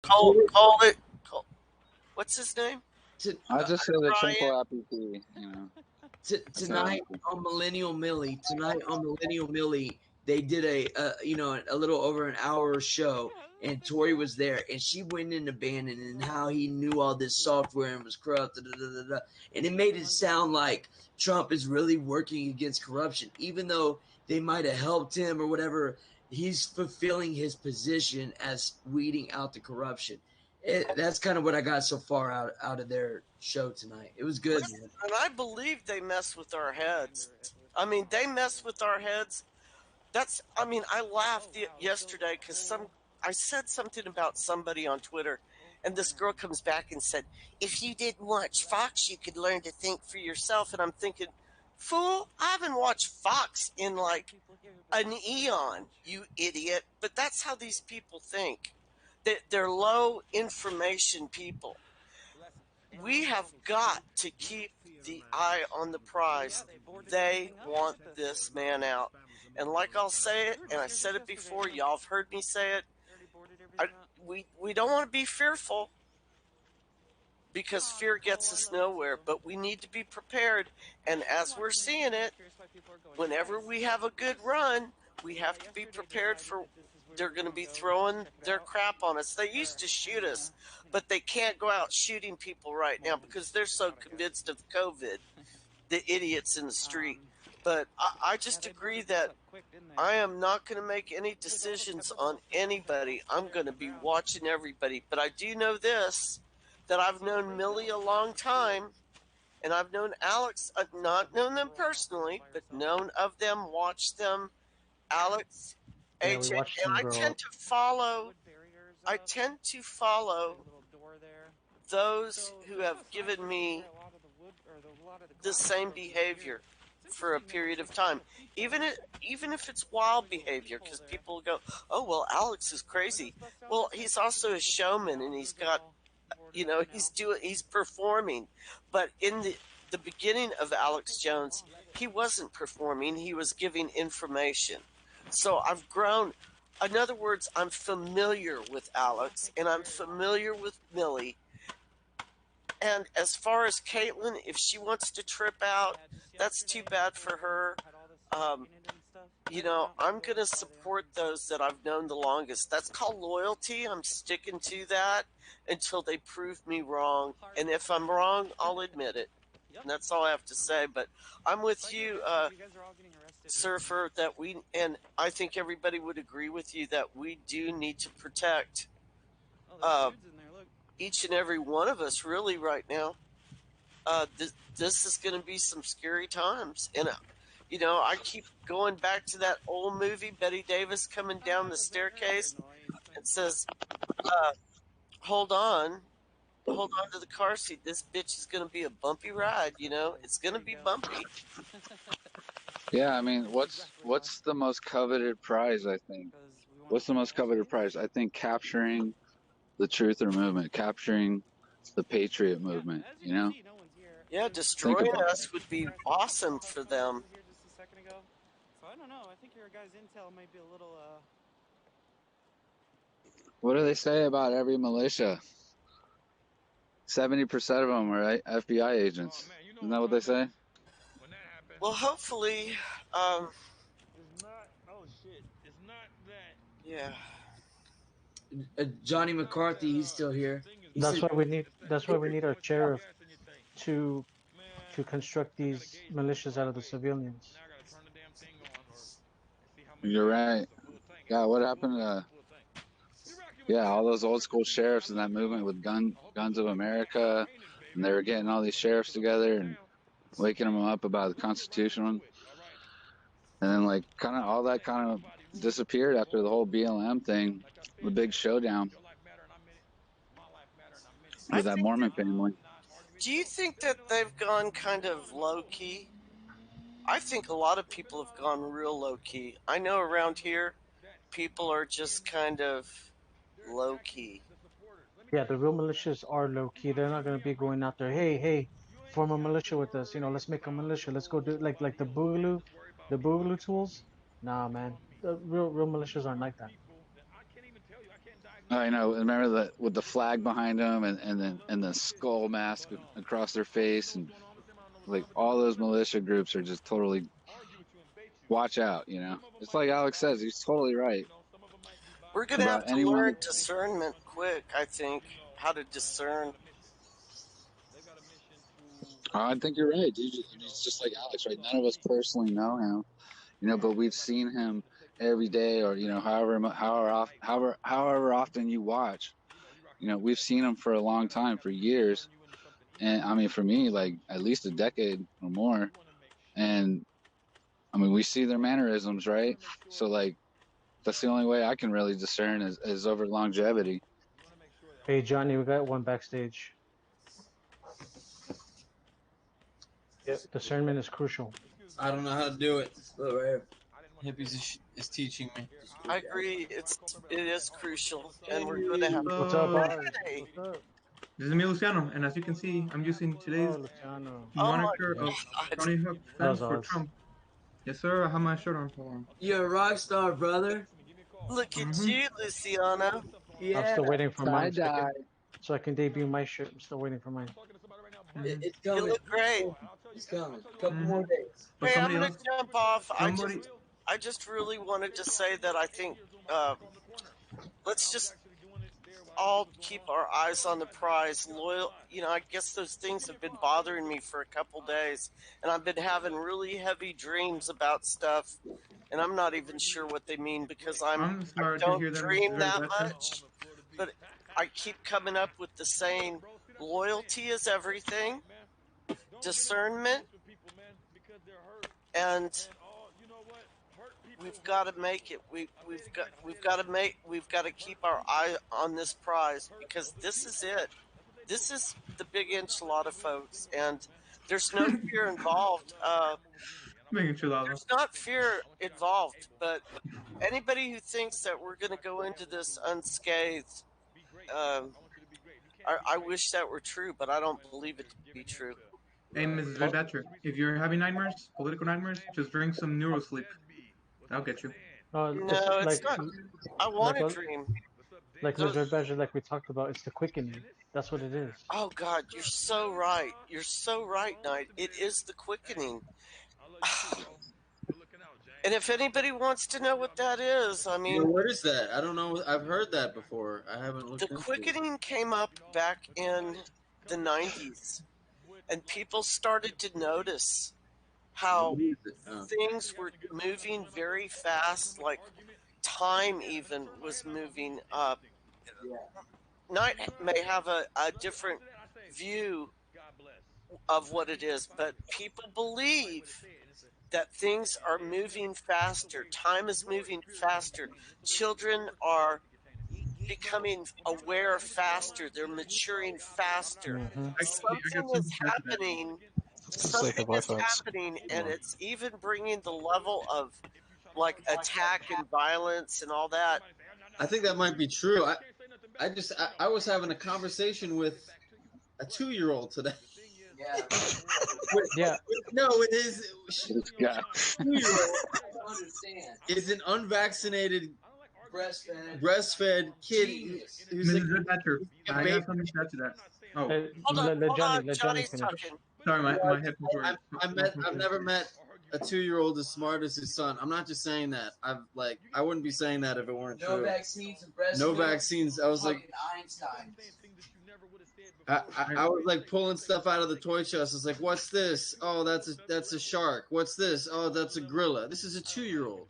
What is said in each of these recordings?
Call it. What's his name? I just said a Ryan. simple IPP, you know. Tonight on Millennial Millie, they did a little over an hour show, and Tori was there, and she went into Bannon and how he knew all this software and was corrupt, and it made it sound like Trump is really working against corruption, even though they might have helped him or whatever. He's fulfilling his position as weeding out the corruption. That's kind of what I got so far out of their show tonight. It was good, man. And I believe they mess with our heads. I mean, they mess with our heads. I laughed yesterday because I said something about somebody on Twitter, and this girl comes back and said, if you didn't watch Fox, you could learn to think for yourself. And I'm thinking, fool, I haven't watched Fox in like an eon, you idiot. But that's how these people think. They're low information people. We have got to keep the eye on the prize. They want this man out. And like I'll say it, and I said it before, y'all have heard me say it, we don't want to be fearful because fear gets us nowhere, but we need to be prepared. And as we're seeing it, whenever we have a good run, we have to be prepared for they're going to be throwing their crap on us. They used to shoot us, but they can't go out shooting people right now because they're so convinced of COVID, the idiots in the street. But I just agree that I am not going to make any decisions on anybody. I'm going to be watching everybody. But I do know this, that I've known Millie a long time, and I've known Alex, not known them personally, but known of them, watched them. Alex, AJ, and I tend to follow those who have given me the same behavior for a period of time, even if it's wild behavior, because people go, oh well, Alex is crazy. Well, he's also a showman, and he's got, he's performing. But in the beginning of Alex Jones, he wasn't performing, he was giving information. So I've grown. In other words, I'm familiar with Alex, and I'm familiar with Millie. And as far as Caitlin, if she wants to trip out, that's too bad for her. I'm going to support those that I've known the longest. That's called loyalty. I'm sticking to that until they prove me wrong. And if I'm wrong, I'll admit it. And that's all I have to say. But I'm with you, Surfer, and I think everybody would agree with you that we do need to protect each and every one of us, really, right now. This is going to be some scary times. And, I keep going back to that old movie, Betty Davis coming down the staircase and says, hold on to the car seat. This bitch is going to be a bumpy ride, It's going to be bumpy. Yeah, I mean, what's the most coveted prize, I think? What's the most coveted prize? I think capturing the truther movement, capturing the patriot movement, Yeah, destroying us would be awesome for them. So I don't know. I think your guys' intel might be a little What do they say about every militia? 70% of them are FBI agents. Isn't that what they say? Well, hopefully, it's not. Oh shit! It's not that. Yeah. Johnny McCarthy, he's still here. That's why we need our sheriff to construct these militias out of the civilians. You're right. Yeah, what happened to all those old school sheriffs in that movement with Guns of America, and they were getting all these sheriffs together and waking them up about the Constitution, and then all that kind of disappeared after the whole BLM thing, the big showdown with that Mormon family. Do you think that they've gone kind of low-key? I think a lot of people have gone real low-key. I know around here, people are just kind of low-key. Yeah, the real militias are low-key. They're not going to be going out there, hey, form a militia with us. Let's make a militia. Let's go do it like the Boogaloo tools. Nah, man. The real militias aren't like that. I know. Remember that with the flag behind them and the skull mask across their face, and like all those militia groups are just totally watch out. It's like Alex says. He's totally right We're gonna about have to learn anyone. discernment quick. I think how to discern. I think you're right, dude. It's just like Alex, right? None of us personally know him, but we've seen him every day, or however often you watch. We've seen him for a long time, for years, and I mean, for me, like at least a decade or more. And I mean, we see their mannerisms, right? So like, that's the only way I can really discern is over longevity. Hey, Johnny, we got one backstage. Yep, discernment is crucial. I don't know how to do it, but right here. Hippies is teaching me. I agree. It is crucial, and we're Hey, gonna have. What's up, Oz? Hey, What's up? This is me, Luciano, and as you can see, I'm using today's Oh, Luciano. oh my moniker of God! Johnny Hook That fans was for Oz. Trump. Yes, sir. I have my shirt on. Hold on. you're a rock star, brother. Look at Mm-hmm. you, Luciano. I'm Yeah, still waiting for Tie mine dye. so I can debut my shirt. I'm still waiting for mine. Mm-hmm. it's You coming. look great. It's coming. Couple Mm-hmm. more days. But Hey, I'm somebody gonna else, jump off. somebody. I just really wanted to say that I think let's just all keep our eyes on the prize. Loyal, I guess those things have been bothering me for a couple days, and I've been having really heavy dreams about stuff, and I'm not even sure what they mean because I I'm sorry to don't hear that, dream Mrs. Red that Betcher. much, but I keep coming up with the saying, loyalty is everything, discernment, and we've got to make it. We've got to keep our eye on this prize because this is it. This is the big enchilada, folks, and there's no fear involved. Making chilada. There's not fear involved, but anybody who thinks that we're going to go into this unscathed, um, I wish that were true, but I don't believe it to be true. Hey, Mrs. Red Oh, Betcher, if you're having nightmares, political nightmares, just drink some neurosleep. That'll get you. just No, it's not. I want like to dream. like Those, Ms. Badger, like we talked about, it's the quickening. That's what it is. oh God, you're so right. You're so right, Knight. It is the quickening. And if anybody wants to know what that is, I Yeah, mean, what is that? I don't know. I've heard that before. I haven't the looked into it. quickening came up back in the 90s, and people started to notice how What is it? Oh. things were moving very fast, like time even was moving up. Knight may have a different view of what it is, but people believe that things are moving faster. Time is moving faster. Children are becoming aware faster. They're maturing faster. Mm-hmm. Actually, I got Something is something to add to that. happening. Just say Something goodbye, is folks. happening, and it's even bringing the level of like attack and violence and all that. I think that might be true. I was having a conversation with a 2-year-old today. Yeah. Yeah. No, with his This guy. 2-year-old is an unvaccinated breastfed kid who's like Mrs. Red Betcher, a I baby. got something to add to that. Oh, Let Johnny Johnny's finish. talking. sorry, my headphones were. I've never met a 2-year-old as smart as his son. I'm not just saying that. I wouldn't be saying that if it weren't true. No vaccines and breast No milk. vaccines. I was like, Fucking Einstein. I was like pulling stuff out of the toy chest. I was like, "What's this? Oh, that's a shark. What's this? Oh, that's a gorilla." This is a 2-year-old.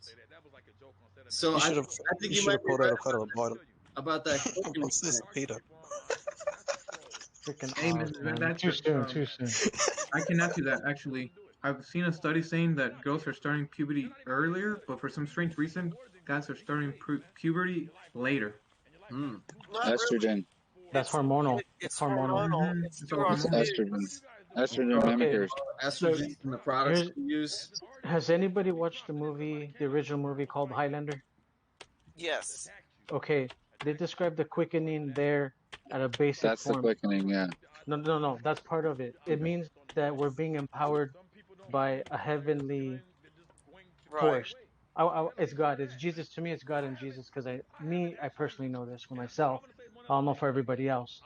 So You I should have. think You you should might have be pulled out right a photo of Biden. about that. What's this, Peter? Freaking Hey, Oz, Mrs. Red man. Too Betcher, soon. Too soon. I can add to that actually. I've seen a study saying that girls are starting puberty earlier, but for some strange reason, guys are starting puberty later. Hmm. Not really. Estrogen. That's hormonal. It's hormonal. hormonal. Mhm. It's It's through all our It's hormonal. foods. estrogen Okay. mimickers. Estrogen in the products we use. Has anybody watched the original movie called Highlander? Yes. Okay, they describe the quickening there at a basic That's the form. quickening. Yeah. No, that's part of it. It means that we're being empowered by a heavenly Right. force. It's God. It's Jesus to me. It's God and Jesus because I personally know this for myself. I don't know for everybody else,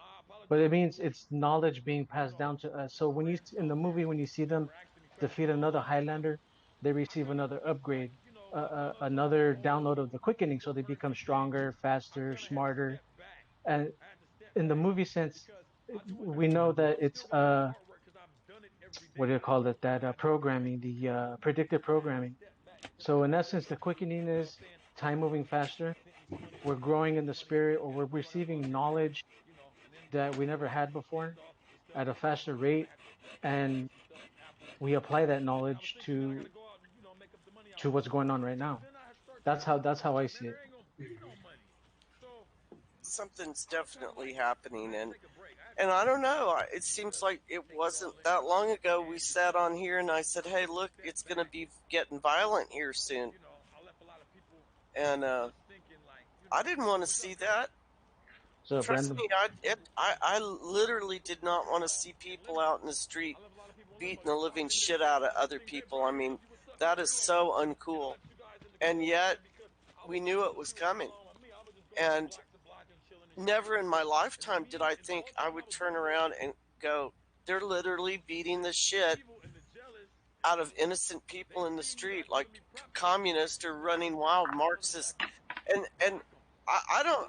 but it means it's knowledge being passed down to us. So when in the movie when you see them defeat another Highlander, they receive another upgrade, another download of the quickening, so they become stronger, faster, smarter. And in the movie sense, we know that it's what do you call it? That programming, the predictive programming. So in essence, the quickening is time moving faster. We're growing in the spirit, or we're receiving knowledge that we never had before at a faster rate, and we apply that knowledge to what's going on right now. That's how I see it. Something's definitely happening, and I don't know. It seems like it wasn't that long ago we sat on here and I said, "Hey, look, it's going to be getting violent here soon," and I didn't want to see that. So Trust Brandon, me, I literally did not want to see people out in the street beating the living shit out of other people. I mean, that is so uncool, and yet we knew it was coming, and never in my lifetime did I think I would turn around and go, they're literally beating the shit out of innocent people in the street, like communists are running wild, Marxists, and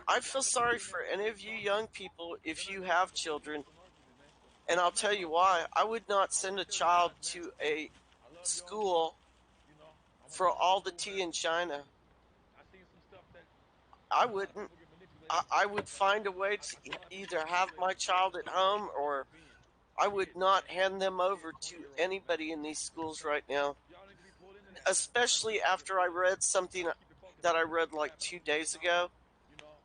I feel sorry for any of you young people if you have children, and I'll tell you why. I would not send a child to a school for all the tea in China. I wouldn't. I would find a way to either have my child at home, or I would not hand them over to anybody in these schools right now, especially after I read something that I read like 2 days ago,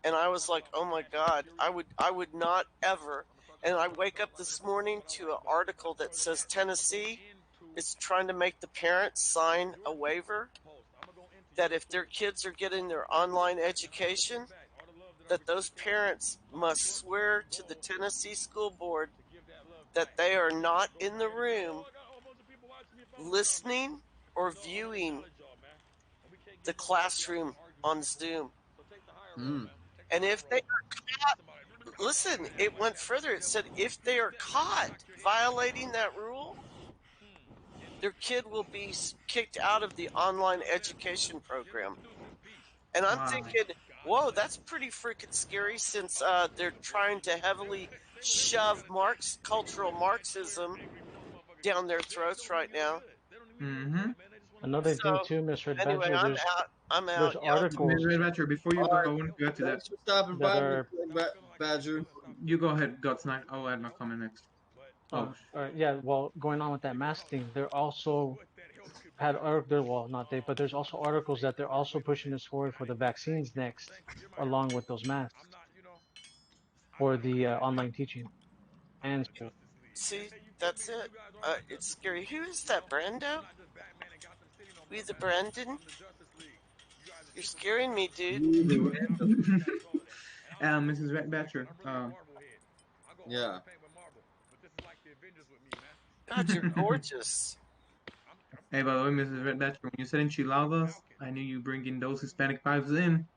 and I was like, oh my God, I would not ever. And I wake up this morning to an article that says Tennessee is trying to make the parents sign a waiver that if their kids are getting their online education, that those parents must swear to the Tennessee school board that they are not in the room listening or viewing the classroom on Zoom. Mm. And if they are caught, listen, it went further. It said if they are caught violating that rule, their kid will be kicked out of the online education program. And I'm Wow. thinking, whoa, that's pretty freaking scary, since they're trying to heavily shove cultural Marxism down their throats right now. Mm-hmm. another thing So too, Misread anyway, Badger. I'm There's out. I'm there's out. Y'all do articles Red Badger, before you All go, right. I want to get to that. Thanks for stopping that by, are Badger. You go ahead, Guts9. I'll add my comment next. Oh, yeah. Well, going on with that mask thing, they're also had well, not they, but there's also articles that they're also pushing this forward for the vaccines next, along with those masks for the online teaching. And so, see. That's it. It's scary. Who is that, Brando? We the Brandon? You're scaring me, dude. Mrs. Red Badger. Yeah. God, you're gorgeous. Hey, by the way, Mrs. Red Badger, when you said enchiladas, I knew you bringing those Hispanic vibes in.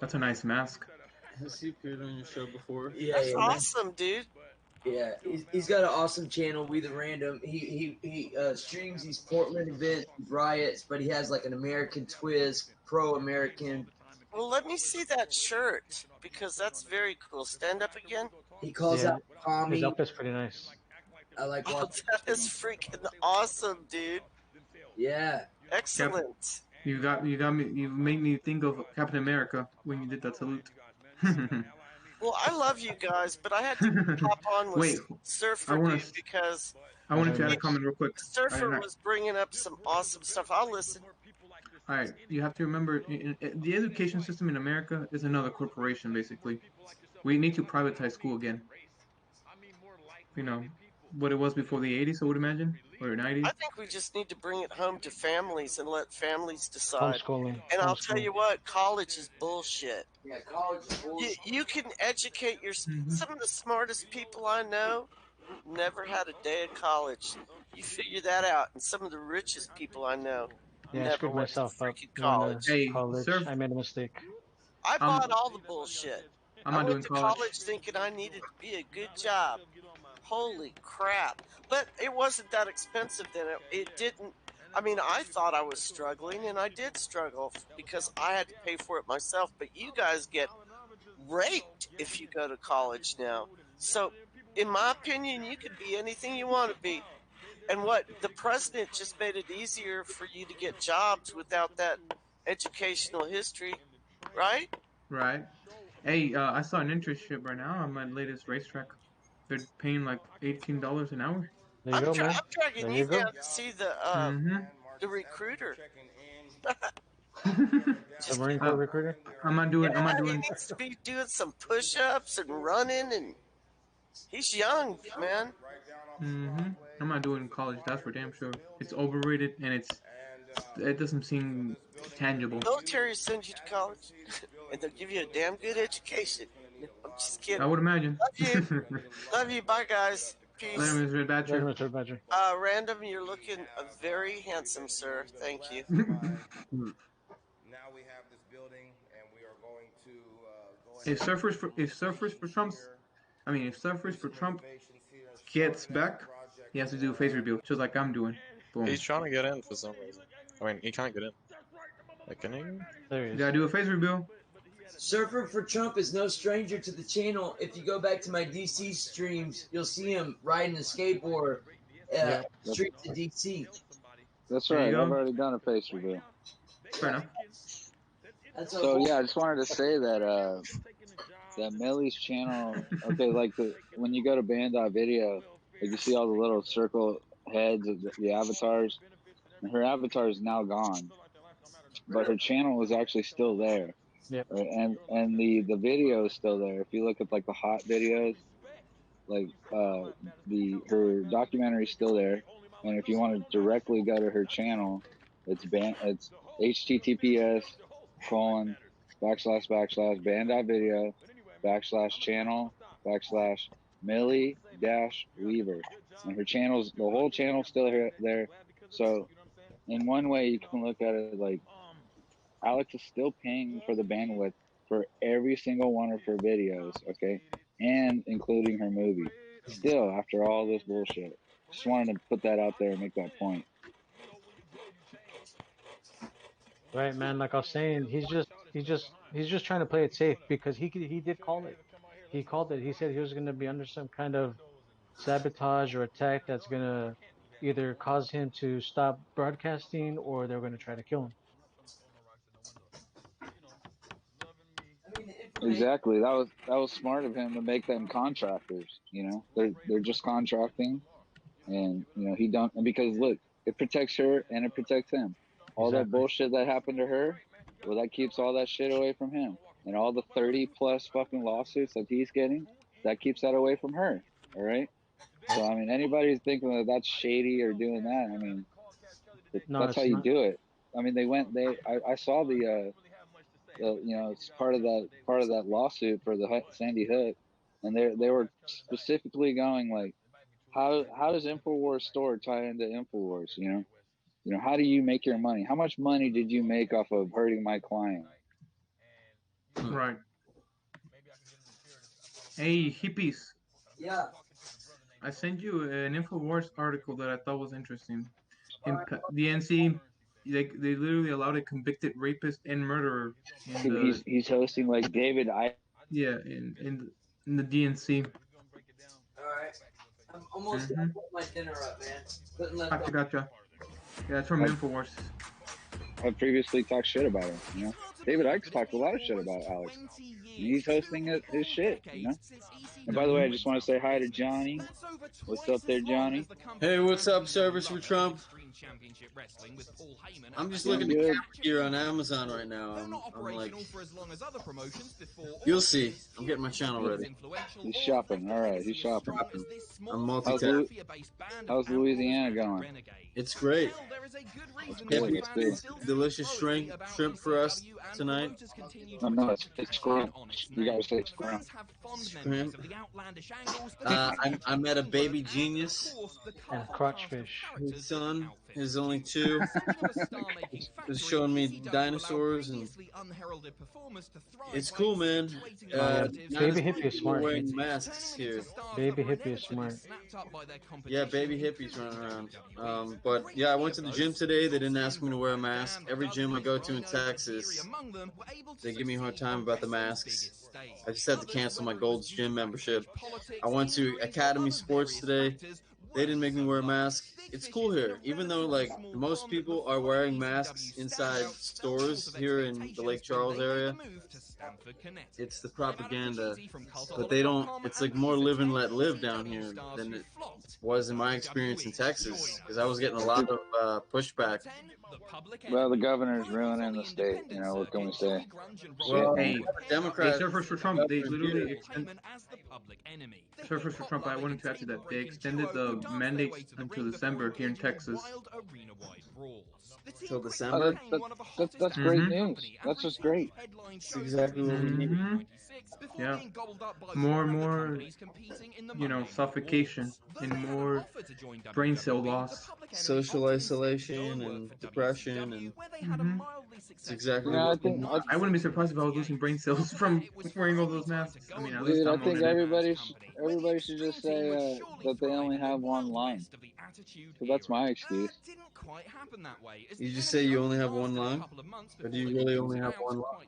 That's a nice mask. Has he appeared on your show before? That's Yeah. awesome, dude. Yeah, he's got an awesome channel, We the Random. He streams these Portland events, riots, but he has like an American twist, pro-American. Well, let me see that shirt, because that's very cool. Stand up again. He calls yeah, out his Tommy. outfit's pretty nice. I like Oh, watching. that is freaking awesome, dude. Yeah. Cap, Excellent. you made me think of Captain America when you did that salute. Well, I love you guys, but I had to hop on with Wait, Surfer Dude because I wanted to add he, a comment real quick. Surfer was bringing up some awesome stuff. I'll listen. All right, you have to remember the education system in America is another corporation, basically. We need to privatize school again. You know, what it was before the 80s, I would imagine, or 90s. I think we just need to bring it home to families and let families decide. Homeschooling. And I'll tell you what, college is bullshit. Yeah, college is bullshit. You can educate some of the smartest people I know never had a day of college. You figure that out. And some of the richest people I know Yeah, I never screwed went to myself up freaking going to college. Hey, college. surf. I made a mistake. I bought I'm all the bullshit. I'm I not went doing to college. college thinking I needed to be a good job. Holy crap. But it wasn't that expensive then. It didn't. I mean, I thought I was struggling, and I did struggle because I had to pay for it myself. But you guys get raped if you go to college now. So, in my opinion, you could be anything you want to be. And what the president just made it easier for you to get jobs without that educational history, right? Right. Hey, I saw an internship right now on my latest racetrack. They're paying like $18 an hour. There you go, man. I'm dragging There you you go. down to see Mm-hmm. the recruiter. The Just Marine uh, Corps recruiter. I'm not yeah, he doing. needs to be doing some push-ups and running, and he's young, man. Mm-hmm. I'm not doing college. That's for damn sure. It's overrated and it doesn't seem tangible. Military sends you to college, and they'll give you a damn good education. I'm just kidding. I would imagine. Love you. Love you. Bye, guys. Let Peace. him Red Later, Badger. Mr. Badger. Random, you're looking very handsome, sir. Thank you. Now we have this building, and we are going to go If ahead. surfers for Trump's, I mean, if surfers for Trump gets back, he has to do a face reveal, just like I'm doing. Boom. He's trying to get in for some reason. I mean, he can't get in. Like, can he? There he You is. gotta do a face reveal. Surfer for Trump is no stranger to the channel. If you go back to my DC streams, you'll see him riding a skateboard Yep. streets of DC. That's There you right. I've go. already done a face reveal. Fair enough. That's a So whole. yeah, I just wanted to say that that Millie's channel. Okay, like when you go to band.video, like you see all the little circle heads of the avatars, and her avatar is now gone, but her channel is actually still there. Yep. Right? And the video is still there. If you look at like the hot videos, like her documentary is still there. And if you want to directly go to her channel, it's https://band.video/channel/Millie-Weaver. And her channel's, the whole channel's still there. So in one way you can look at it like Alex is still paying for the bandwidth for every single one of her videos, okay? And including her movie. Still, after all this bullshit. Just wanted to put that out there and make that point. Right, man. Like I was saying, he's just trying to play it safe because he did call it. He called it. He said he was going to be under some kind of sabotage or attack that's going to either cause him to stop broadcasting or they're going to try to kill him. Exactly. That was smart of him to make them contractors, you know. They're just contracting, and you know, he don't, because look, it protects her and it protects him. All that Exactly. bullshit that happened to her, well, that keeps all that shit away from him. And all the 30 plus fucking lawsuits that he's getting, that keeps that away from her. All right. So I mean, anybody who's thinking that that's shady or doing that, I mean, No, that's how it's you not. do it. I mean, I saw you know, it's part of that lawsuit for the Sandy Hook, and they were specifically going like, how does Infowars store tie into Infowars? You know, how do you make your money? How much money did you make off of hurting my client? Right. Hey, hippies. Yeah. I sent you an Infowars article that I thought was interesting. In Alright. the NC, they literally allowed a convicted rapist and murderer in the He's hosting like David. in the DNC. Alright. I'm almost Mm-hmm. done putting my dinner up, man. Putting leftovers. Gotcha. Yeah, it's from Infowars. I've previously talked shit about him. You know, David Icke's talked a lot of shit about Alex. And he's hosting his shit. You know. And by the way, I just want to say hi to Johnny. What's up there, Johnny? Hey, what's up, Servers for Trump? I'm just Doing looking at good. camera gear on Amazon right now. I'm like, you'll see. I'm getting my channel ready. He's shopping. All right, he's shopping. I'm How's, multitasking. how's Louisiana going? It's great. That's Yeah, good. Let's see. delicious shrimp for us tonight. Oh, no, it's scrum. You gotta say scrum. Shrimp. I met a baby genius. And crotch fish. His son is only 2. Was showing me dinosaurs, and it's cool, man. Baby hippie is smart. Wearing masks here. Baby hippie is smart. Yeah, baby hippies running around. But yeah, I went to the gym today. They didn't ask me to wear a mask. Every gym I go to in Texas, they give me a hard time about the masks. I just had to cancel my Gold's Gym membership. I went to Academy Sports today. They didn't make me wear a mask. It's cool here, even though like most people are wearing masks inside stores here in the Lake Charles area. It's the propaganda, but they don't. It's like more live and let live down here than it was in my experience in Texas, because I was getting a lot of pushback. Well, the governor's ruining the state. You know, what can we say? Well, Hey, Democrats. Surfers for Trump, they literally extended. Surfers for Trump, I wanted to ask you that. They extended the mandates until December here in Texas. Till Oh, December. that's great news. That's just great. That's exactly what we need. Yeah. More and more, suffocation and more brain cell loss. Social isolation and depression, and it's exactly Yeah, what we need. I wouldn't be surprised if I was losing brain cells from wearing all those masks. I mean, at least Dude, I I'm think over it. everybody should just say that they only have one lung. So that's my excuse. You just say you only have one lung, or do you really only have one lung?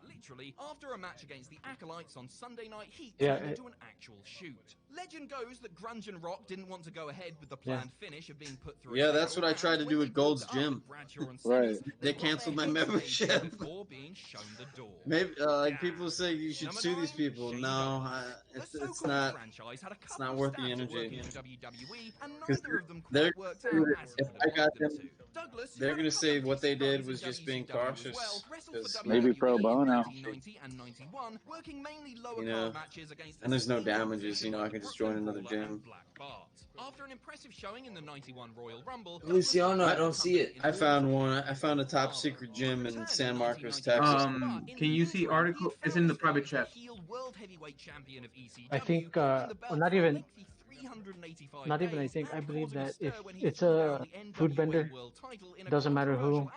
After a match against the Acolytes on Sunday night, Heat Yeah, turned into an actual shoot. Legend goes that Grunge and Rock didn't want to go ahead with the planned finish of being put through. Yeah, that's what I tried to do at Gold's Gym. Right. They canceled my membership. Maybe like people say you should sue these people. No, it's not worth the energy. Because if I got them, they're gonna say what they did was just being cautious. Maybe pro bono. You know, and there's no damages. You know, I can just join another gym. After an impressive showing in the 91 Royal Rumble, Luciano, I don't see it. I found one. I found a top secret gym in San Marcos, Texas. Can you see article? It's in the private chat. I think, not even I think, I believe that if it's a food vendor, doesn't matter who,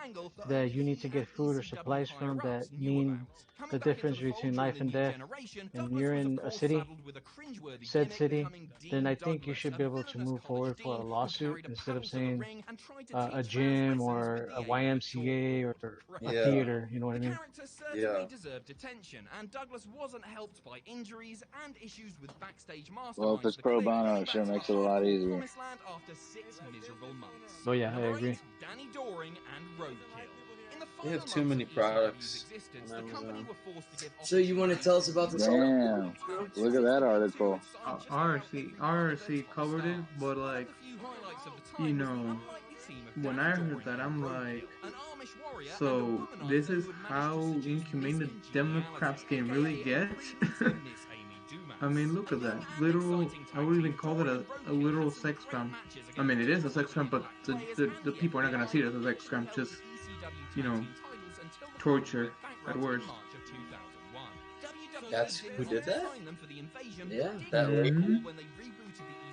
that you need to get food or supplies from that mean the difference between life and death, and you're in a city, said city, then I think you should be able to move forward for a lawsuit instead of saying a gym or a YMCA or a theater, you know what I mean? Yeah. and Douglas wasn't helped by injuries and issues with backstage masterminds. Well, if it's pro bono, it sure makes it a lot easier. After 6 miserable months. Oh yeah, I agree. Danny Doring and Roadkill. They have too many products on Amazon. So you want to tell us about this? Damn, look at that article. RRC covered it, but like, when I heard that, I'm like, so this is how inhumane the Democrats can really get? I mean, look at that. I would even call it a literal sex crime. I mean, it is a sex crime, but the people are not going to see it as a sex crime, just, torture at worst. That's who did that? Yeah.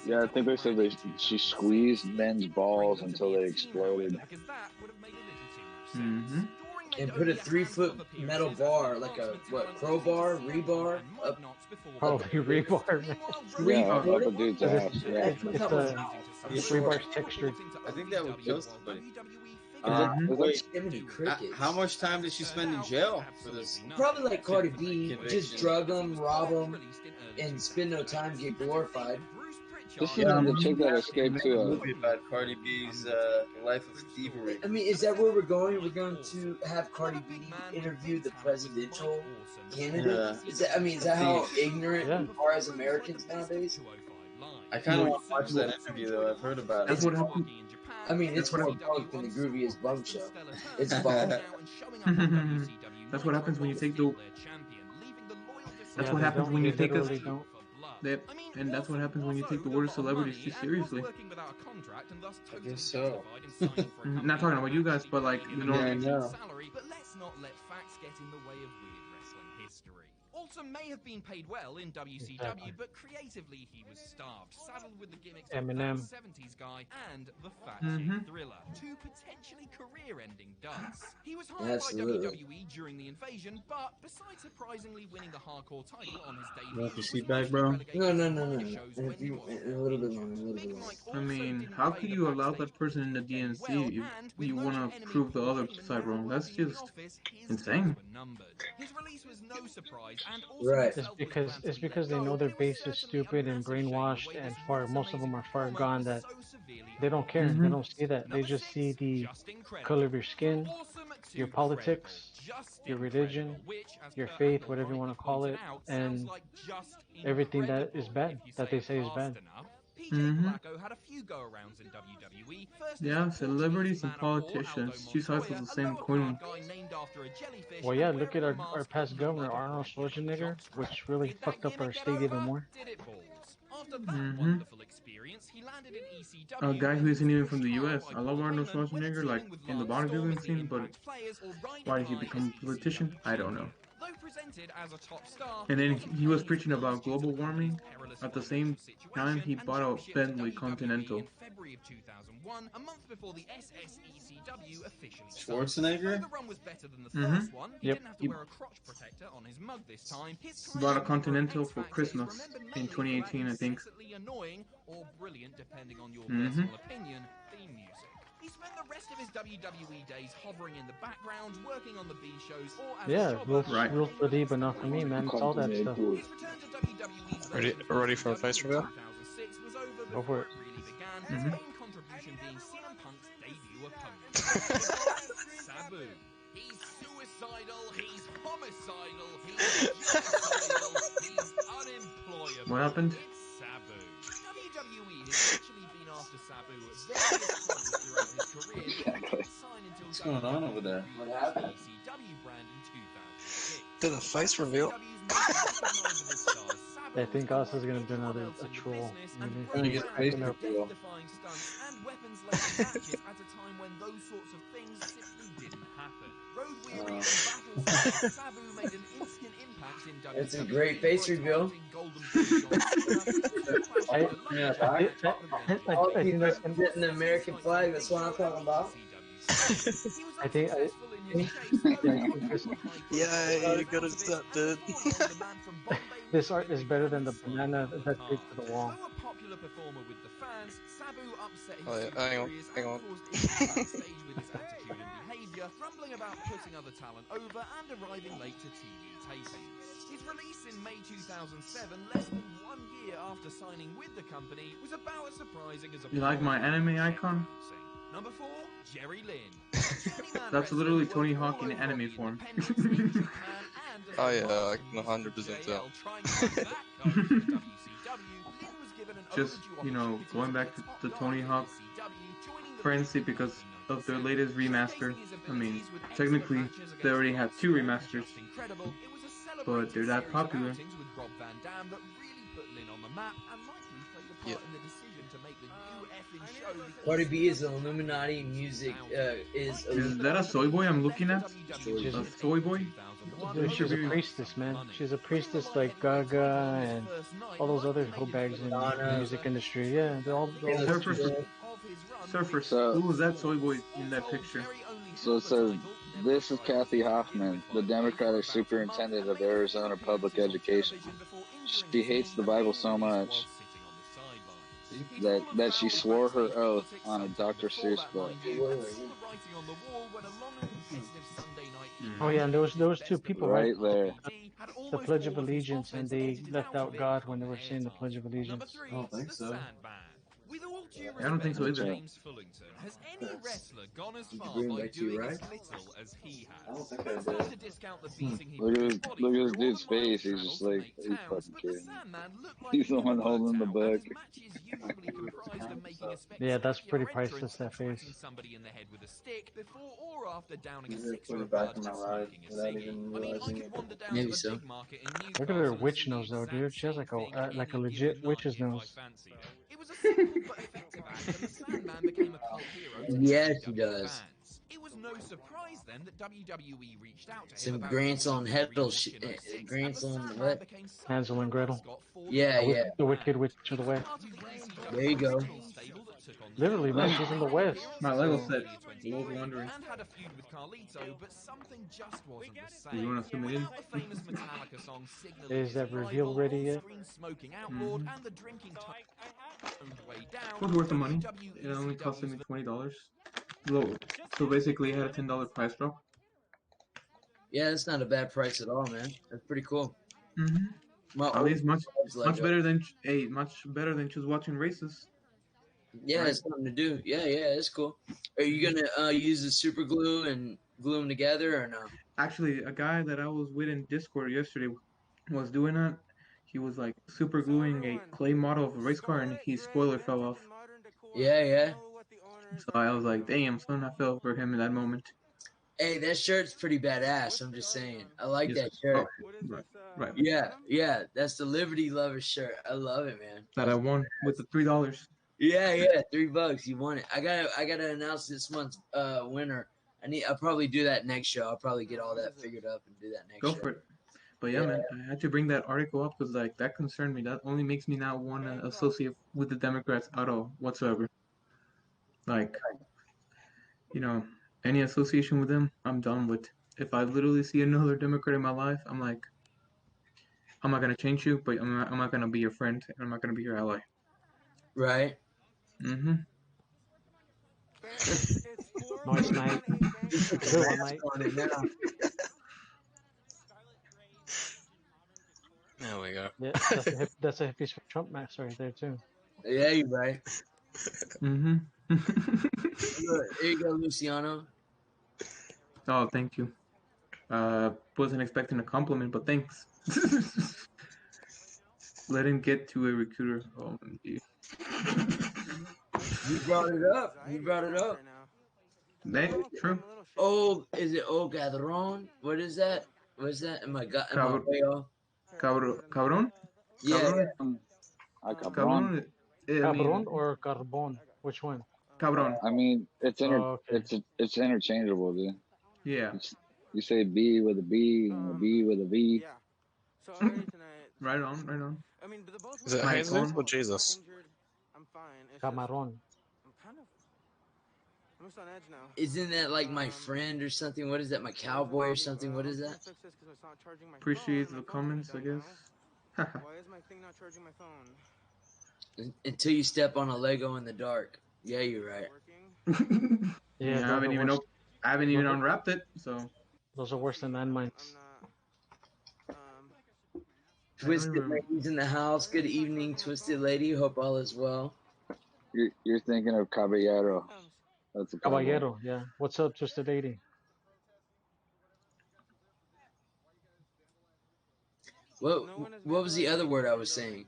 Yeah, I think they said she squeezed men's balls until they exploded. Mm-hmm. And put a 3-foot metal bar, like a crowbar, rebar, up. Probably rebar. Yeah, up a dude's ass. Yeah. It's rebar's textured. I think that would kill somebody. Wait, how much time did she spend in jail for this? Probably like Cardi B, just drug them, rob them, and spend no time, get glorified. This is the chick that escaped to a movie about Cardi B's life of thievery. I mean, is that where we're going? We're going to have Cardi B interview the presidential candidate? Yeah. Is that how ignorant we are as Americans nowadays? I kind of want to watch that interview though. I've heard about it. That's what happened. I mean, it's more bunk than the grooviest bunk show. It's bunk. That's what happens when you take the. That's Yeah, what they happens don't. when They you take us. literally don't. And that's what happens when you take the word of celebrities too seriously. I guess so. Not talking about you guys, but like the normal. Yeah, I know. But let's not let facts get in the way of weird wrestling history. Alton may have been paid well in WCW, Exactly. but creatively he was starved, saddled with the gimmicks Eminem. of that 70s guy and the Fat Chick Thriller, two potentially career-ending duds. He was hired Absolutely. by WWE during the invasion, but besides surprisingly winning the hardcore title on his debut, Want your was seat back, mostly bro? relegated No. to live shows And when if he you wasn't a little bit longer, a little bit longer. I mean, how could you allow that person in the DNC if you want to prove the other side wrong? That's just insane. His release was no surprise, and Right. It's because they know their base is stupid and brainwashed and far. Most of them are far gone that they don't care. They don't see that. They just see the color of your skin, your politics, your religion, your faith, whatever you want to call it, and everything that is bad, that they say is bad. Blacko had a few go-arounds in WWE. First Yeah, celebrities and politicians. Two sides of the same coin. Well, yeah, look at our past governor, Arnold Schwarzenegger, which really fucked up our state even more. After that wonderful experience, he landed in ECW. A guy who isn't even from the US. I love Arnold Schwarzenegger, like in the bodybuilding scene, but why did he become a politician? I don't know. And then he was preaching about global warming. At the same time, he bought a Bentley Continental. In February of 2001, a month before the SSECW officially Schwarzenegger? The run was better than the first one. He didn't have to Yep. wear a crotch protector on his mug this time. He bought a Continental for Christmas in 2018, I think. Annoying or brilliant, depending on your personal opinion, theme music. He spent the rest of his WWE days hovering in the background, working on the B shows, or as a jobber. Rules for thee, but not for me, man. It's all that stuff. His return to WWE's Ready for a face reveal? 2006 was over Go for before it. it really began. His main contribution being CM Punk's debut opponent, Sabu. He's suicidal, he's homicidal, he's genocidal, he's unemployable. What happened? It's Sabu. WWE has actually been after Sabu at various points throughout his career, but he didn't sign until What's going on over there? What happened? ECW brand in 2006. Did a face reveal? I think also is gonna do another a troll. Gonna get face reveal. And weapons-laden matches at a time when those sorts of things simply didn't happen. Road-weary and battle-scarred, Sabu made an instant impact in WWE. It's a great face reveal. I think that's Getting the American flag. That's what I'm talking about. I think Yay, you got accepted. this art is better than the banana that takes to the wall. Though a popular performer with the fans, Sabu upset his Oh, yeah, hang on, hang on. caused issues backstage with his attitude and behaviour, grumbling about putting other talent over and arriving late to TV tapings. His release in May 2007, less than 1 year after signing with the company, was about as surprising as a... You like my anime icon? Number 4, Jerry Lynn. That's literally Tony Hawk in anime form. Oh yeah, I can 100% tell. Just, you know, going back to the Tony Hawk frenzy because of their latest remaster. I mean, technically, they already have 2 remasters, but they're that popular. Yeah. Cardi B is Illuminati music. Is that a soy boy I'm looking at? A soy boy? Dude, she's a priestess, man. She's a priestess like Gaga and all those other hoe bags in the music industry. Yeah, they're all Surfer. So- Who was that soy boy in that picture? So it says, this is Kathy Hoffman, the Democratic Superintendent of Arizona Public Education. She hates the Bible so much that she swore her oath on a Dr. Seuss book. Oh yeah, and there was 2 people Right there. the Pledge of Allegiance, and they left out God when they were saying the Pledge of Allegiance. I don't think so. With all I don't think so either. James Fullington, has any wrestler gone as Did you far bring by back to you, doing right? as little as he I don't has? think I That's not did. to discount the beating he Look put at his this, body look at through this or the dude's miles face. He's travelled just to like, make are you towns, fucking but the kidding me? Sandman looked like He's he the never one worked holding the out, and book. his matches usually comprised of making a Yeah, that's pretty spectacular priceless, entrance, that face. smashing somebody in the head with a stick before or after downing a You just sixer put of it back bud in my and ride smoking a without ciggy. even I mean, I realizing could it. wander down Maybe to the so. big market in Look at Newcastle her and witch see the nose though, exact dude. She has same like thing like a any legit given witch's night if I nose. fancied it. It was a simple but effective act, and the Sandman became a cult hero to Yes, he WWE does. fans. It was no surprise then that WWE reached out to him Some about grandson doing a Heddle relaunch in 06, and the grandson Sandman what? became something Hansel of and a Gretel. mascot for Yeah, the yeah. The Wicked brand. Witch of He the was West. part of the There you ECW go. original stable that took on the Literally, man, she's in the West. My So Lego set. WrestleMania For those 23 wondering. and had a feud with Carlito, but something just wasn't the You same. want to zoom it in? Without the famous Metallica song signaling is his that reveal arrival, ready yet? on-screen smoking outlawed, and the drinking toned way down, It was worth the money. WWECW's It only costed me $20. Low. So basically, it had a $10 price drop. Yeah, that's not a bad price at all, man. That's pretty cool. My At least much Lego. better than much better than just watching races. Yeah, Right. it's something to do. Yeah, it's cool. Are you gonna use the super glue and glue them together or no? Actually, a guy that I was with in Discord yesterday was doing that. He was like super gluing a clay model of a race car, and his spoiler fell off. Yeah. So I was like, "Damn, son, I fell for him in that moment." Hey, that shirt's pretty badass. I'm just saying. I like Yes. that shirt. Oh, right. Yeah. That's the Liberty Lover shirt. I love it, man. That I won with the $3. Yeah, $3. You won it. I gotta announce this month's winner. I'll probably do that next show. I'll probably get all that figured up and do that next Go show. for it. But yeah, man, I had to bring that article up because like that concerned me. That only makes me not want to associate with the Democrats at all whatsoever. Like, you know, any association with them, I'm done with. If I literally see another Democrat in my life, I'm like, I'm not gonna change you, but I'm not gonna be your friend, and I'm not gonna be your ally. Right. Mm-hmm. Nice night. Good one, mate. There we go. Yeah, that's a Hippies for Trump match right there too. Yeah, you're right. Mm-hmm. There you go, Luciano. Oh, thank you. Wasn't expecting a compliment, but thanks. Let him get to a recruiter. Oh, You brought it up. That true. Oh, is it Oh Gadron? What is that? Am I way off? Cabron? Yeah. Cabron? Cabron. Cabron or Carbon? Which one? Cabron. I mean, it's interchangeable, dude. Yeah. You say B with a B and a B with a V. Right on. Is it Jesus or Jesus? Camaron. Isn't that like my friend or something? What is that? My cowboy or something? What is that? Appreciate the comments, I guess. Why is my thing not charging my phone? Until you step on a Lego in the dark. Yeah, you're right. Yeah, I haven't even unwrapped it, so. Those are worse than landmines. Twisted ladies in the house. Good evening, Twisted Lady. Hope all is well. You're thinking of Caballero. That's a Caballero, yeah. What's up, Twisted Lady? What was the other word I was saying?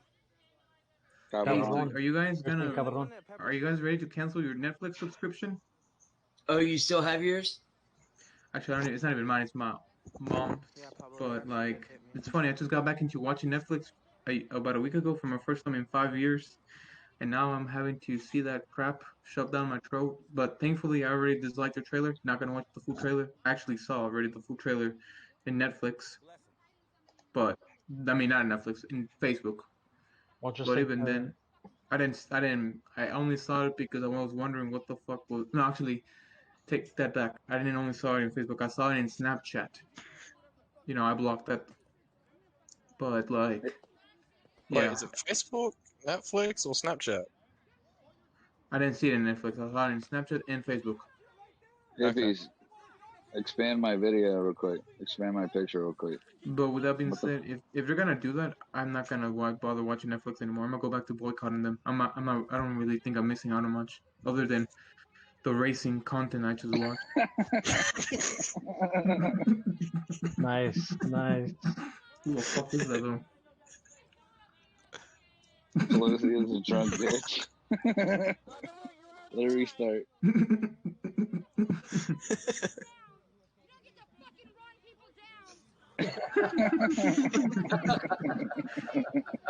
Hey, are you guys ready to cancel your Netflix subscription? Oh, you still have yours? Actually, it's not even mine. It's my mom's. But like, it's funny. I just got back into watching Netflix about a week ago for my first time in 5 years, and now I'm having to see that crap shoved down my throat. But thankfully, I already disliked the trailer. Not gonna watch the full trailer. I actually saw already the full trailer in Netflix, but I mean not in Netflix, in Facebook. But even then, I only saw it because I was wondering what the fuck was. No, actually, take that back. I didn't only saw it in Facebook. I saw it in Snapchat. You know, I blocked that. But like, yeah. Wait, is it Facebook, Netflix, or Snapchat? I didn't see it in Netflix. I saw it in Snapchat and Facebook. Hippies. Expand my video real quick. Expand my picture real quick. But with that being said, if they're gonna do that, I'm not gonna bother watching Netflix anymore. I'm gonna go back to boycotting them. I don't really think I'm missing out on much other than the racing content I just watched. Nice. Who the fuck is that though? Felicity is a drunk bitch. Let her restart.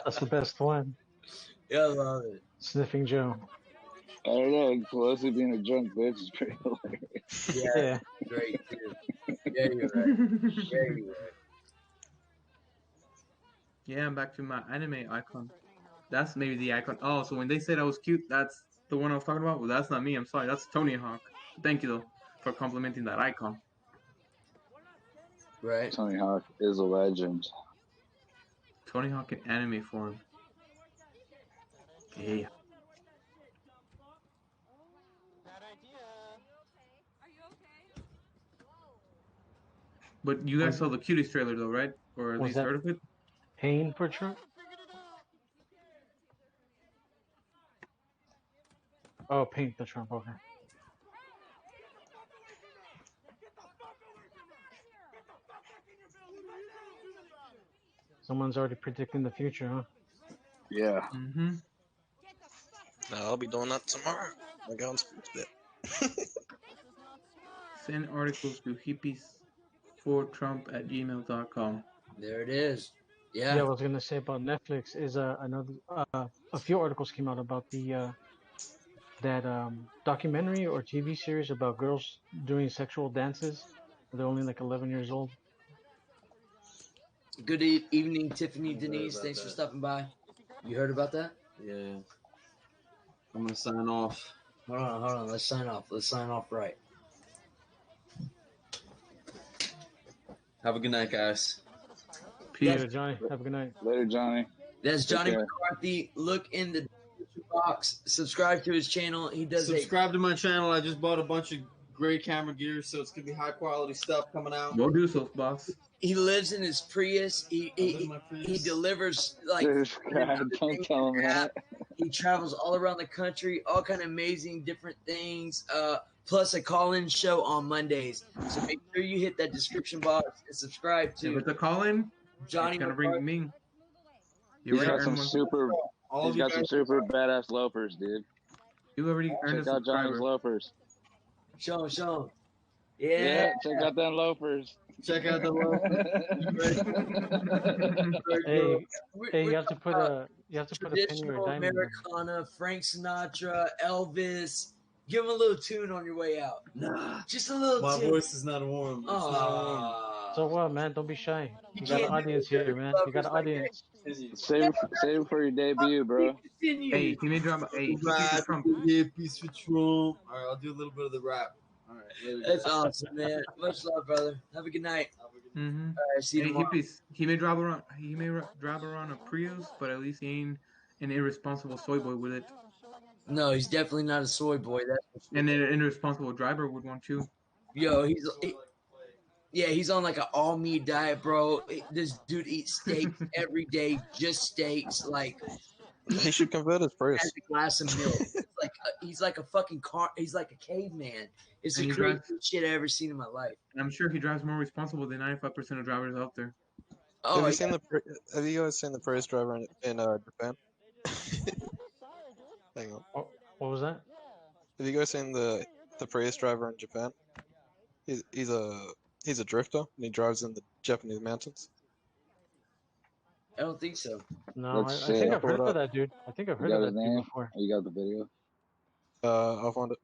That's the best one. Yeah, I love it. Sniffing Joe. I don't know. Felicity being a drunk bitch is pretty hilarious. Yeah. Great too. Yeah, you're right. Yeah, you're right. Yeah, I'm back to my anime icon. That's maybe the icon. Oh, so when they said I was cute, that's the one I was talking about? Well, that's not me. I'm sorry. That's Tony Hawk. Thank you, though, for complimenting that icon. Right. Tony Hawk is a legend. Tony Hawk in anime form. Yeah. But you guys saw the Cuties trailer, though, right? Or at least heard of it? Pain for Trump? Oh, paint the Trump, okay. Someone's already predicting the future, huh? Yeah. Mm-hmm. I'll be doing that tomorrow. My gun's bit. Send articles to Hippies4Trump@gmail.com. There it is. Yeah, I was gonna say about Netflix is another a few articles came out about the that documentary or TV series about girls doing sexual dances. They're only like 11 years old. Good evening, Tiffany Denise. Thanks for stopping by. You heard about that? Yeah. I'm gonna sign off. Hold on. Let's sign off. Let's sign off right. Have a good night, guys. Later, Johnny. Have a good night. Later, Johnny. That's Johnny McCarthy. Look in the box. Subscribe to his channel. He does subscribe to my channel. I just bought a bunch of great camera gear, so it's gonna be high quality stuff coming out. Go do so, boss. He lives in his Prius. He delivers like. Don't tell him that. He travels all around the country, all kind of amazing different things. Plus a call-in show on Mondays. So make sure you hit that description box and subscribe to. If it's a call-in, Johnny it's gonna bring me. He's got some super. He's got some super badass loafers, dude. You already earned check out Johnny's loafers. Show him. Yeah, check out them loafers. Check out the loafers. Hey, you have to put a penny or a diamond. Americana, Frank Sinatra, Elvis. Give him a little tune on your way out. Nah, just a little My tune. voice is not warm. It's not warm. So what, man? Don't be shy. You got an audience here, man. You got an audience. Save it for your debut, bro. Hey, he may drop. Hey, Hippies4Trump. All right, I'll do a little bit of the rap. All right, later. That's awesome, man. Much love, brother. Have a good night. Mm-hmm. All right, see you tomorrow. Hippies, he may drive around a Prius, but at least he ain't an irresponsible soy boy with it. No, he's definitely not a soy boy. And an irresponsible driver would want to. Yo, he's on like an all meat diet, bro. This dude eats steaks every day, just steaks. Like he should convert his Prius. Has a glass of milk. He's like a fucking car. He's like a caveman. It's the craziest shit I ever seen in my life. And I'm sure he drives more responsible than 95% of drivers out there. Oh, have you guys seen the Prius driver in Japan? Hang on. What was that? Have you guys seen the Prius driver in Japan? He's a drifter and he drives in the Japanese mountains. I don't think so. No, I think I've heard of that dude. I think I've heard of that dude before. You got the video? I'll find it.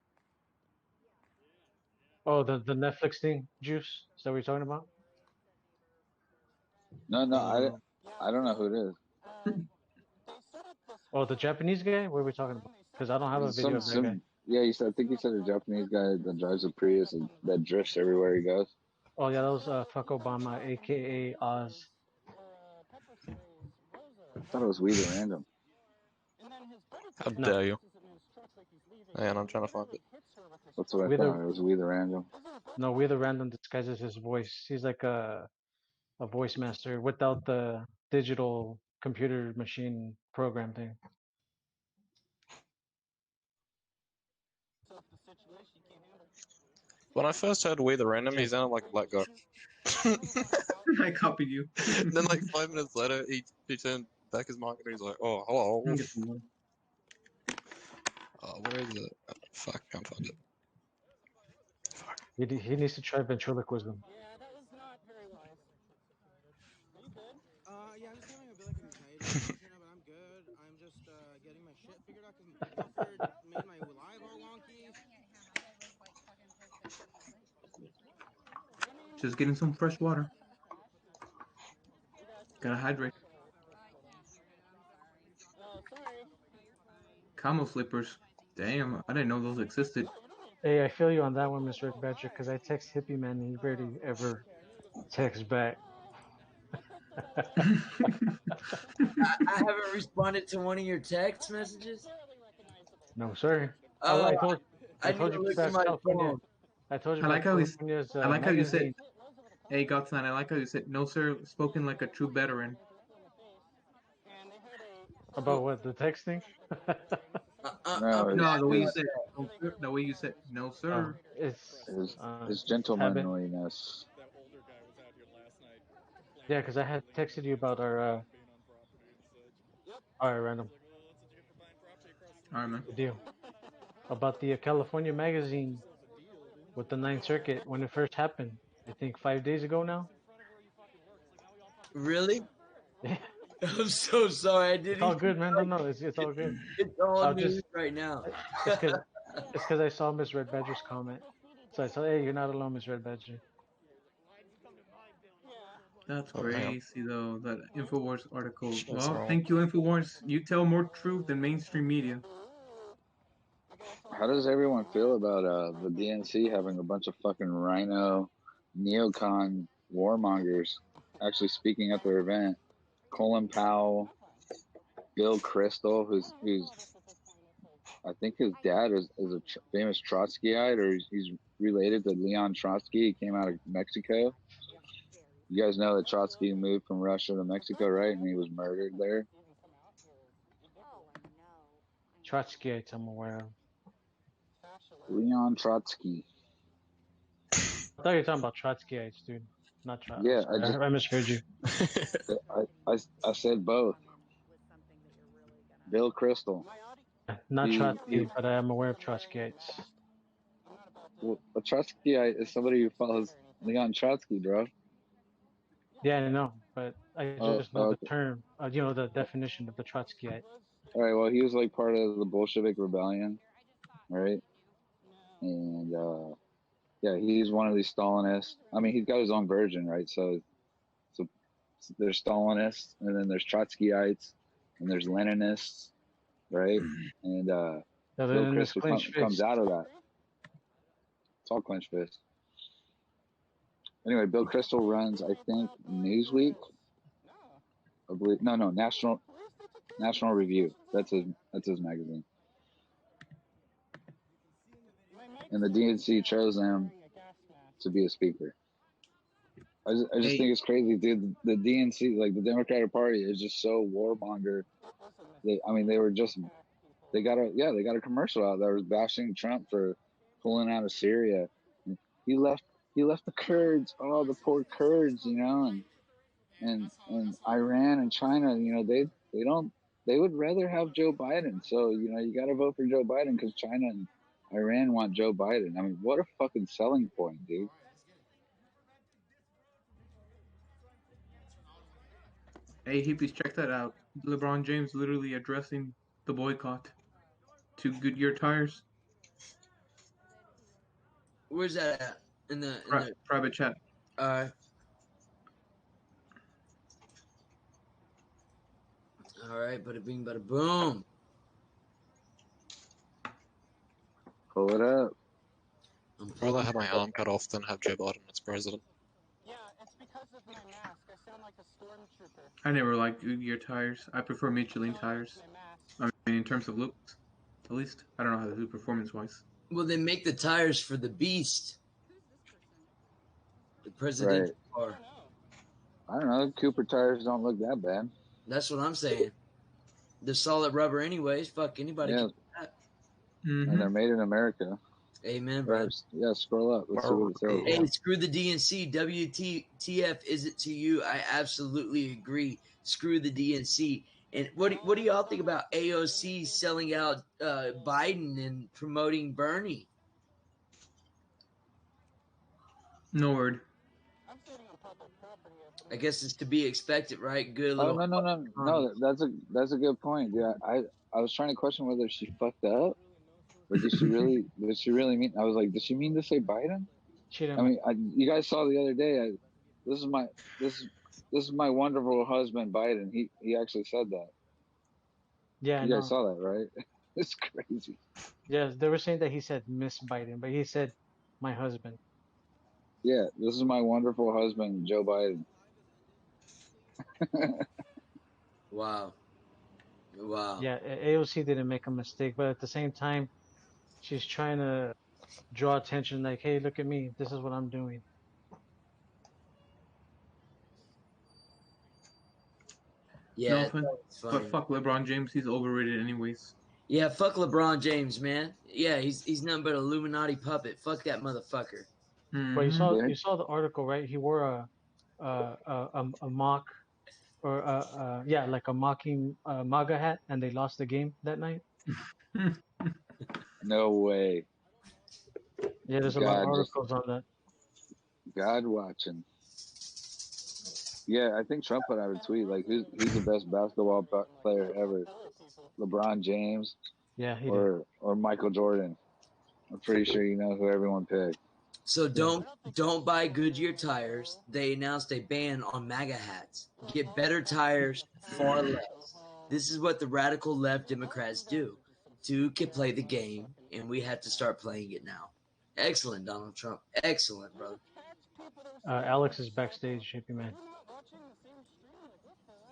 Oh, the Netflix thing, Juice? Is that what you're talking about? No, I don't know who it is. Oh, the Japanese guy? What are we talking about? Because I don't have a video of that guy. Yeah, I think he said a Japanese guy that drives a Prius and that drifts everywhere he goes. Oh, yeah, that was Fuck Obama, a.k.a. Oz. I thought it was We the Random. How dare you? Man, I'm trying to find it. That's what I thought. It was We the Random. No, We the Random disguises his voice. He's like a voice master without the digital computer machine program thing. When I first heard We the Random, he sounded like a black guy. I copied you. Then like 5 minutes later, he turned back his mic and he's like, "Oh, hello." Get some more. Where is it? Oh, fuck, can't find it. Fuck. He needs to try ventriloquism. Yeah, that was not very wise. Are you good? Yeah, I'm just having a bit like an anxiety attack, you know, but I'm good. I'm just getting my shit figured out because Guilford made my live all wonky. Just getting some fresh water. Gotta hydrate. Oh, sorry. Camo slippers. Damn, I didn't know those existed. Hey, I feel you on that one, Mr. Red Badger, because I text Hippie Man and he barely ever texts back. I haven't responded to one of your text messages. No, sir. Oh, I I need told to you look at about my California. phone. I told you I about like how California's I like how you said, magazine. "Hey, Godson," I like how you said, "No, sir," spoken like a true veteran. About what, the texting? No, No, the way you his said, "No, sir," the way you said, "No, Oh, sir." his habit. gentlemanliness. Yeah, because I had texted you about our random All right, man. deal about the California magazine with the Ninth Circuit when it first happened. I think 5 days ago now. Really? Yeah. I'm so sorry. I didn't. It's all good, man. No, it's all good. It's all I'll news just right now. it's because I saw Miss Red Badger's comment, so I said, "Hey, you're not alone, Miss Red Badger." That's Oh, damn. crazy, though. That Infowars article. That's Well, wrong. thank you, Infowars. You tell more truth than mainstream media. How does everyone feel about the DNC having a bunch of fucking rhino, neocon warmongers actually speaking at their event? Colin Powell, Bill Kristol, who's I think his dad is a famous Trotskyite, or he's related to Leon Trotsky. He came out of Mexico. You guys know that Trotsky moved from Russia to Mexico, right? And he was murdered there. Trotskyites, I'm aware of. Leon Trotsky. I thought you were talking about Trotskyites, dude. Not Trotsky. Yeah, I misheard you. I said both. Bill Kristol. Not Trotsky, but I am aware of Trotskyites. Well, a Trotskyite is somebody who follows Leon Trotsky, bro. Yeah, I know, but I just know the okay. term, the definition of the Trotskyite. All right, well, he was like part of the Bolshevik Rebellion, right? And yeah, he's one of these Stalinists. I mean, he's got his own version, right? So there's Stalinists, and then there's Trotskyites, and there's Leninists, right? And Bill Kristol comes out of that. It's all clenched fist. Anyway, Bill Kristol runs, I think, Newsweek. I believe no, National Review. That's his magazine. And the DNC chose him to be a speaker. I just think it's crazy, dude. The DNC, like the Democratic Party, is just so warmonger. They got a commercial out that was bashing Trump for pulling out of Syria. He left the Kurds, the poor Kurds, and Iran and China, they would rather have Joe Biden. So, you got to vote for Joe Biden because China and Iran want Joe Biden. I mean, what a fucking selling point, dude. Hey, hippies, check that out. LeBron James literally addressing the boycott to Goodyear tires. Where's that at? In the private chat. All right, bada bing, bada boom. Pull it up. I'd rather have my arm cut off than have Joe Biden as president. Yeah, it's because of my mask. I sound like a stormtrooper. I never liked Goodyear tires. I prefer Michelin tires. I mean, in terms of looks, at least. I don't know how they do performance-wise. Well, they make the tires for the Beast. The presidential car. I don't know. Cooper tires don't look that bad. That's what I'm saying. They're solid rubber anyways. Fuck, anybody can do that. And they're made in America. Amen, bro. Yeah, scroll up. Let's see what it says. Hey, screw the DNC. WTF is it to you? I absolutely agree. Screw the DNC. And what do y'all think about AOC selling out Biden and promoting Bernie? No word. I guess it's to be expected, right? Good Oh little. no. That's a good point. Yeah, I was trying to question whether she fucked up, or did she really mean? I was like, did she mean to say Biden? I mean, you guys saw the other day. This is my wonderful husband Biden. He actually said that. Yeah, you guys saw that, right? It's crazy. Yes, they were saying that he said Miss Biden, but he said my husband. Yeah, this is my wonderful husband, Joe Biden. Wow. Yeah, AOC didn't make a mistake, but at the same time, she's trying to draw attention like, hey, look at me. This is what I'm doing. Yeah, no offense, but fuck LeBron James. He's overrated anyways. Yeah, fuck LeBron James, man. Yeah, he's nothing but an Illuminati puppet. Fuck that motherfucker. But you saw the article, right? He wore a mock, or like a mocking MAGA hat, and they lost the game that night. No way. Yeah, there's a lot of articles on that. God watching. Yeah, I think Trump put out a tweet like, he's the best basketball player ever. LeBron James. Yeah, he or Michael Jordan. I'm pretty sure you know who everyone picked. So don't buy Goodyear tires. They announced a ban on MAGA hats. Get better tires, far less. This is what the radical left Democrats do. Two can play the game, and we have to start playing it now. Excellent, Donald Trump. Excellent, brother. Alex is backstage, Hippie Man.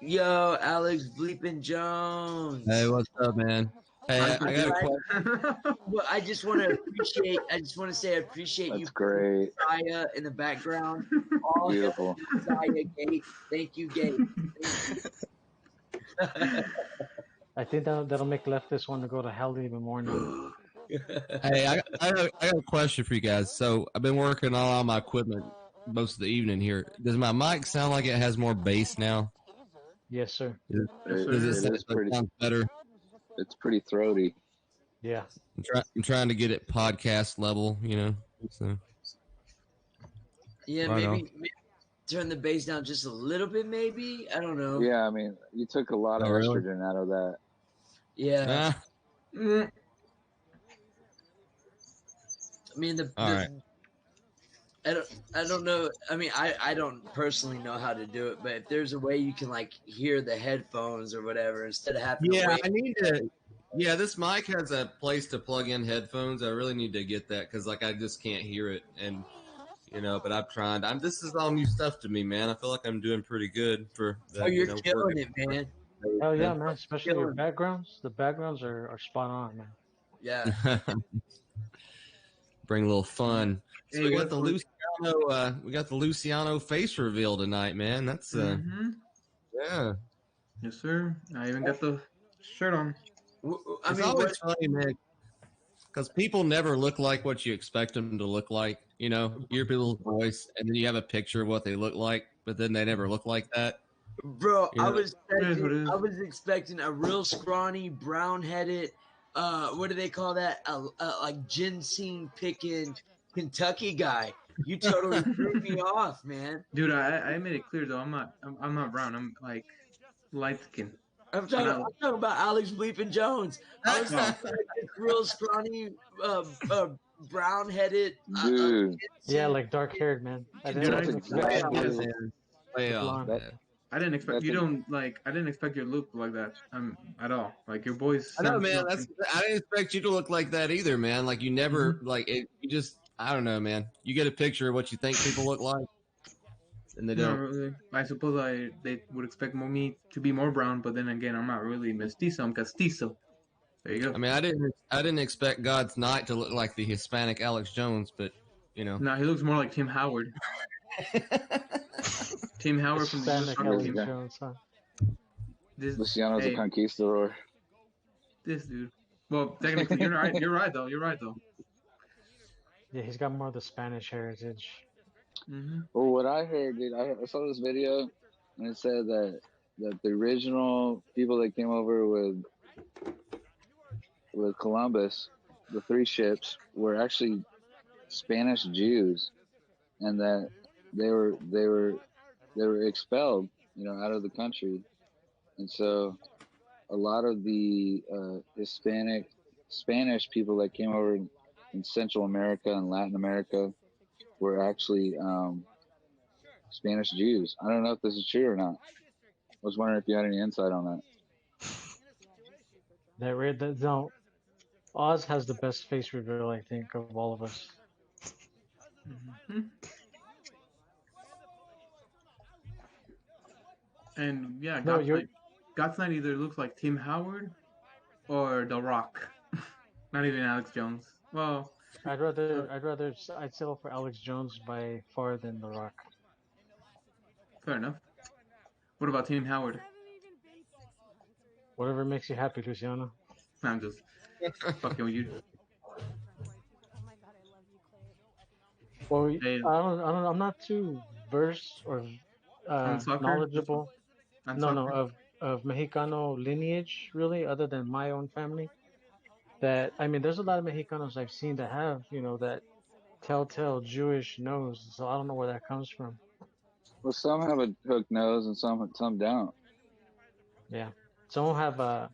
Yo, Alex Bleepin' Jones. Hey, what's up, man? Hey, I got a question. Well, I just want to say I appreciate That's you. Great. Zaya in the background. All Beautiful. Zaya Gate. Thank you, Gate. I think that'll make leftists want to go to hell even more now. Hey, I got a question for you guys. So I've been working on all my equipment most of the evening here. Does my mic sound like it has more bass now? Yes, sir. Does it sound better? It's pretty throaty. Yeah. I'm trying to get it podcast level, So. Yeah, maybe turn the bass down just a little bit, maybe. I don't know. Yeah, I mean, you took a lot of estrogen out of that. Yeah. I mean, I don't know. I mean, I don't personally know how to do it, but if there's a way you can like hear the headphones or whatever instead of having to wait. I need to. Yeah, this mic has a place to plug in headphones. I really need to get that because I just can't hear it, and but I've tried. This is all new stuff to me, man. I feel like I'm doing pretty good for that. Oh, you're killing it, man. Hell yeah, man. Especially your backgrounds. The backgrounds are spot on, man. Yeah. Bring a little fun. So Hey, we got the Luciano face reveal tonight, man. That's yeah. Yes, sir. I even got the shirt on. It's always funny, man, because people never look like what you expect them to look like. You hear people's voice, and then you have a picture of what they look like, but then they never look like that. Bro, I was expecting a real scrawny, brown-headed, what do they call that? Like ginseng picking Kentucky guy. You totally threw me off, man. Dude, I made it clear though. I'm not brown. I'm like light skin. I'm talking about Alex Bleepin' Jones. I was like real scrawny, brown-headed. Yeah, like dark-haired, man. I didn't expect I didn't expect you to look like that at all. Like your boys. I know, man. I didn't expect you to look like that either, man. Like you never you just. I don't know, man. You get a picture of what you think people look like, and they don't. Really. I suppose they would expect me to be more brown, but then again, I'm not really mestizo. I'm castizo. There you go. I mean, I didn't expect God's Knight to look like the Hispanic Alex Jones, but No, he looks more like Tim Howard. Tim Howard from the U.S. Hispanic soccer Alex team. Jones, huh? Luciano's a Hey, conquistador. this dude. Well, technically, you're right. You're right though. You're right though. Yeah, he's got more of the Spanish heritage. Mm-hmm. Well, what I heard, dude, I saw this video, and it said that the original people that came over with Columbus, the 3 ships, were actually Spanish Jews, and that they were expelled, out of the country, and so a lot of the Hispanic Spanish people that came over in Central America and Latin America were actually Spanish Jews. I don't know if this is true or not. I was wondering if you had any insight on that. No, Oz has the best face reveal, I think, of all of us. Mm-hmm. And yeah, No, God's Knight either looks like Tim Howard or The Rock. Not even Alex Jones. Well, I'd settle for Alex Jones by far than The Rock. fair enough. What about Tim Howard? Whatever makes you happy, Luciano. I'm just fucking with you. Well, I don't know. I'm not too versed or knowledgeable. Of Mexicano lineage, really, other than my own family. There's a lot of Mexicanos I've seen that have, that telltale Jewish nose. So I don't know where that comes from. Well, some have a hooked nose and some don't. Yeah, some have the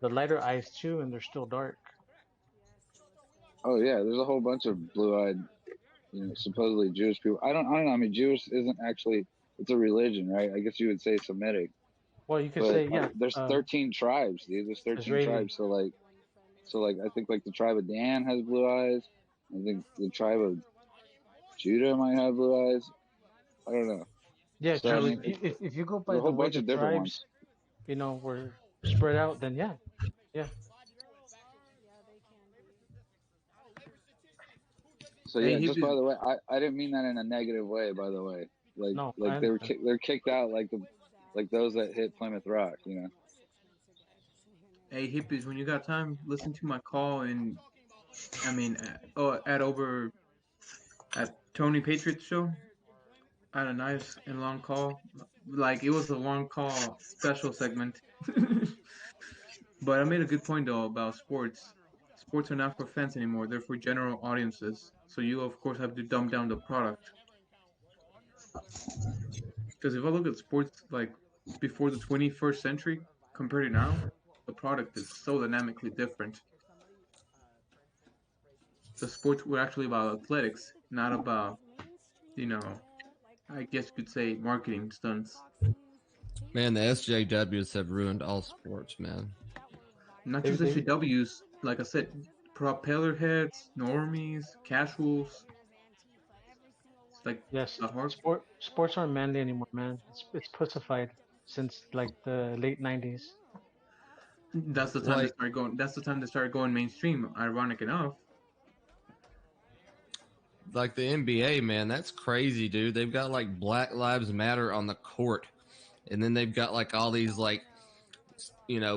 lighter eyes too, and they're still dark. Oh yeah, there's a whole bunch of blue-eyed, supposedly Jewish people. I don't know. I mean, Jewish isn't actually, it's a religion, right? I guess you would say Semitic. Well, you could say, yeah. There's 13 tribes, dude. There's 13 Israeli. tribes. So I think like the tribe of Dan has blue eyes. I think the tribe of Judah might have blue eyes. I don't know. Yeah, so, true. I mean, if you go by a whole the way bunch the of different tribes, ones. were spread out, then yeah. So yeah, just by the way, I didn't mean that in a negative way. By the way, they're kicked out like those that hit Plymouth Rock, Hey hippies, when you got time, listen to my call and at Tony Patriot's show. I had a nice and long call. Like it was a long call special segment. But I made a good point though about sports. Sports are not for fans anymore; they're for general audiences. So you of course have to dumb down the product. Because if I look at sports like before the 21st century compared to now, the product is so dynamically different. The sports were actually about athletics, not about, I guess you could say marketing stunts. Man, the SJWs have ruined all sports, man. Not just SJWs, like I said, propeller heads, normies, casuals. Yes, sports aren't manly anymore, man. It's pussified since like the late 90s. That's the time That's the time they started going mainstream. Ironic enough. Like the NBA, man, that's crazy, dude. They've got like Black Lives Matter on the court, and then they've got like all these like,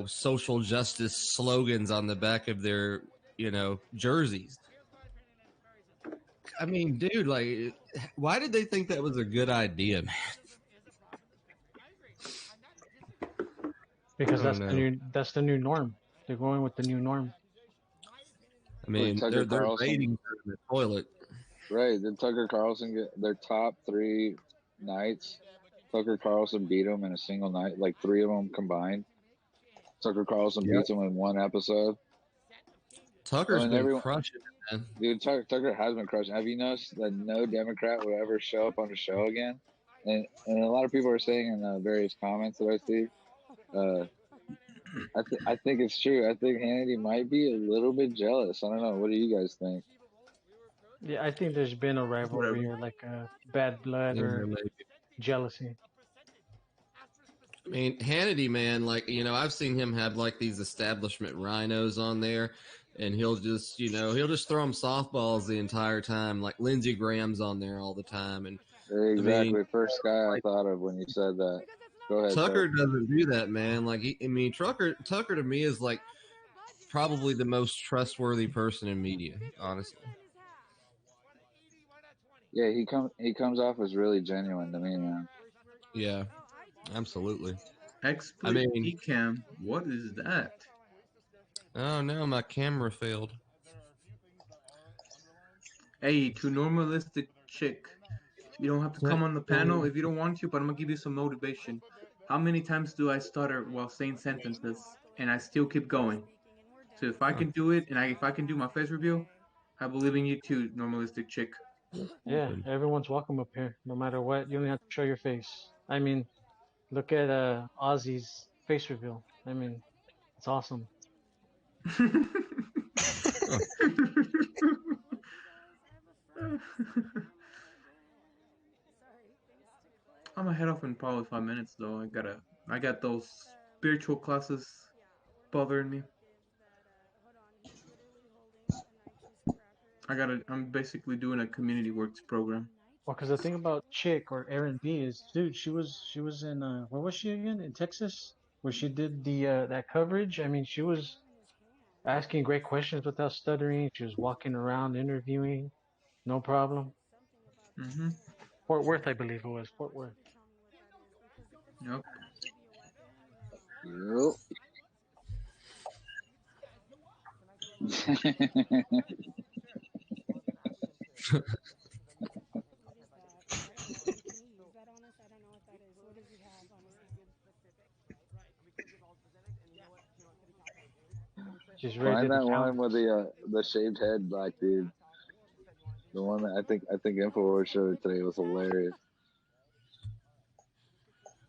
social justice slogans on the back of their, jerseys. I mean, dude, like, why did they think that was a good idea, man? Because that's the new norm. They're going with the new norm. I mean, their ratings are in the toilet. Right. Did Tucker Carlson get their top 3 nights? Tucker Carlson beat them in a single night, like 3 of them combined. Tucker Carlson beats them in one episode. Tucker's been crushing it, man. Dude, Tucker has been crushing. Have you noticed that no Democrat will ever show up on the show again? And a lot of people are saying in various comments that I see, I think it's true. I think Hannity might be a little bit jealous. I don't know. What do you guys think? Yeah, I think there's been a rivalry or like a bad blood or jealousy. I mean, Hannity, man, like, I've seen him have like these establishment rhinos on there, and he'll just throw them softballs the entire time. Like Lindsey Graham's on there all the time, and Exactly. I mean, First guy I thought of when you said that. Go ahead, Tucker Tuck. doesn't do that, man. Like, Tucker to me is like probably the most trustworthy person in media, honestly. Yeah, he comes off as really genuine to me, man. Yeah, absolutely. XSplit Ecam. What is that? Oh no, my camera failed. Hey, to normalistic chick. You don't have to come on the panel if you don't want to, but I'm gonna give you some motivation. How many times do I stutter while saying sentences, and I still keep going? So if I can do it, and if I can do my face review, I believe in you too, normalistic chick. Yeah, everyone's welcome up here, no matter what. You don't have to show your face. I mean, look at Ozzy's face reveal. I mean, it's awesome. I'm gonna head off in probably 5 minutes though. I got those spiritual classes bothering me. I'm basically doing a community works program. Well, because the thing about Chick or Aaron B is, dude, she was in where was she again? In Texas, where she did the that coverage. I mean, she was asking great questions without stuttering. She was walking around interviewing, no problem. Mm-hmm. Fort Worth, I believe it was Fort Worth. Yep. She's ready Find to that challenge. one with the shaved head black dude. The one that I think InfoWars showed it today was hilarious.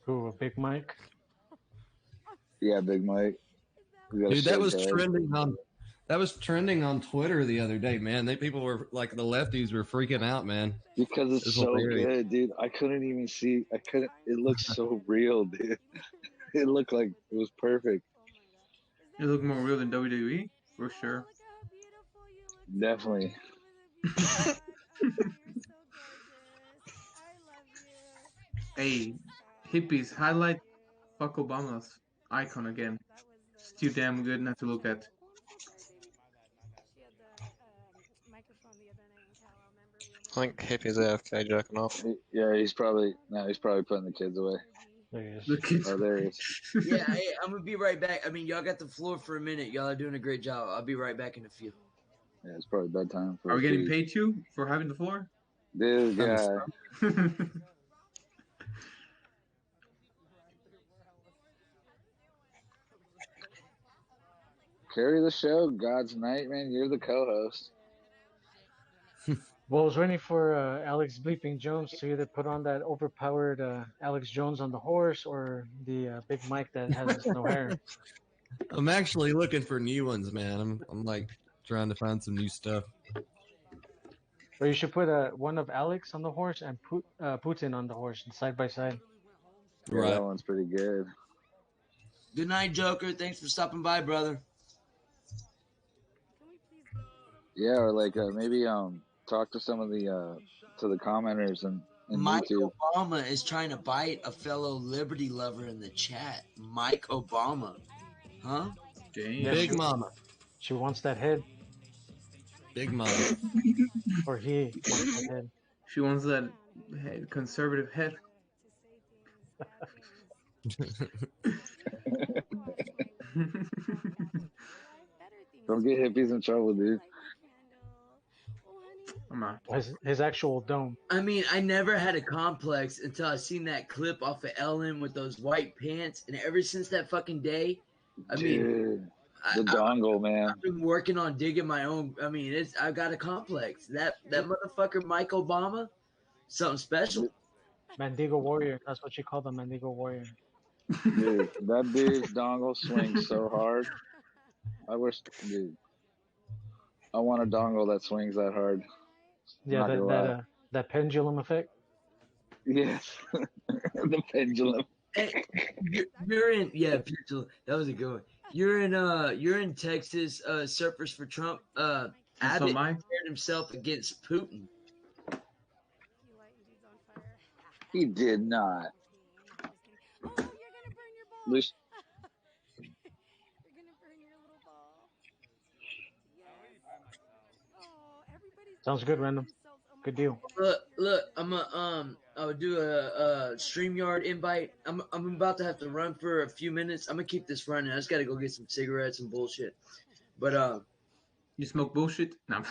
Who, a Big Mike? Yeah, Big Mike. Dude, that was trending on Twitter the other day, man. People were like, the lefties were freaking out, man. Because it's so good, dude. I couldn't even see. It looks so real, dude. It looked like it was perfect. It looked more real than WWE, for sure. Definitely. Hey, hippies, highlight fuck Obama's icon again. It's too damn good not to look at. I think Hippie's AFK jacking off. Yeah, he's probably putting the kids away. There he is. The kids. Oh, there he is. Yeah, hey, I'm gonna be right back. I mean, y'all got the floor for a minute. Y'all are doing a great job. I'll be right back in a few. Yeah, it's probably bedtime. Are we getting paid too for having the floor? Dude, yeah. Carry the show, God's night, man. You're the co-host. Well, I was waiting for Alex Bleeping Jones to either put on that overpowered Alex Jones on the horse or the Big Mike that has no hair. I'm actually looking for new ones, man. I'm like trying to find some new stuff. Or you should put one of Alex on the horse and Putin on the horse side by side. Yeah, right. That one's pretty good. Good night, Joker. Thanks for stopping by, brother. Yeah, or like maybe talk to some of the commenters and Mike YouTube. Obama is trying to bite a fellow liberty lover in the chat. Mike Obama. Huh? Yeah, Big Mama. She wants that head. Big Mama. Or he wants that head. She wants that conservative head. Don't get hippies in trouble, dude. His actual dome. I mean, I never had a complex until I seen that clip off of Ellen with those white pants, and ever since that fucking day, the dongle, man. I've been working on digging my own. I mean, I got a complex. That motherfucker, Mike Obama, something special. Mandigo Warrior. That's what you call the Mandigo Warrior. Dude, that dude's dongle swings so hard. I wish, dude. I want a dongle that swings that hard. Yeah, that pendulum effect. Yes, the pendulum. Hey, you're in, yeah, pendulum. That was a good one. You're in Texas, Surfers for Trump. Abbott declared himself against Putin. He did not. Lucy, Sounds good, Random. Good deal. Look, I'll do a StreamYard invite. I'm about to have to run for a few minutes. I'm gonna keep this running. I just gotta go get some cigarettes and bullshit. But you smoke bullshit? No.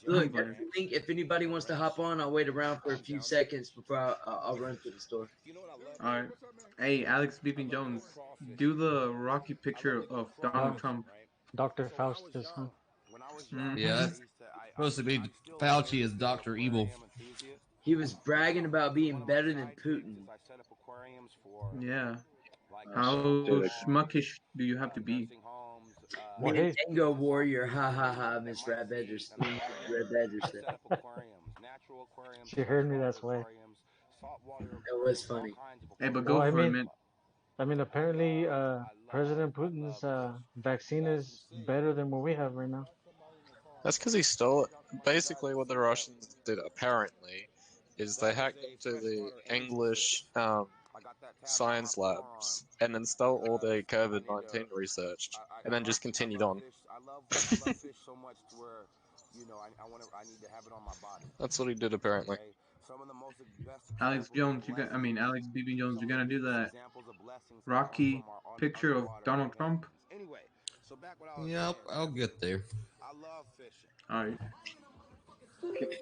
Look, link. If anybody wants to hop on, I'll wait around for a few seconds before I'll run to the store. All right. Hey, Alex Beeping Jones, do the Rocky picture of Donald Trump. Dr. Faustus, huh? Yeah, that's supposed to be Fauci is Dr. Evil. He was bragging about being better than Putin. Yeah. How schmuckish do you have to be? Well, hey. Tango warrior, ha ha ha, Miss Red Badger. She heard me, that's why. That was funny. Hey, but go for it, man. I mean, apparently, President Putin's vaccine is better than what we have right now. That's because he stole it. Basically, what the Russians did, apparently, is they hacked into the English science labs and then stole all their COVID-19 research, and then just continued on. That's what he did, apparently. Alex Jones, Alex BB Jones, you're gonna do that Rocky picture of Donald Trump? Yep, I'll get there. All right.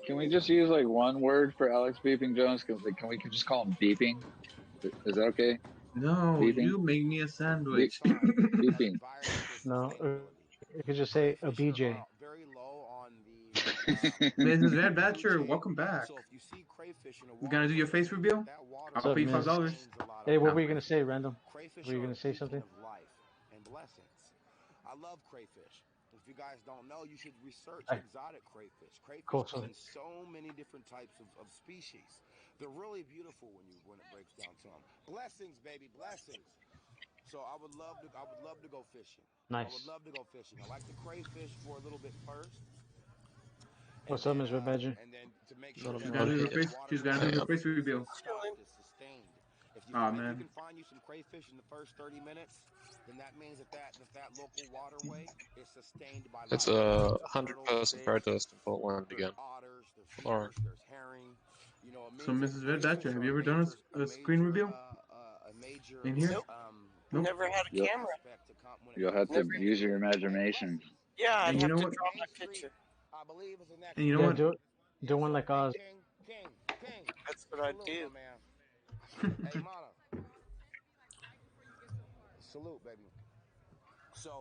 Can we just use like one word for Alex Beeping Jones? Can we just call him Beeping? Is that okay? No, beeping? You make me a sandwich. Beeping. No, you could just say a BJ. Mrs. Red Badger, welcome back. You gonna do your face reveal? I'll pay you $5. Hey, what were you gonna say, Random? Were you gonna say something? I love crayfish. If you guys don't know, you should research exotic crayfish. Crayfish come in so many different types of species. They're really beautiful when it breaks down to them. Blessings, baby, blessings. So I would love to go fishing. Nice. I would love to go fishing. I like the crayfish for a little bit first. What's up, Ms. Red Badger? And then to make sure she's gonna do her face reveal. Oh man. If you can find you some crayfish in the first 30 minutes, then that means that local waterway is sustained by life. It's a 100-person protest in Portland again. There's herring. You know, so, Mrs. Red Badger, have you ever done a screen reveal in here? Nope. Never had a camera. You'll have to use your imagination. Yeah, I'd have to draw my picture. And you know what? Do one like Oz. That's what I do. Salute, baby.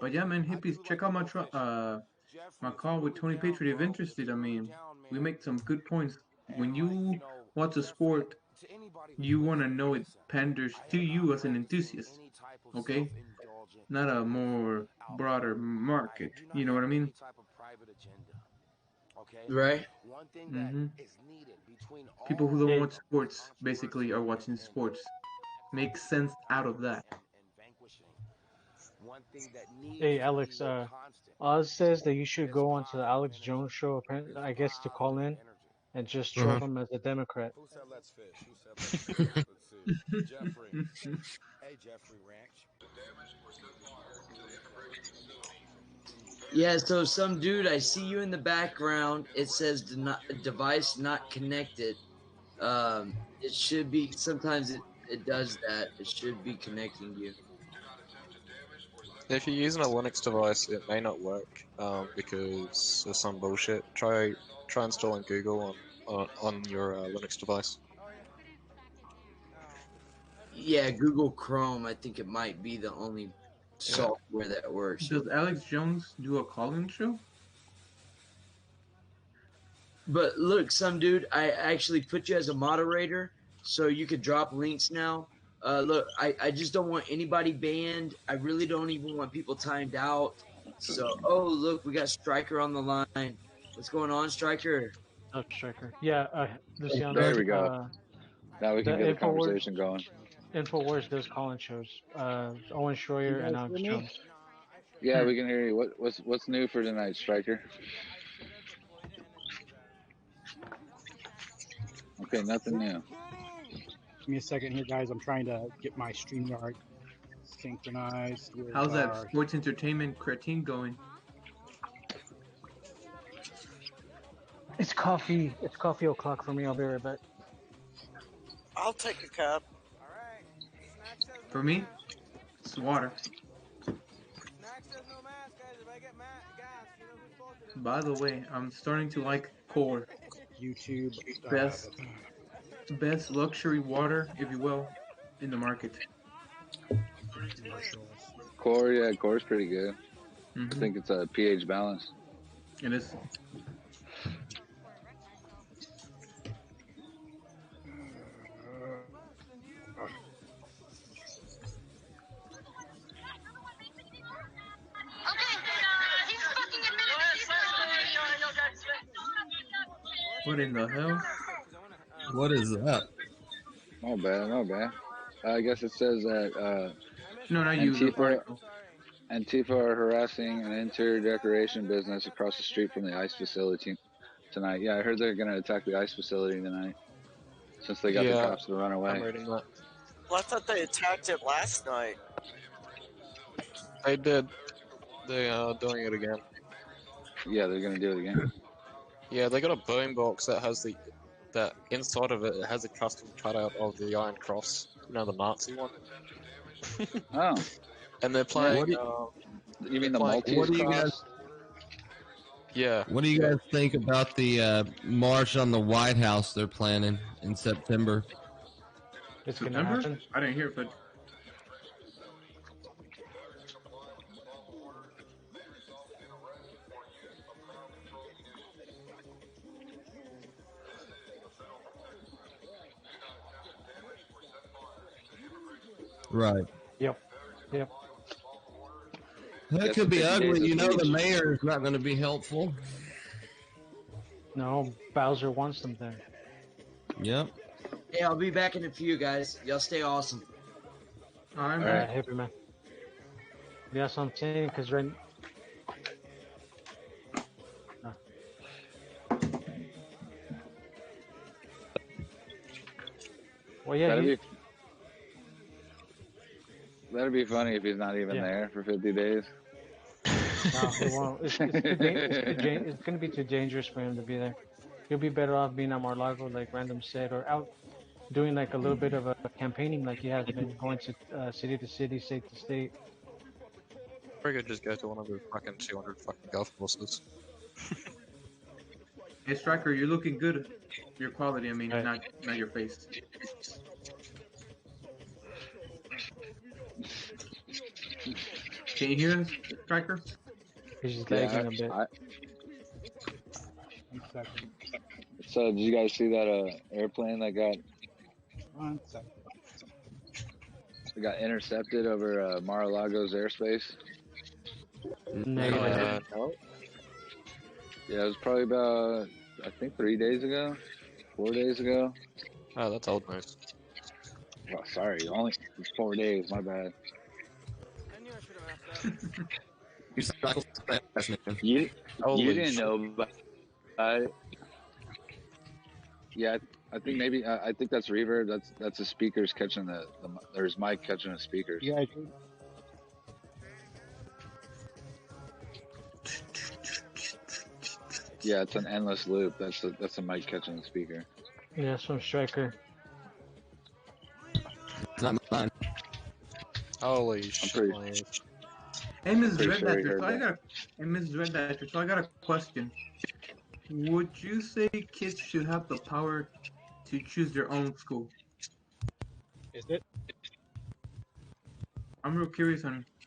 But yeah, man, hippies, check out my call with Tony Patriot if interested. I mean, we make some good points. When you watch a sport, you want to know it panders to you as an enthusiast, okay? Not a more broader market. You know what I mean? Right. Mm-hmm. People who don't watch sports basically are watching sports. Makes sense out of that. Hey, Alex, Oz says that you should go onto the Alex Jones show, apparently, I guess, to call in and just troll him as a Democrat. Who said let's fish? Let's see. Jeffrey. Hey, Jeffrey Ranch. Yeah, so some dude, I see you in the background. It says device not connected. It should be, sometimes it does that. It should be connecting you. If you're using a Linux device, it may not work because of some bullshit. Try installing Google on your Linux device. Yeah, Google Chrome, I think it might be the only software that works. Does Alex Jones do a call-in show? But look, some dude, I actually put you as a moderator, so you could drop links now. Look, I just don't want anybody banned. I really don't even want people timed out. So, oh, look, we got Stryker on the line. What's going on, Stryker? Oh, Stryker. Yeah, Luciano. There we go. Now we can get the conversation going. InfoWars does call-in shows. Owen Schroyer and Alex Jones. Yeah, we can hear you. What's new for tonight, Striker? Okay, nothing new. Give me a second here, guys. I'm trying to get my StreamYard synchronized with How's that our... sports entertainment cretin going? It's coffee. It's coffee o'clock for me. I'll be right back. I'll take a cup. For me, it's water. By the way, I'm starting to like Core. YouTube. Best luxury water, if you will, in the market. Core, yeah, Core's pretty good. Mm-hmm. I think it's a pH balance. It is. What in the hell? What is that? No bad, no bad. I guess it says that No, not you. Antifa are harassing an interior decoration business across the street from the ICE facility tonight. Yeah, I heard they're going to attack the ICE facility tonight since they got the cops to run away. I'm reading that. Well, I thought they attacked it last night. They did. They are doing it again. Yeah, they're going to do it again. Yeah, they got a boombox that has that inside of it has a custom cutout of the Iron Cross. You know, the Nazi one. Oh. And they're playing. You mean the Maltese cross? Yeah. What do you guys think about the march on the White House they're planning in September? It's gonna happen. I didn't hear it, but right. Yep. That could be ugly. You know, the mayor is not going to be helpful. No, Bowser wants them there. Yep. Hey, I'll be back in a few, guys. Y'all stay awesome. All right, man. Hippie, man. Yeah, that's what I'm saying, because right... Well, yeah, that'd be funny if he's not even there for 50 days. No, it won't. It's going to be too dangerous for him to be there. He'll be better off being at Mar-a-Lago, like Random said, or out doing like a little bit of a campaigning like he has been, going to city to city, state to state. Or could just go to one of the fucking 200 fucking golf courses. Hey, Striker, you're looking good. Your quality, I mean, not your face. Can you hear us, Striker? He's just lagging a bit. So, did you guys see that airplane that got intercepted over Mar-a-Lago's airspace? No. Yeah, it was probably about, I think, 4 days ago. Oh, that's old news. Oh, sorry, only 4 days. My bad. You didn't know, but yeah, I think maybe I think that's reverb. That's the speakers catching there's mic catching the speakers. Yeah, I do. Yeah, it's an endless loop. That's a mic catching the speaker. Yeah, it's from Striker. It's not mine. Holy shit. Hey, Ms. Red Dasher, I got a question. Would you say kids should have the power to choose their own school? Is it? I'm real curious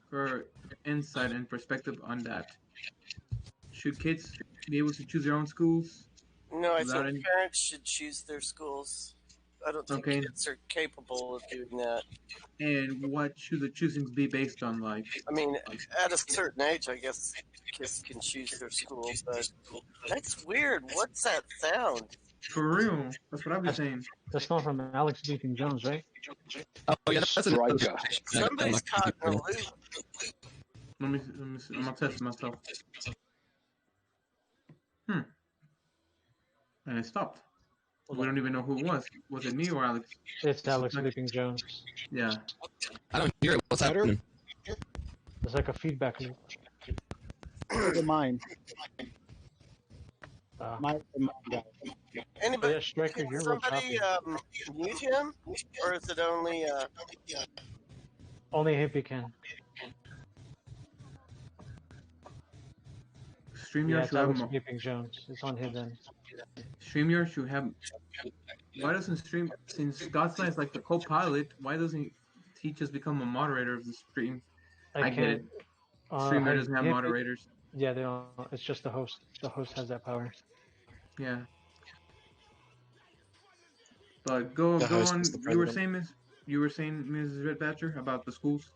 for insight and perspective on that. Should kids be able to choose their own schools? No, I think parents should choose their schools. I don't think kids are capable of doing that. And what should the choosings be based on? Like, I mean, at a certain age, I guess kids can choose their school, but that's weird. What's that sound? For real. That's what I've been saying. That's not from Alex Bleeping Jones, right? Oh yeah, that's Striker. Somebody's caught in a loop. Let me see. I'm gonna test myself. And it stopped. We don't even know who it was. Was it me or Alex? It's Alex Bleeping Jones. Yeah. I don't hear it. What's happening? It's like a feedback loop. Look at mine. My guy. Anybody? Yeah, Striker, Can you're real somebody choppy. mute him, or is it only? Only Hippie can. StreamYard Yeah, it's should have Alex more. Bleeping Jones. It's on his end. StreamYard should have. Why doesn't Stream, since Godside is like the co-pilot, why doesn't he just become a moderator of the stream? I get it. StreamYard doesn't have moderators. Yeah, they don't. It's just the host. The host has that power. Yeah. But go on. You were saying, Mrs. Red Badger, about the schools.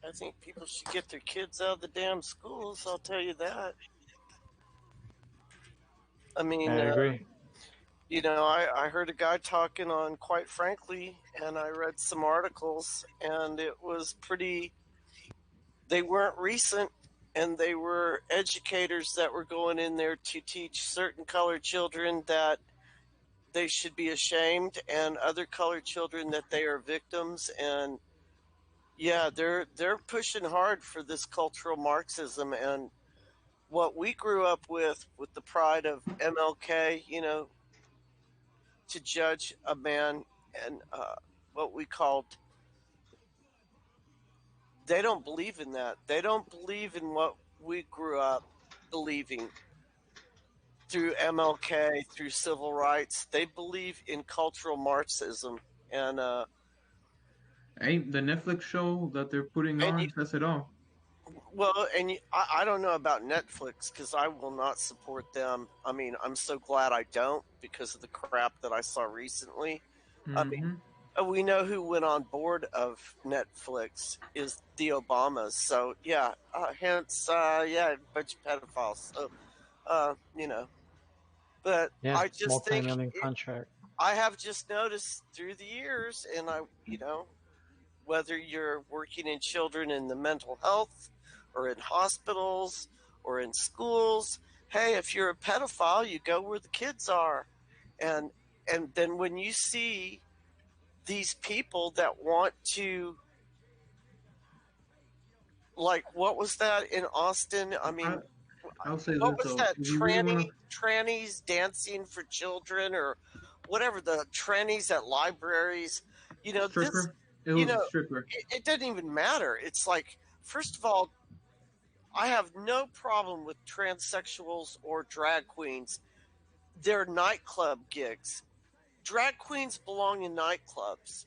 I think people should get their kids out of the damn schools. I'll tell you that. I mean, I agree. You know, I heard a guy talking on Quite Frankly, and I read some articles, and it was pretty. They weren't recent, and they were educators that were going in there to teach certain colored children that they should be ashamed, and other colored children that they are victims. And yeah, they're pushing hard for this cultural Marxism, and what we grew up with the pride of MLK, you know, to judge a man and what we called. They don't believe in that. They don't believe in what we grew up believing through MLK, through civil rights. They believe in cultural Marxism, and Ain't the Netflix show that they're putting on says it all. Well, and I don't know about Netflix because I will not support them. I mean, I'm so glad I don't because of the crap that I saw recently. I mean, we know who went on board of Netflix is the Obamas. So yeah, hence yeah, a bunch of pedophiles. So you know, but Yeah, I just think multi-million contract. I have just noticed through the years, and you know, whether you're working in children in the mental health or in hospitals or in schools, hey, if you're a pedophile, you go where the kids are. And then when you see these people that want to, like, what was that in Austin? I mean, I'll say what this was though. that If you really want to, trannies dancing for children or whatever, the trannies at libraries, you know, stripper. this, It was you know, a stripper. it doesn't even matter. It's like, first of all, I have no problem with transsexuals or drag queens. They're nightclub gigs. Drag queens belong in nightclubs.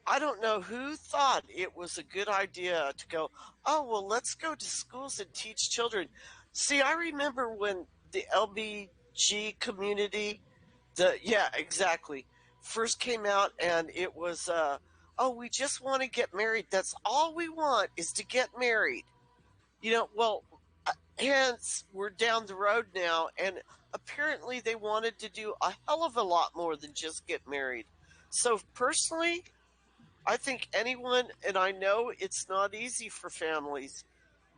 I don't know who thought it was a good idea to go, oh, well, let's go to schools and teach children. See, I remember when the LBG community, yeah, exactly, first came out and it was, oh, we just want to get married. That's all we want is to get married. You know, well, hence we're down the road now, and apparently they wanted to do a hell of a lot more than just get married. So personally, I think anyone, and I know it's not easy for families,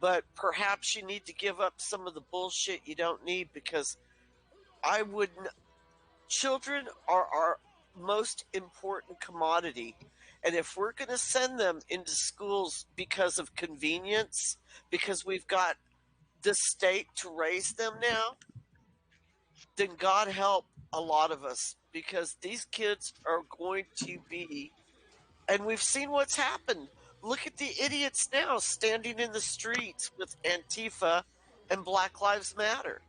but perhaps you need to give up some of the bullshit you don't need because I wouldn't. Children are our most important commodity. And if we're going to send them into schools because of convenience, because we've got the state to raise them now, then God help a lot of us because these kids are going to be, and we've seen what's happened. Look at the idiots now standing in the streets with Antifa and Black Lives Matter.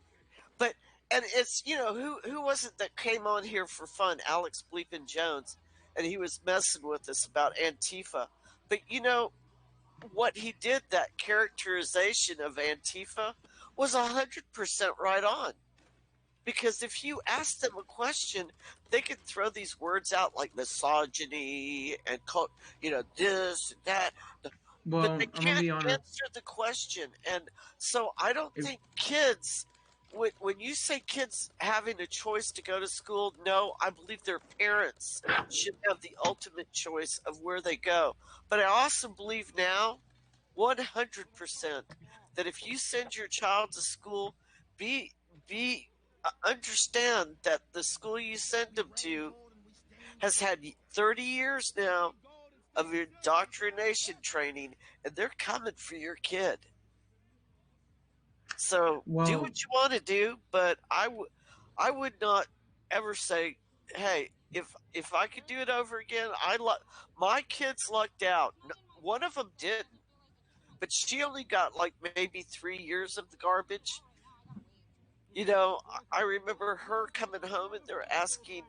But, and it's, you know, who was it that came on here for fun? Alex Bleepin Jones. And he was messing with us about Antifa. But, you know, what he did, that characterization of Antifa, was 100% right on. Because if you ask them a question, they could throw these words out like misogyny and, you know, this and that. Well, but they I'm gonna be can't honest. answer the question. And so I don't think kids when you say kids having a choice to go to school, no, I believe their parents should have the ultimate choice of where they go. But I also believe now, 100%, that if you send your child to school, be be understand that the school you send them to has had 30 years now of indoctrination training, and they're coming for your kid. So do what you want to do, but I would not ever say, hey, if I could do it over again, my kids lucked out. One of them didn't, but she only got like maybe 3 years of the garbage. You know, I remember her coming home and they're asking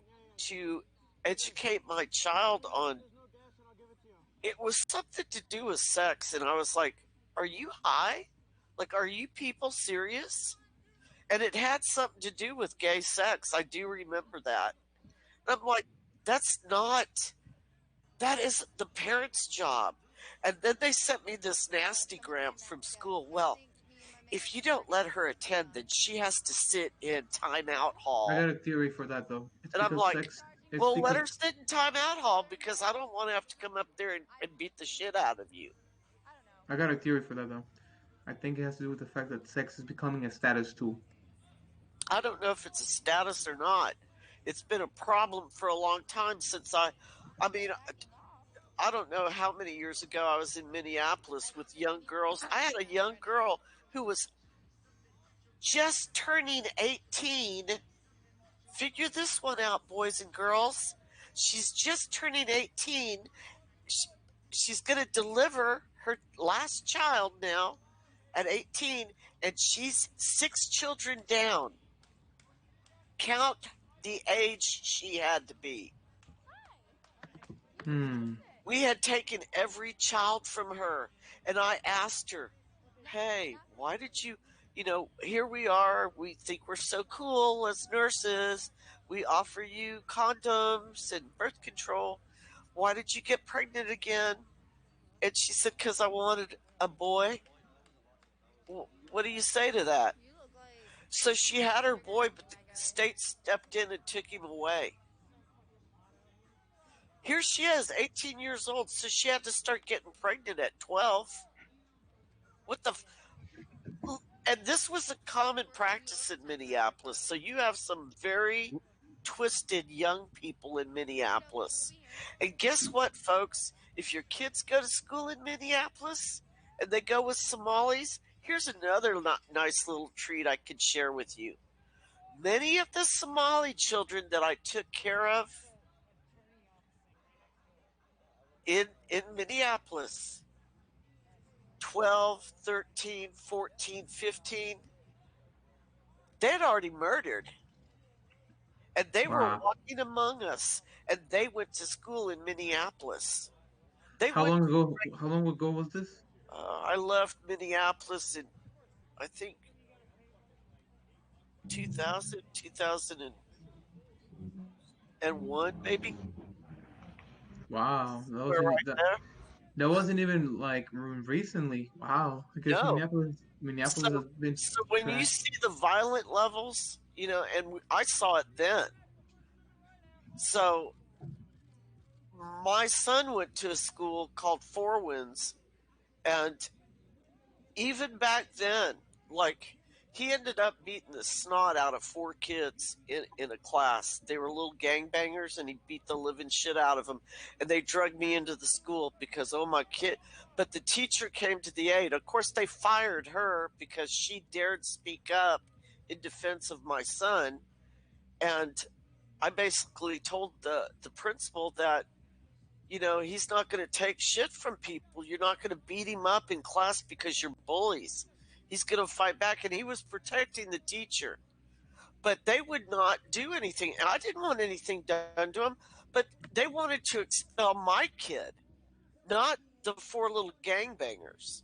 to educate my child on. It was something to do with sex, and I was like, "Are you high? Like, are you people serious?" And it had something to do with gay sex. I do remember that. And I'm like, that is the parents' job. And then they sent me this nasty gram from school. Well, if you don't let her attend, then she has to sit in timeout I hall. got a theory for that though. It's And I'm because like, sex. It's well, let because her sit in timeout hall because I don't want to have to come up there and beat the shit out of you. I got a theory for that though. I think it has to do with the fact that sex is becoming a status tool. I don't know if it's a status or not. It's been a problem for a long time since I mean, I don't know how many years ago I was in Minneapolis with young girls. I had a young girl who was just turning 18. Figure this one out, boys and girls. She's just turning 18. She's going to deliver her last child now at 18, and she's 6 children down. Count the age she had to be. We had taken every child from her, and I asked her, hey, why did you, here we are. We think we're so cool as nurses. We offer you condoms and birth control. Why did you get pregnant again? And she said, because I wanted a boy. What do you say to that? So she had her boy, but the state stepped in and took him away. Here she is, 18 years old, so she had to start getting pregnant at 12. What the? And this was a common practice in Minneapolis. So you have some very twisted young people in Minneapolis. And guess what, folks? If your kids go to school in Minneapolis and they go with Somalis, here's another nice little treat I could share with you. Many of the Somali children that I took care of in Minneapolis, 12, 13, 14, 15, they had already murdered. And they were walking among us, and they went to school in Minneapolis. How long ago? How long ago was this? I left Minneapolis in, I think, 2001, maybe. Wow, Right that wasn't even like recently. Wow, because No. Minneapolis has been. So when you see the violent levels, and I saw it then. So my son went to a school called Four Winds, and even back then, like, he ended up beating the snot out of 4 kids in a class. They were little gangbangers, and he beat the living shit out of them. And they drugged me into the school because, oh, my kid. But the teacher came to the aid. Of course, they fired her because she dared speak up in defense of my son. And I basically told the principal that, he's not going to take shit from people. You're not going to beat him up in class because you're bullies. He's going to fight back. And he was protecting the teacher. But they would not do anything. And I didn't want anything done to him. But they wanted to expel my kid, not the 4 little gangbangers.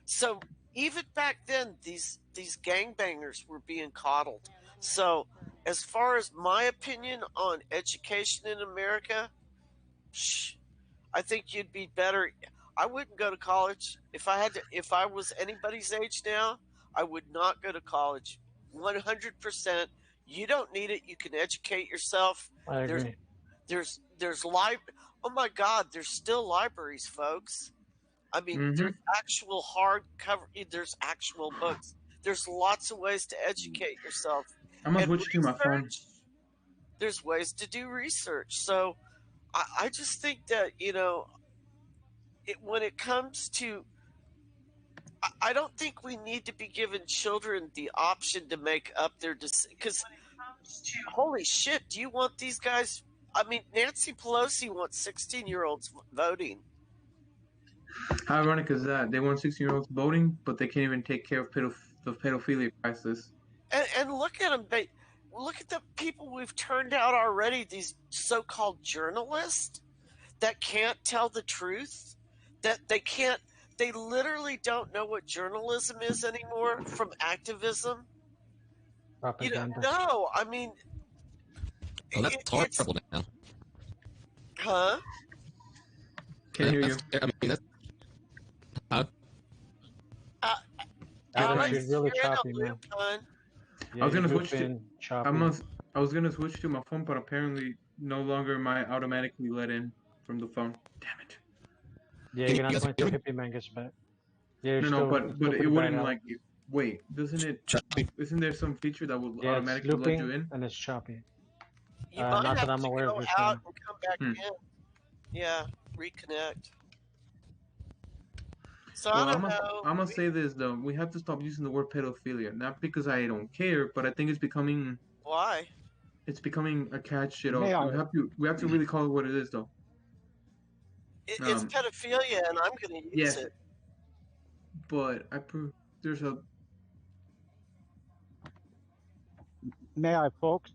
So even back then, these gangbangers were being coddled. So as far as my opinion on education in America, I think you'd be better. I wouldn't go to college if I was anybody's age now. I would not go to college. 100%. You don't need it. You can educate yourself. I agree. There's oh my God, there's still libraries, folks. I mean, there's actual hardcover. There's actual books. There's lots of ways to educate yourself. I'm gonna switch to my phone. There's ways to do research. So I just think that, when it comes to, I don't think we need to be giving children the option to make up their decision. Because, holy shit, do you want these guys? I mean, Nancy Pelosi wants 16-year-olds voting. How ironic is that? They want 16-year-olds voting, but they can't even take care of the pedophilia crisis. And look at them. Look at the people we've turned out already, these so-called journalists that can't tell the truth, that they literally don't know what journalism is anymore from activism. Propaganda. No, I mean... Oh, that's horrible now. Huh? Can't hear you. I mean, that's... Alex, you're really you're in a choppy, man. loop, hon. Yeah, I was gonna you're switch to. looping, choppy. I was gonna switch to my phone, but apparently no longer am I automatically let in from the phone. Damn it. Yeah, you're gonna point to Hippie Mangus, but yeah, No, but it wouldn't like. Wait, doesn't it? Choppy. Isn't there some feature that would yeah, automatically it's looping let you in? and it's choppy. You might not have that I'm to aware go of this out one. and come back in. Yeah, reconnect. So Well, I don't know. I'm gonna say this though. We have to stop using the word pedophilia. Not because I don't care, but I think it's becoming. Why? It's becoming a catch shit. May I- We have to really call it what it is though. It's pedophilia, and I'm going to use it. But there's a. May I, folks?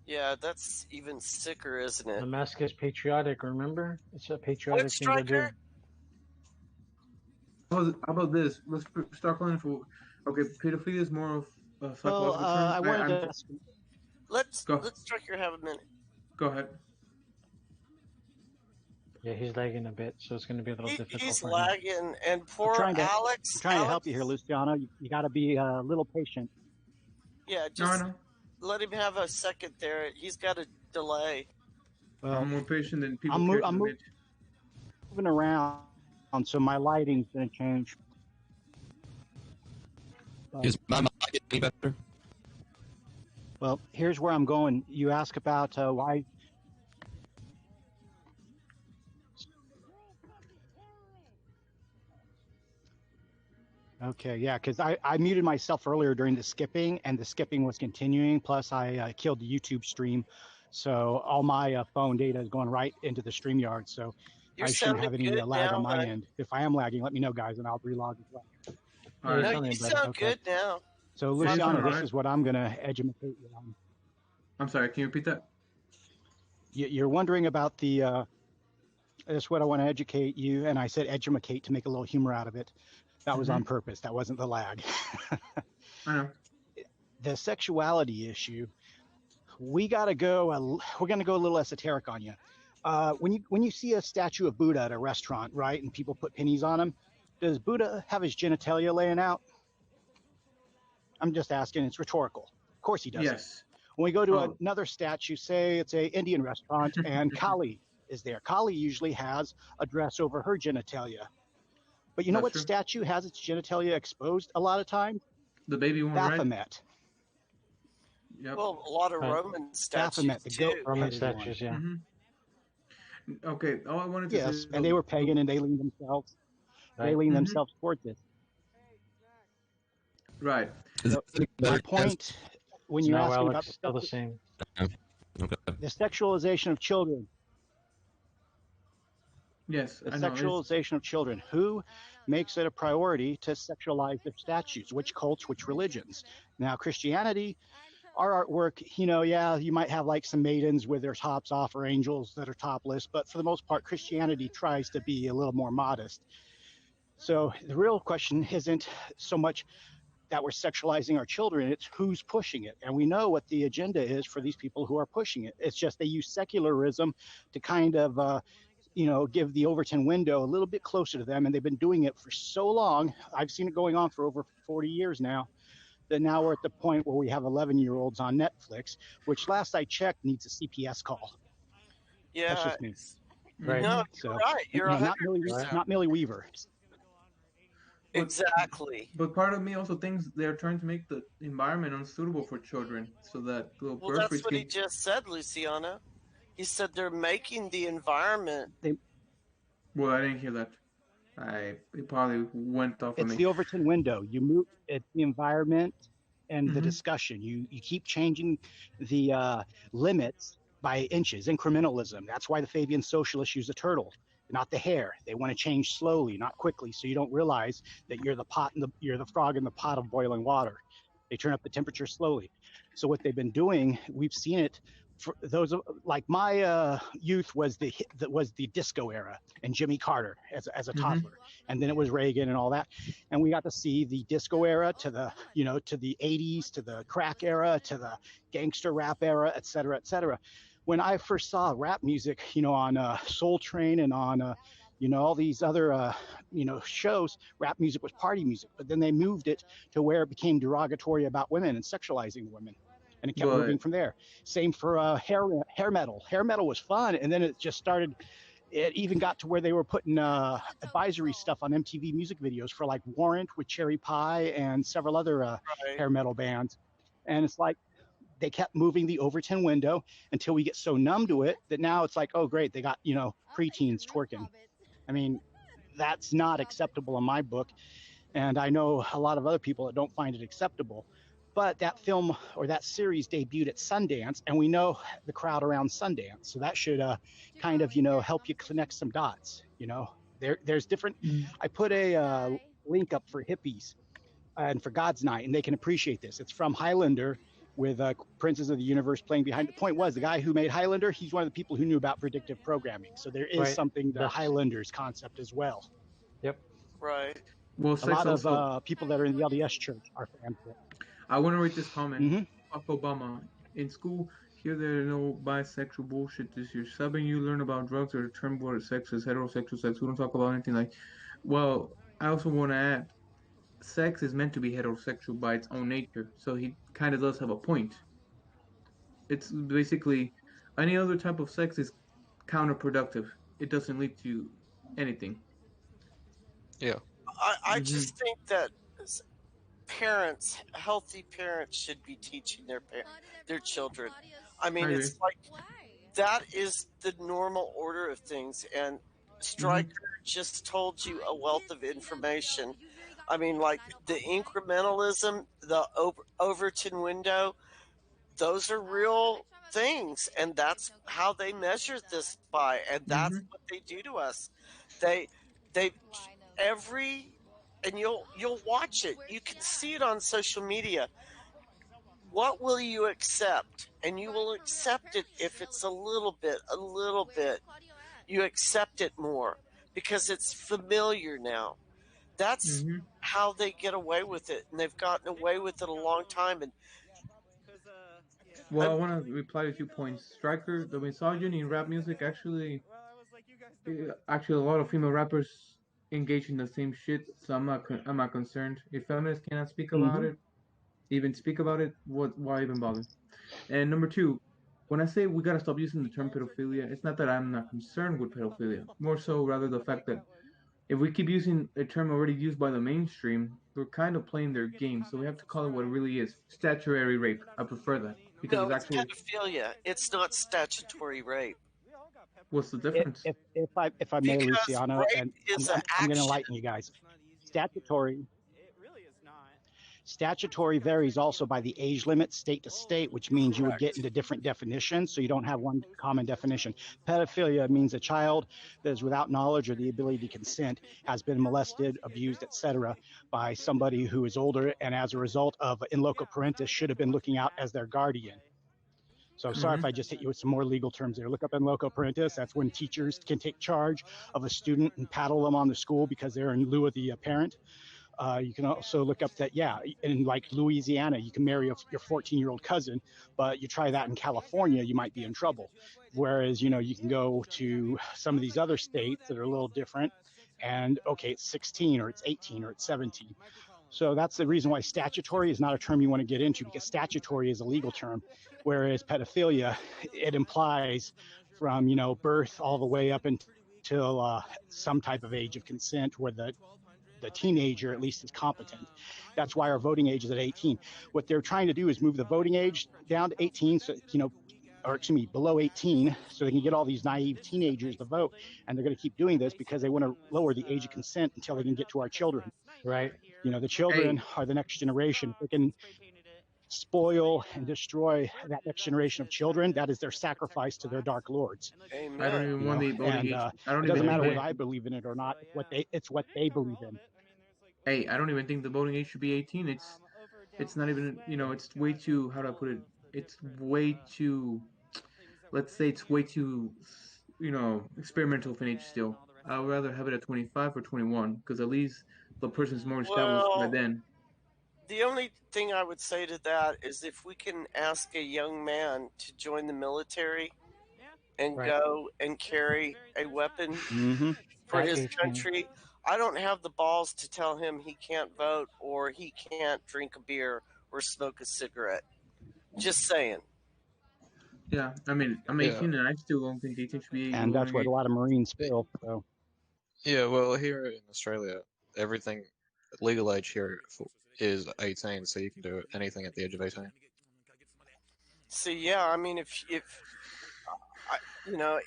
Yeah, that's even sicker, isn't it? The mask is patriotic, remember? It's a patriotic thing to do. How about this? Let's start calling it for. Okay, pedophilia is more of a psychological term. I wanted to. Let's Striker have a minute. Go ahead. Yeah, he's lagging a bit, so it's going to be a little difficult. He's for lagging, him. and poor Alex. I'm trying to help you here, Luciano. You got to be a little patient. Yeah, just let him have a second there. He's got a delay. I'm more patient than people. I'm moving around, so my lighting's going to change. Is my mic any better? Well, here's where I'm going. You ask about why. Okay, yeah, because I muted myself earlier during the skipping, and the skipping was continuing. Plus, I killed the YouTube stream, so all my phone data is going right into the StreamYard. So I shouldn't have any lag on my end. If I am lagging, let me know, guys, and I'll relog as well. No, you sound good now. So, Luciano, this is what I'm going to educate you on. I'm sorry, can you repeat that? You're wondering about the. That's what I want to educate you, and I said educate to make a little humor out of it. That was on purpose. That wasn't the lag. I know. The sexuality issue. We're going to go a little esoteric on you. When you see a statue of Buddha at a restaurant, right, and people put pennies on him, does Buddha have his genitalia laying out? I'm just asking. It's rhetorical. Of course he doesn't. Yes. When we go to another statue, say it's a Indian restaurant, and Kali is there. Kali usually has a dress over her genitalia. But you know what statue has its genitalia exposed a lot of times? The baby one, Baphomet. Right? Yep. Well, a lot of Roman statues Baphomet, the goat Roman statues, yeah. Okay, all I wanted to say is... and they were pagan, and they leaned themselves. They leaned themselves towards it. Right. So my point, when you're asking Alex, about still the same. The sexualization of children. Yes, the sexualization of children. Who makes it a priority to sexualize their statues? Which cults, which religions? Now, Christianity, our artwork, you might have like some maidens with their tops off or angels that are topless, but for the most part, Christianity tries to be a little more modest. So the real question isn't so much that we're sexualizing our children, it's who's pushing it. And we know what the agenda is for these people who are pushing it. It's just they use secularism to kind of give the Overton window a little bit closer to them, and they've been doing it for so long. I've seen it going on for over 40 years now. That now we're at the point where we have 11-year-olds on Netflix, which last I checked needs a CPS call. Yeah. That's just me. Right. No, So, you're right. You're 100%. not Millie Weaver. Exactly. But part of me also thinks they're trying to make the environment unsuitable for children, so that the Well, birth that's rates what he just said, Luciano. He said they're making the environment. Well, I didn't hear that. It probably went off of It's me. the Overton window. You move. It's the environment and the discussion. You keep changing the limits by inches, incrementalism. That's why the Fabian socialists use a turtle, not the hare. They want to change slowly, not quickly, so you don't realize that you're the frog in the pot of boiling water. They turn up the temperature slowly. So what they've been doing, we've seen it. For those like my youth was the disco era and Jimmy Carter as a toddler, and then it was Reagan and all that, and we got to see the disco era to the to the 80s, to the crack era, to the gangster rap era, et cetera, et cetera. When I first saw rap music, on Soul Train and on all these other shows, rap music was party music, but then they moved it to where it became derogatory about women and sexualizing women. And it kept moving from there. Same for hair metal. Hair metal was fun, and then it just started. It even got to where they were putting advisory stuff on MTV music videos for like Warrant with Cherry Pie and several other hair metal bands. And it's like they kept moving the Overton window until we get so numb to it that now it's like, oh great, they got preteens twerking. I mean, that's not acceptable in my book, and I know a lot of other people that don't find it acceptable. But that film or that series debuted at Sundance, and we know the crowd around Sundance, so that should kind of help you connect some dots. There's different. I put a link up for Hippies and for God's Night, and they can appreciate this. It's from Highlander with Princes of the Universe playing behind. The point was the guy who made Highlander, he's one of the people who knew about predictive programming. So there is something to Highlander's concept as well. Yep. Right. Well, a lot of people that are in the LDS church are fans of it. I want to read this comment. Fuck Obama. In school, here there is no bisexual bullshit this year. Subbing you learn about drugs or the term word sex is heterosexual sex. We don't talk about anything like. Well, I also want to add, sex is meant to be heterosexual by its own nature, so he kind of does have a point. It's basically any other type of sex is counterproductive. It doesn't lead to anything. Yeah. I just think that parents, healthy parents, should be teaching their children. I mean, it's like that is the normal order of things, and Stryker just told you a wealth of information. I mean, like the incrementalism, the Overton window, those are real things, and that's how they measure this by, and that's what they do to us. They and you'll watch it. You can see it on social media. What will you accept? And you will accept it if it's a little bit. You accept it more because it's familiar now. That's how they get away with it, and they've gotten away with it a long time. And well, I want to reply to 2 points. Stryker, the misogyny in rap music actually, a lot of female rappers engage in the same shit. So I'm not concerned. If feminists cannot speak about it, why even bother? And number 2, when I say we gotta stop using the term pedophilia, it's not that I'm not concerned with pedophilia. More so, rather the fact that if we keep using a term already used by the mainstream, we're kind of playing their game. So we have to call it what it really is: statutory rape. I prefer that because no, it's pedophilia. It's not statutory rape. What's the difference? If I may, Luciano, and I'm going to enlighten you guys. Statutory varies also by the age limit, state to state, which means you would get into different definitions, so you don't have one common definition. Pedophilia means a child that is without knowledge or the ability to consent, has been molested, abused, etc., by somebody who is older, and as a result of in loco parentis should have been looking out as their guardian. So sorry if I just hit you with some more legal terms there. Look up in loco parentis. That's when teachers can take charge of a student and paddle them on the school because they're in lieu of the parent. You can also look up that, yeah, in like Louisiana, you can marry your 14-year-old cousin, but you try that in California, you might be in trouble. Whereas, you know, you can go to some of these other states that are a little different and, okay, it's 16 or it's 18 or it's 17. So that's the reason why statutory is not a term you want to get into, because statutory is a legal term, whereas pedophilia, it implies from, you know, birth all the way up until some type of age of consent where the teenager at least is competent. That's why our voting age is at 18. What they're trying to do is move the voting age down to 18, so, you know, or excuse me, below 18, so they can get all these naive teenagers to vote. And they're going to keep doing this because they want to lower the age of consent until they can get to our children. Right. You know, the children are the next generation. If they can spoil and destroy that next generation of children, that is their sacrifice to their dark lords. Amen. I don't even want the voting age. I don't it doesn't even matter think whether I believe in it or not. It's what they believe in. Hey, I don't even think the voting age should be 18. It's not even, you know, it's way too, how do I put it? It's way too, let's say it's way too, you know, experimental of an age still. I would rather have it at 25 or 21 because at least the person's more established by Well, then. the only thing I would say to that is if we can ask a young man to join the military and go and carry a weapon for At his 18. country, I don't have the balls to tell him he can't vote or he can't drink a beer or smoke a cigarette. Just saying. Yeah, I mean, I'm 18 and I still don't think 18 should be And that's what a lot of Marines feel. So. Yeah, well, here in Australia, everything legal age here is 18, so you can do anything at the age of 18. So yeah, I mean, if you know,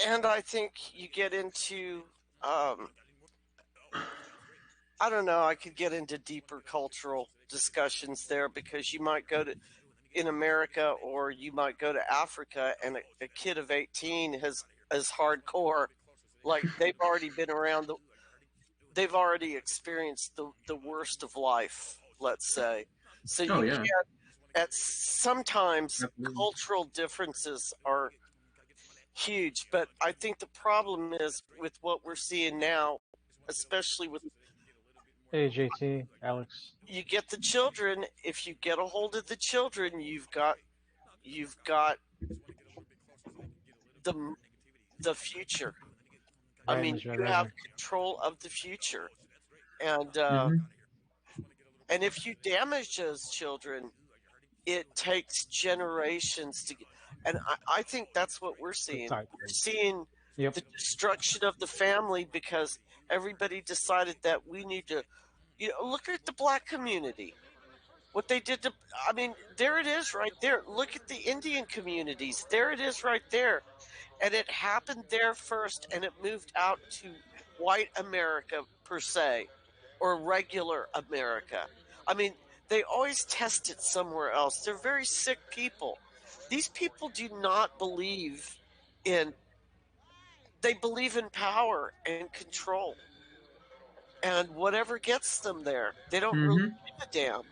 and I think you get into, I don't know, I could get into deeper cultural discussions there because you might go to in America or you might go to Africa and a kid of 18 is hardcore, like they've already been around they've already experienced the worst of life, let's say. So you can't, at sometimes cultural differences are huge, but I think the problem is with what we're seeing now, especially with Hey, JT, Alex. you get the children. If you get a hold of the children, you've got the future. I Right, mean, Mr. you have Advisor. control of the future, and and if you damage those children, it takes generations to get. And I think that's what we're seeing. We're seeing the destruction of the family because everybody decided that we need to, you know, look at the black community. What they did to, I mean, there it is right there. Look at the Indian communities. There it is right there. And it happened there first and it moved out to white America per se, or regular America. I mean, they always test it somewhere else. They're very sick people. These people do not believe in, they believe in power and control. And whatever gets them there, they don't really give a damn.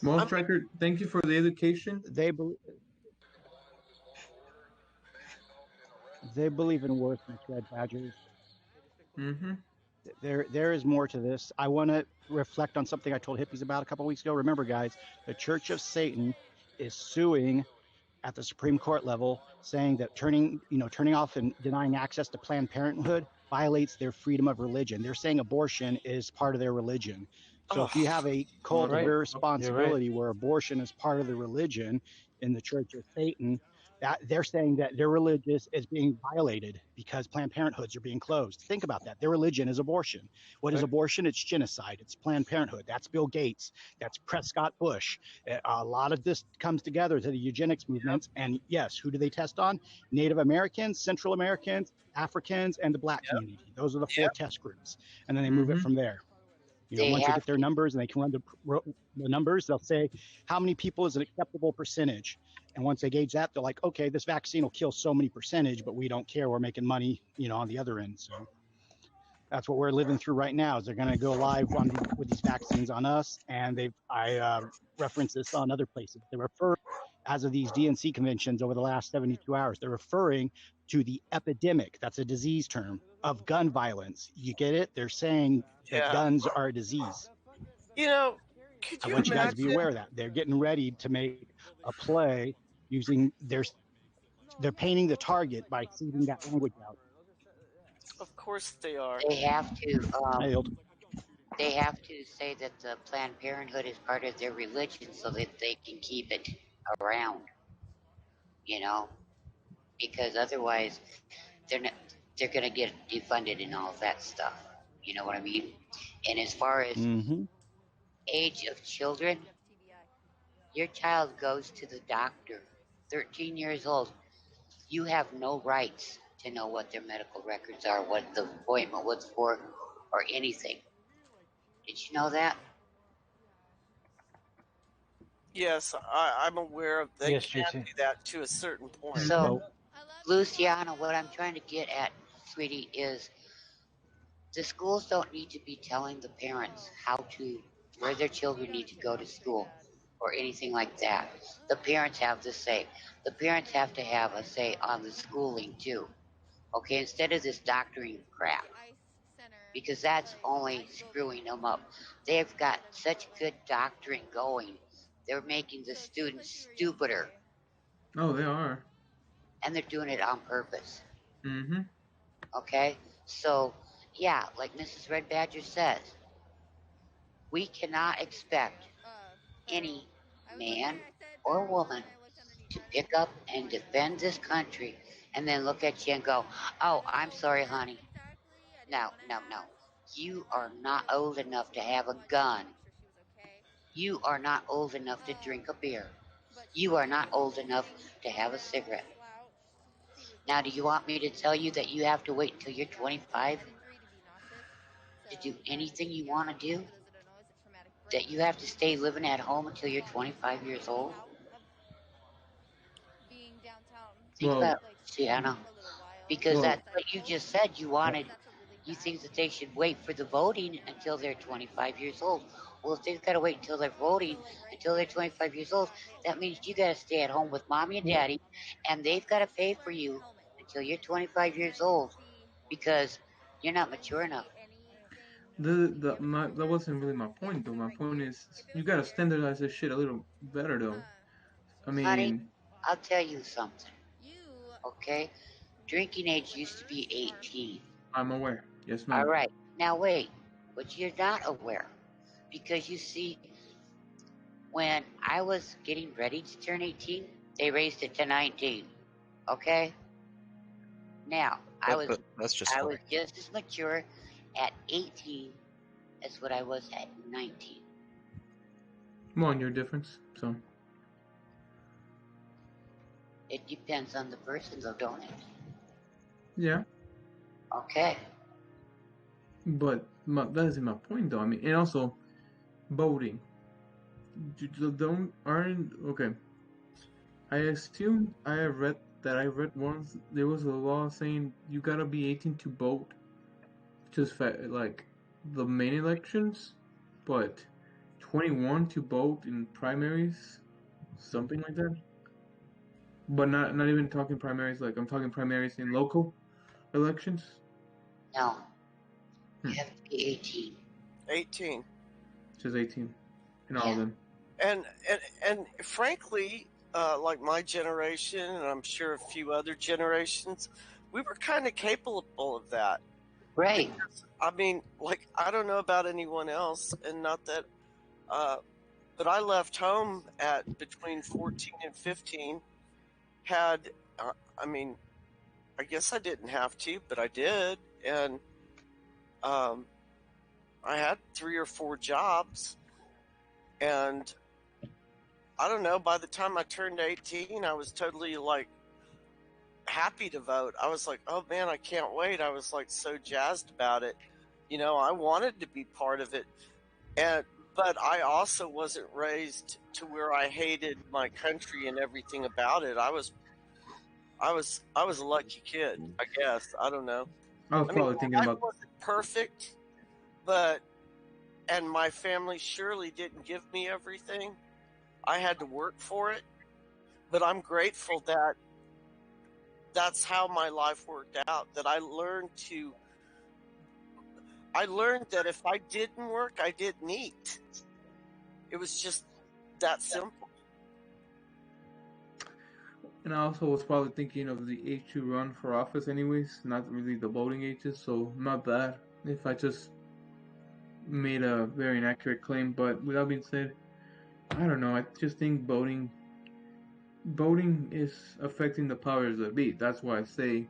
Well, Striker, thank you for the education. They believe in worthless red badgers. There is more to this. I want to reflect on something I told hippies about a couple weeks ago. Remember, guys, the Church of Satan is suing at the Supreme Court level, saying that turning off and denying access to Planned Parenthood violates their freedom of religion. They're saying abortion is part of their religion. So if you have a cult of irresponsibility where abortion is part of the religion in the Church of Satan, that they're saying that their religion is being violated because Planned Parenthoods are being closed. Think about that. Their religion is abortion. What is abortion? It's genocide. It's Planned Parenthood. That's Bill Gates. That's Prescott Bush. A lot of this comes together to the eugenics movements. And yes, who do they test on? Native Americans, Central Americans, Africans, and the black community. Those are the four test groups. And then they move it from there. You know, once they get their numbers and they can run the numbers, they'll say how many people is an acceptable percentage. And once they gauge that, they're like, okay, this vaccine will kill so many percentage, but we don't care. We're making money, you know, on the other end. So that's what we're living through right now. Is they're going to go live with these vaccines on us, and I reference this on other places. They refer, as of these DNC conventions over the last 72 hours, they're referring to the epidemic. That's a disease term. of gun violence. You get it? They're saying that Yeah. guns are a disease. You know, could I you want you guys to be imagine? aware of that. They're getting ready to make a play using they're painting the target by seeding that language out. Of course they are. They have to. I yield. They have to say that the Planned Parenthood is part of their religion so that they can keep it around. You know, because otherwise they're not. They're gonna get defunded and all that stuff. You know what I mean? And as far as age of children, your child goes to the doctor, 13 years old. You have no rights to know what their medical records are, what the appointment was for, or anything. Did you know that? Yes, I'm aware of they Yes, can JC. do that to a certain point. So, Luciana, what I'm trying to get at, sweetie, is the schools don't need to be telling the parents where their children need to go to school or anything like that. The parents have the say. The parents have to have a say on the schooling too. Okay, instead of this doctoring crap, because that's only screwing them up. They've got such good doctoring going. They're making the students stupider, Oh, they are. and they're doing it on purpose. Mm-hmm. Okay? So, yeah, like Mrs. Red Badger says, we cannot expect any man or woman to pick up and defend this country and then look at you and go, oh, I'm sorry, honey. No, no, no. You are not old enough to have a gun. You are not old enough to drink a beer. You are not old enough to have a cigarette. Now, do you want me to tell you that you have to wait until you're 25 to do anything you want to do? That you have to stay living at home until you're 25 years old? Think Well, about it, Sienna. Because well, that's what you just said. You think that they should wait for the voting until they're 25 years old. Well, if they've got to wait until they're voting until they're 25 years old, that means you got to stay at home with mommy and daddy, and they've got to pay for you until you're 25 years old because you're not mature enough. that wasn't really my point though. My point is you gotta standardize this shit a little better though. I Honey, mean, I'll tell you something. Okay? Drinking age used to be 18. I'm aware. Yes, All ma'am. right. Now wait, but you're not aware because you see, when I was getting ready to turn 18, they raised it to 19. Okay? Now, That's just I fine. was just as mature at 18 as what I was at 19. 1 year difference. So It depends on the person though, don't it? yeah, Okay. but that isn't my point though. I mean, and also voting. Aren't okay. I assume I read once there was a law saying you gotta be 18 to vote, just like the main elections, but 21 to vote in primaries, something like that. But not even talking primaries. Like I'm talking primaries in local elections. No. You have to be 18. 18. Just 18 in all of them. And frankly, like my generation, and I'm sure a few other generations, we were kind of capable of that. Right. Because, I mean, like, I don't know about anyone else, and not that, but I left home at between 14 and 15, had, I mean, I guess I didn't have to, but I did, and I had 3 or 4 jobs, and I don't know, by the time I turned 18, I was totally, like, happy to vote. I was like, oh man, I can't wait. I was like so jazzed about it. You know, I wanted to be part of it. But I also wasn't raised to where I hated my country and everything about it. I was a lucky kid, I guess. I don't know. I was probably thinking about wasn't perfect, and my family surely didn't give me everything. I had to work for it, but I'm grateful that that's how my life worked out, that I learned to I learned that if I didn't work, I didn't eat. It was just that simple. And I also was probably thinking of the age to run for office anyways, not really the voting ages, so not bad if I just made a very inaccurate claim. But with that being said, I don't know, I just think voting is affecting the powers that be. That's why I say,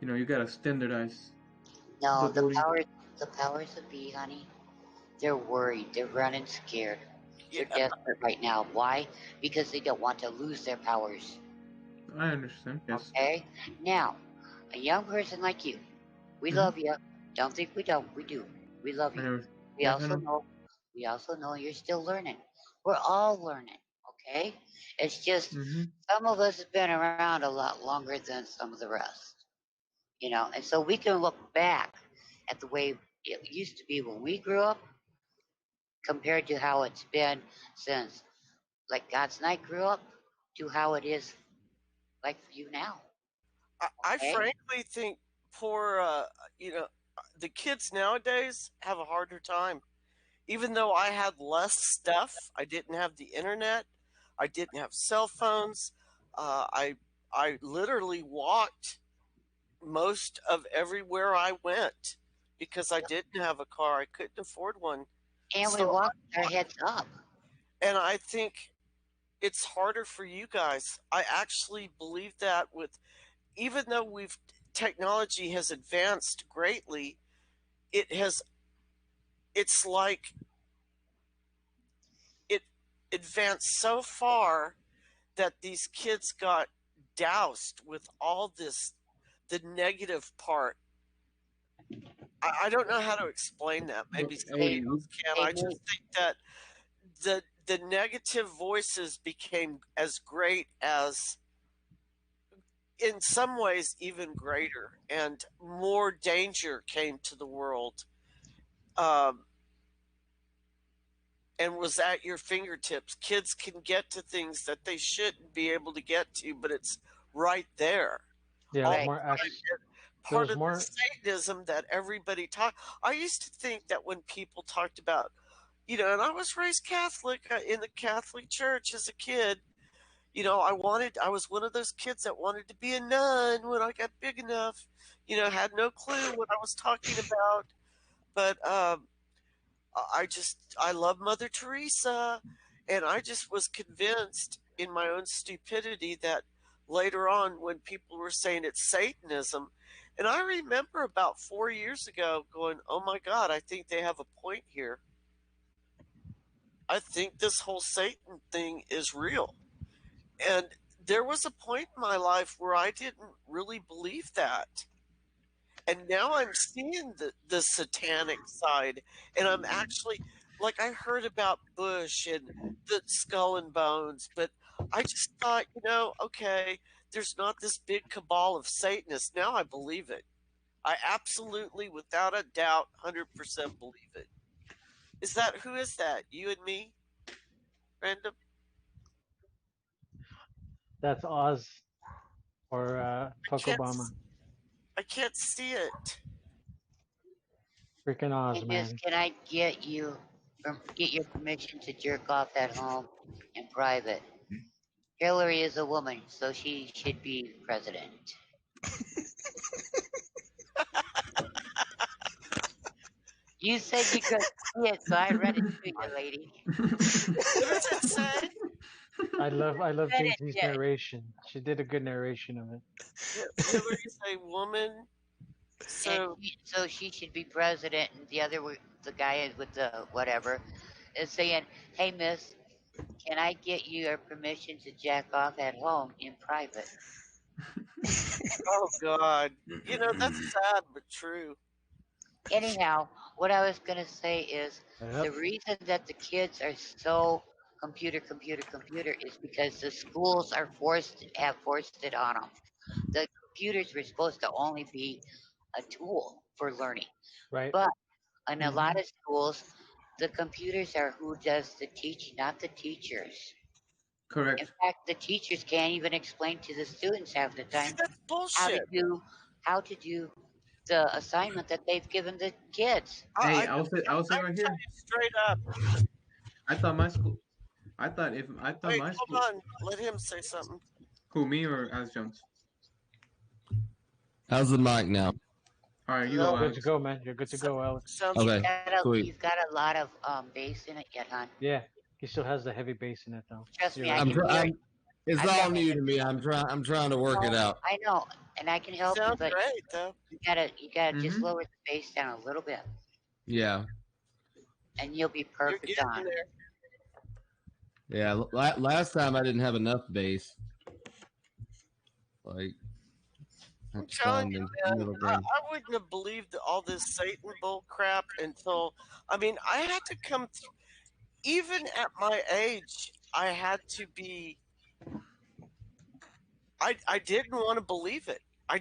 you gotta standardize No, the voting. the powers that be, honey, they're worried. They're running scared. Yeah. They're desperate right now. Why? Because they don't want to lose their powers. I understand, yes. Okay? Now, a young person like you, we love you. Don't think we don't. We do. We love you. We also know you're still learning. We're all learning, okay? It's just some of us have been around a lot longer than some of the rest. And so we can look back at the way it used to be when we grew up compared to how it's been since like God's night grew up to how it is like for you now. I Okay? frankly think poor, the kids nowadays have a harder time. Even though I had less stuff, I didn't have the internet, I didn't have cell phones. I literally walked most of everywhere I went because I didn't have a car. I couldn't afford one. And we walked our heads up. And I think it's harder for you guys. I actually believe that even though technology has advanced greatly, it's like it advanced so far that these kids got doused with all the negative part. I don't know how to explain that. Maybe somebody else can. I just think that the negative voices became as great as, in some ways, even greater, and more danger came to the world, and was at your fingertips. Kids can get to things that they shouldn't be able to get to, but it's right there. Yeah, Part of the Satanism that everybody talked. I used to think that when people talked about, and I was raised Catholic in the Catholic Church as a kid. I was one of those kids that wanted to be a nun when I got big enough. Had no clue what I was talking about, but I love Mother Teresa, and I just was convinced in my own stupidity that later on when people were saying it's Satanism, and I remember about 4 years ago going, oh my God, I think they have a point here. I think this whole Satan thing is real. And there was a point in my life where I didn't really believe that. And now I'm seeing the satanic side, and I'm actually, like, I heard about Bush and the skull and bones, but I just thought, okay, there's not this big cabal of Satanists. Now I believe it. I absolutely, without a doubt, 100% believe it. Who is that? You and me? Random? That's Oz or fuck Obama. I can't see it. Freaking Oz, Hey, man. Miss, can I get your permission to jerk off at home in private? Hillary is a woman, so she should be president. You said you could see it, so I read it to you, lady. What does it say? I love Daisy's narration. She did a good narration of it. Hillary's a woman, so she should be president, and the guy with the whatever, is saying, "Hey, Miss, can I get your permission to jack off at home in private?" Oh God, that's sad but true. Anyhow, what I was gonna say is the reason that the kids are so computer is because the schools have forced it on them. The computers were supposed to only be a tool for learning, right? But in a lot of schools, the computers are who does the teaching, not the teachers. Correct. In fact, the teachers can't even explain to the students half the time that's bullshit. how to do the assignment that they've given the kids. Hey, I'll say right tell here. you straight up. I thought my school. I thought Wait, my school. hold on. Let him say something. Who, me or Alex Jones? How's the mic now? All right, you Low. go, Good Alex. to go, man. You're good to go, Alex. Sounds Okay, sweet. You've got a lot of bass in it yet, hon. Yeah, he still has the heavy bass in it, though. Trust You're me, I right. can hear it. It's I've all got new to me. I'm trying to work it out. I know, and I can help you, sounds but great though. you gotta just lower the bass down a little bit, Yeah. and you'll be perfect You're on. getting there. Yeah. Last time I didn't have enough bass. Like, I'm telling you, man, I wouldn't have believed all this Satan bull crap until, I mean, I had to come through, even at my age, I had to be, I didn't want to believe it. I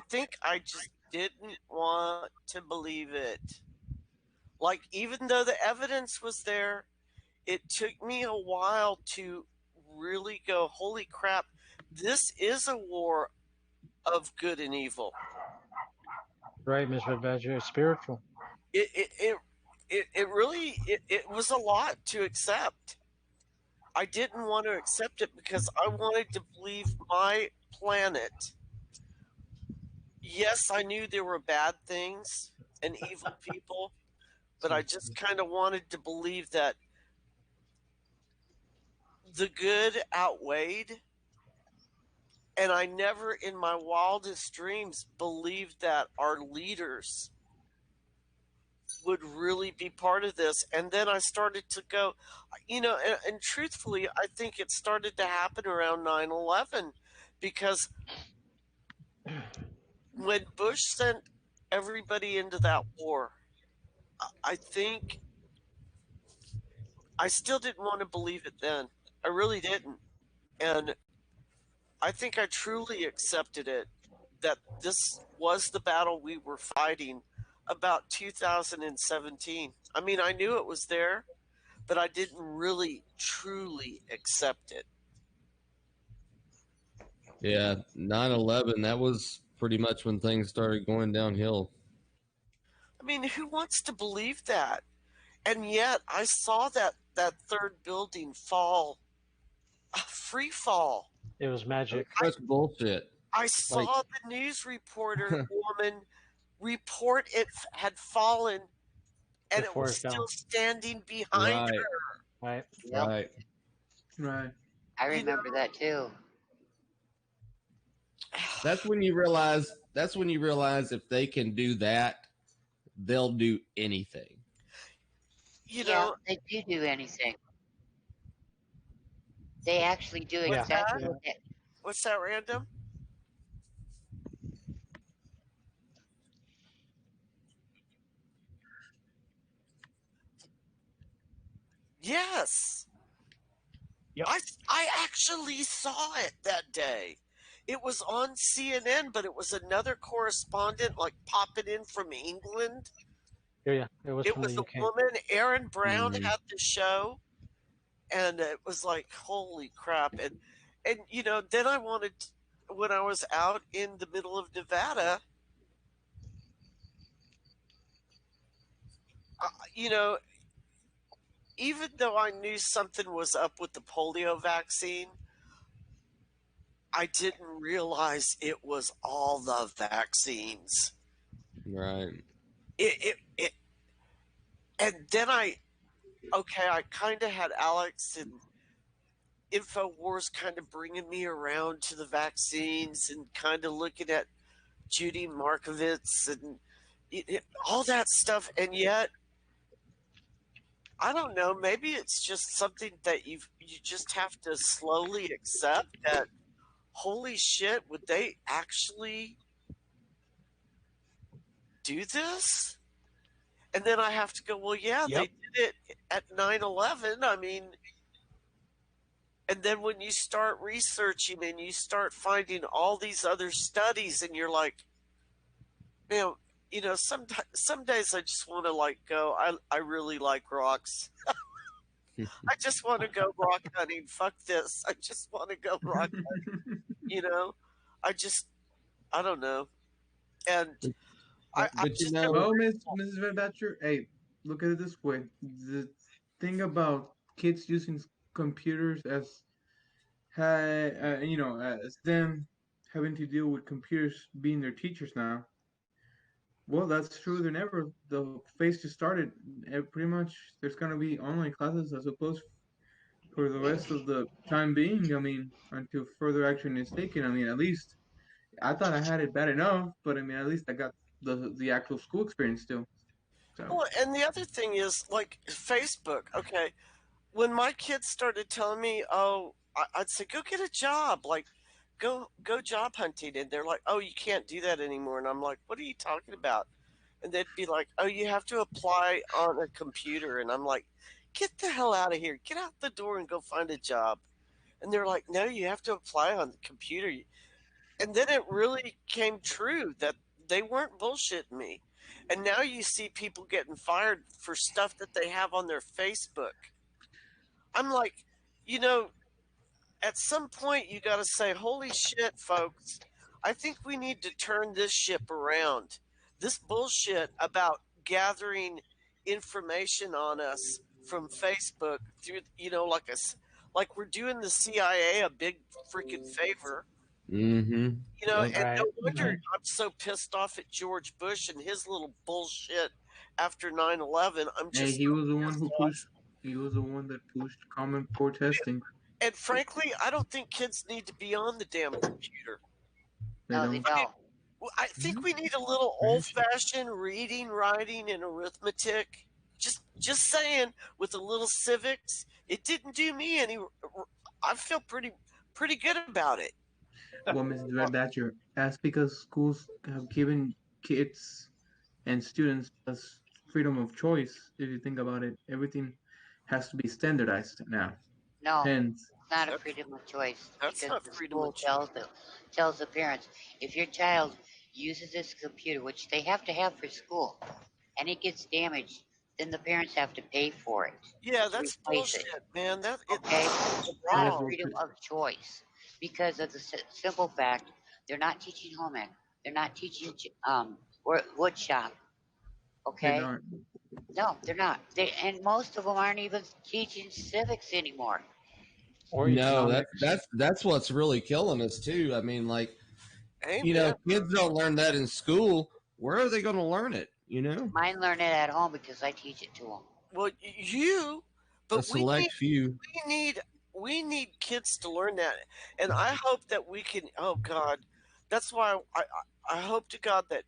think I just didn't want to believe it. Like, even though the evidence was there, it took me a while to really go, holy crap, this is a war of good and evil. Right, Miss Red Badger. It's spiritual. It really it was a lot to accept. I didn't want to accept it because I wanted to believe my planet. Yes, I knew there were bad things and evil people, but I just kind of wanted to believe that the good outweighed. And I never in my wildest dreams believed that our leaders would really be part of this. And then I started to go, and truthfully, I think it started to happen around 9/11 because when Bush sent everybody into that war, I think I still didn't want to believe it then. I really didn't. And I think I truly accepted it that this was the battle we were fighting about 2017. I mean, I knew it was there, but I didn't really truly accept it. Yeah, 9/11. That was pretty much when things started going downhill. I mean, who wants to believe that? And yet, I saw that third building fall, free fall. It was magic. Such bullshit. I saw the news reporter woman report it had fallen, and it was still standing behind her. Right. Yep. Right. I remember that too. That's when you realize if they can do that, they'll do anything. You know, they do anything. They actually do exactly what they. What's that, Random? Yes. Yep. I actually saw it that day. It was on CNN, but it was another correspondent like popping in from England. Yeah, it was from was the a UK. woman, Erin Brown, had the show, and it was like, holy crap! And then I wanted, when I was out in the middle of Nevada, even though I knew something was up with the polio vaccine, I didn't realize it was all the vaccines. Right. And then I kind of had Alex and InfoWars kind of bringing me around to the vaccines and kind of looking at Judy Markovitz and all that stuff. And yet, I don't know, maybe it's just something that you just have to slowly accept that, holy shit, would they actually do this? And then I have to go, well, yeah, they did it at 9/11. I mean, and then when you start researching and you start finding all these other studies, and you're like, man, some days I just want to go. I really like rocks. I just want to go rock hunting. Fuck this. I just want to go rock hunting. I don't know. And But you know, well, Mrs. Red Badger, hey, look at it this way: the thing about kids using computers as, as them having to deal with computers being their teachers now. Well, that's true. The phase just started. Pretty much, there's gonna be online classes, I suppose, for the rest of the time being. I mean, until further action is taken. I mean, at least I thought I had it bad enough, but I mean, at least I got the actual school experience still. So Well, and the other thing is like Facebook. Okay, when my kids started telling me, "Oh," I'd say, "Go get a job." Like, go job hunting, and they're like, "Oh, you can't do that anymore." And I'm like, "What are you talking about?" And they'd be like, "Oh, you have to apply on a computer." And I'm like, "Get the hell out of here! Get out the door and go find a job." And they're like, "No, you have to apply on the computer." And then it really came true that they weren't bullshitting me. And now you see people getting fired for stuff that they have on their Facebook. I'm like, you know, at some point you got to say, holy shit, folks, I think we need to turn this ship around. This bullshit about gathering information on us from Facebook through, like we're doing the CIA a big freaking favor. mm-hmm. Yep. And no wonder I'm so pissed off at George Bush and his little bullshit after 9/11. I'm hey, just he so was the one pissed who off. pushed. He was the one that pushed common core testing. And frankly, I don't think kids need to be on the damn computer. They No, they don't. don't. Well, I think we need a little old-fashioned reading, writing, and arithmetic. Just saying, with a little civics, it didn't do me any. I feel pretty good about it. Well, Mrs. Red Badger, that's because schools have given kids and students as freedom of choice. If you think about it, everything has to be standardized now. No, Hence, it's not a freedom of choice That's because not the freedom school of choice. tells the parents if your child uses this computer, which they have to have for school, and it gets damaged, then the parents have to pay for it Yeah, to that's replace it. bullshit, man. Okay, That's it's not a wrong. freedom of choice because of the simple fact they're not teaching home ec, they're not teaching wood shop. they're Okay, not. no, they're not. And most of them aren't even teaching civics anymore. Or No, economics. that's what's really killing us too. I mean, like, Amen. kids don't learn that in school. Where are they going to learn it? Mine learn it at home because I teach it to them. Well, A but select few. we need we need kids to learn that, and I hope that we can. Oh God, that's why I hope to God that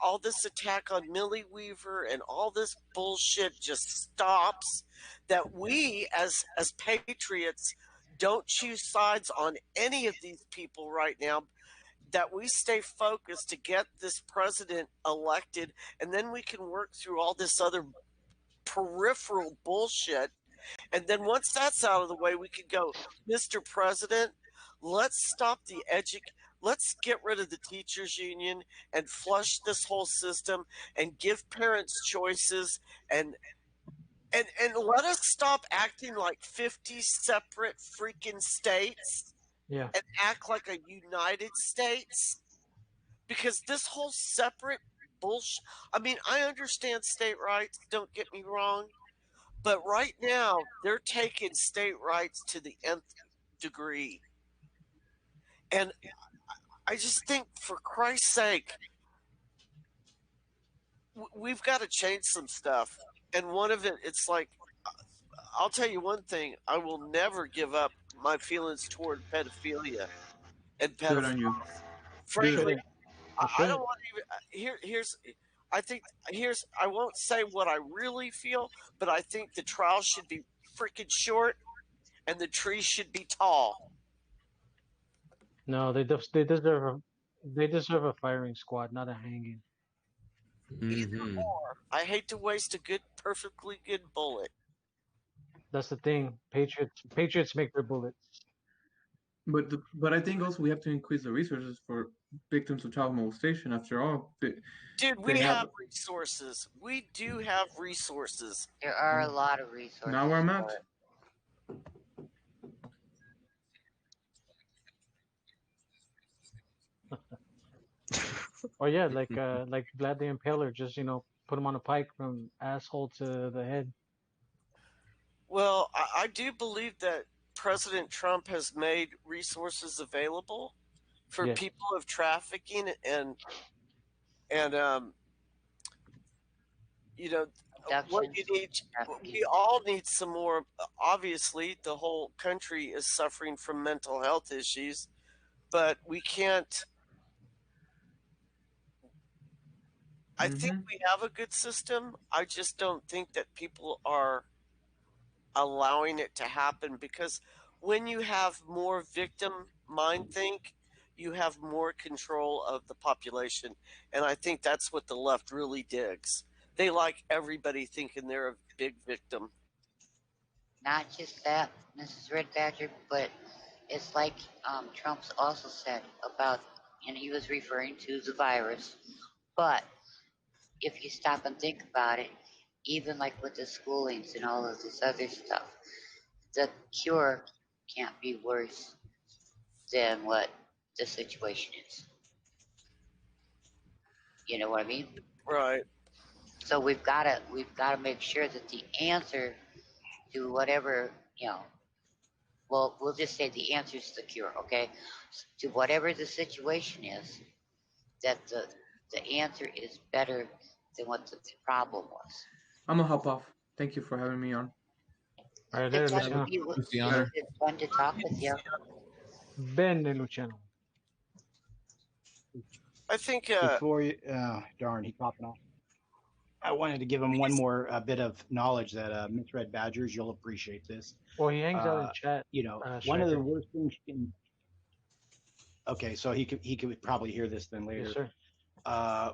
all this attack on Millie Weaver and all this bullshit just stops. That we as patriots don't choose sides on any of these people right now. That we stay focused to get this president elected, and then we can work through all this other peripheral bullshit. And then once that's out of the way, we could go, Mr. President, let's stop let's get rid of the teachers union and flush this whole system and give parents choices and let us stop acting like 50 separate freaking states Yeah. and act like a United States. Because this whole separate bullshit, I mean, I understand state rights, don't get me wrong. But right now, they're taking state rights to the nth degree. And I just think, for Christ's sake, we've got to change some stuff. And one of it's like, I'll tell you one thing, I will never give up my feelings toward pedophilia and Good on you. pedophiles. You Good. Frankly, shouldn't. You I don't shouldn't. want to even. I think, I won't say what I really feel, but I think the trial should be freaking short and the tree should be tall. No, they deserve a firing squad, not a hanging. Either or. I hate to waste a perfectly good bullet. That's the thing. Patriots make their bullets. But I think also we have to increase the resources for victims of child molestation. After all, Dude, they we have. have resources. We do have resources. There are a lot of resources. Now where I'm at. Or yeah, like Vlad the Impaler, just put him on a pike from asshole to the head. Well, I do believe that President Trump has made resources available for Yes. people of trafficking and what you need. We all need some more. Obviously, the whole country is suffering from mental health issues, but we can't. I think we have a good system. I just don't think that people are allowing it to happen, because when you have more victim mindthink, you have more control of the population. And I think that's what the left really digs. They like everybody thinking they're a big victim. Not just that, Mrs. Red Badger, but it's like Trump's also said about, and he was referring to the virus, but if you stop and think about it, even like with the schoolings and all of this other stuff, the cure can't be worse than what the situation is. You know what I mean? Right. So we've gotta make sure that the answer to whatever, well, we'll just say the answer is the cure, okay? To whatever the situation is, that the answer is better than what the problem was. I'm gonna hop off. Thank you for having me on. All right, Good later, talking Luciano. to you. It's fun to talk with you. Bene, Luciano. I think. Before you, darn, he's popping off. I wanted to give him one more bit of knowledge that Miss Red Badgers, you'll appreciate this. Well, he hangs out in chat. One of the worst things. Okay, so he could probably hear this then later. Yes, sir.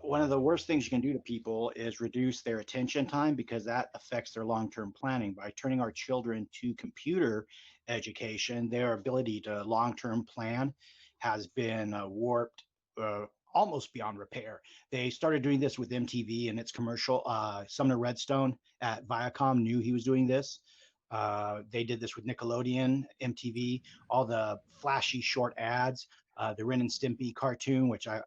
One of the worst things you can do to people is reduce their attention time, because that affects their long-term planning. By turning our children to computer education, their ability to long-term plan has been warped almost beyond repair. They started doing this with MTV and its commercial. Sumner Redstone at Viacom knew he was doing this. They did this with Nickelodeon, MTV, all the flashy short ads. The Ren and Stimpy cartoon, which I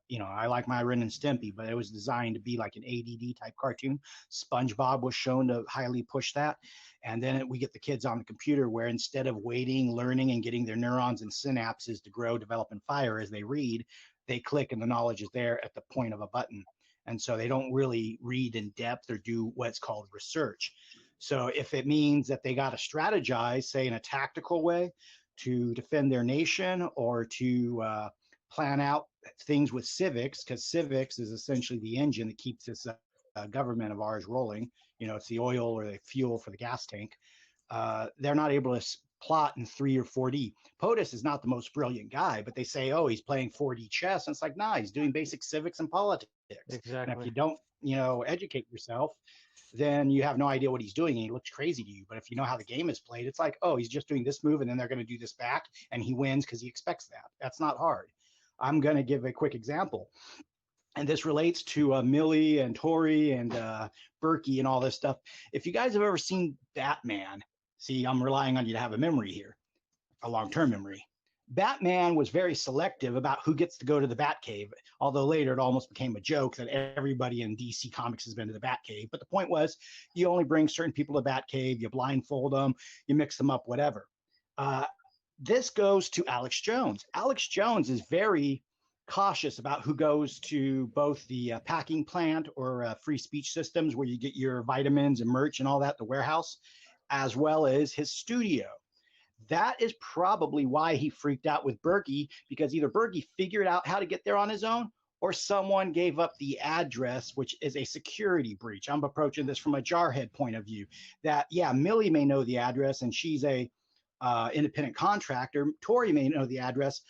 like my Ren and Stimpy, but it was designed to be like an ADD type cartoon. SpongeBob was shown to highly push that. And then we get the kids on the computer, where instead of waiting, learning, and getting their neurons and synapses to grow, develop, and fire as they read, they click and the knowledge is there at the point of a button. And so they don't really read in depth or do what's called research. So if it means that they got to strategize, say in a tactical way, to defend their nation, or to plan out things with civics, because civics is essentially the engine that keeps this government of ours rolling. It's the oil or the fuel for the gas tank. They're not able to plot in 3 or 4D. POTUS is not the most brilliant guy, but they say, oh, he's playing 4D chess. And it's like, nah, he's doing basic civics and politics. Exactly. And if you don't, educate yourself, then you have no idea what he's doing, and he looks crazy to you. But if you know how the game is played, it's like, oh, he's just doing this move, and then they're going to do this back, and he wins because he expects that. That's not hard. I'm going to give a quick example. And this relates to Millie and Tori and Berkey and all this stuff. If you guys have ever seen Batman, see, I'm relying on you to have a memory here, a long-term memory. Batman was very selective about who gets to go to the Batcave, although later it almost became a joke that everybody in DC Comics has been to the Batcave. But the point was, you only bring certain people to the Batcave, you blindfold them, you mix them up, whatever. This goes to Alex Jones. Alex Jones is very cautious about who goes to both the packing plant or free speech systems where you get your vitamins and merch and all that, the warehouse, as well as his studio. That is probably why he freaked out with Berkey, because either Berkey figured out how to get there on his own, or someone gave up the address, which is a security breach. I'm approaching this from a jarhead point of view. That, yeah, Millie may know the address and she's a independent contractor. Tori may know the address,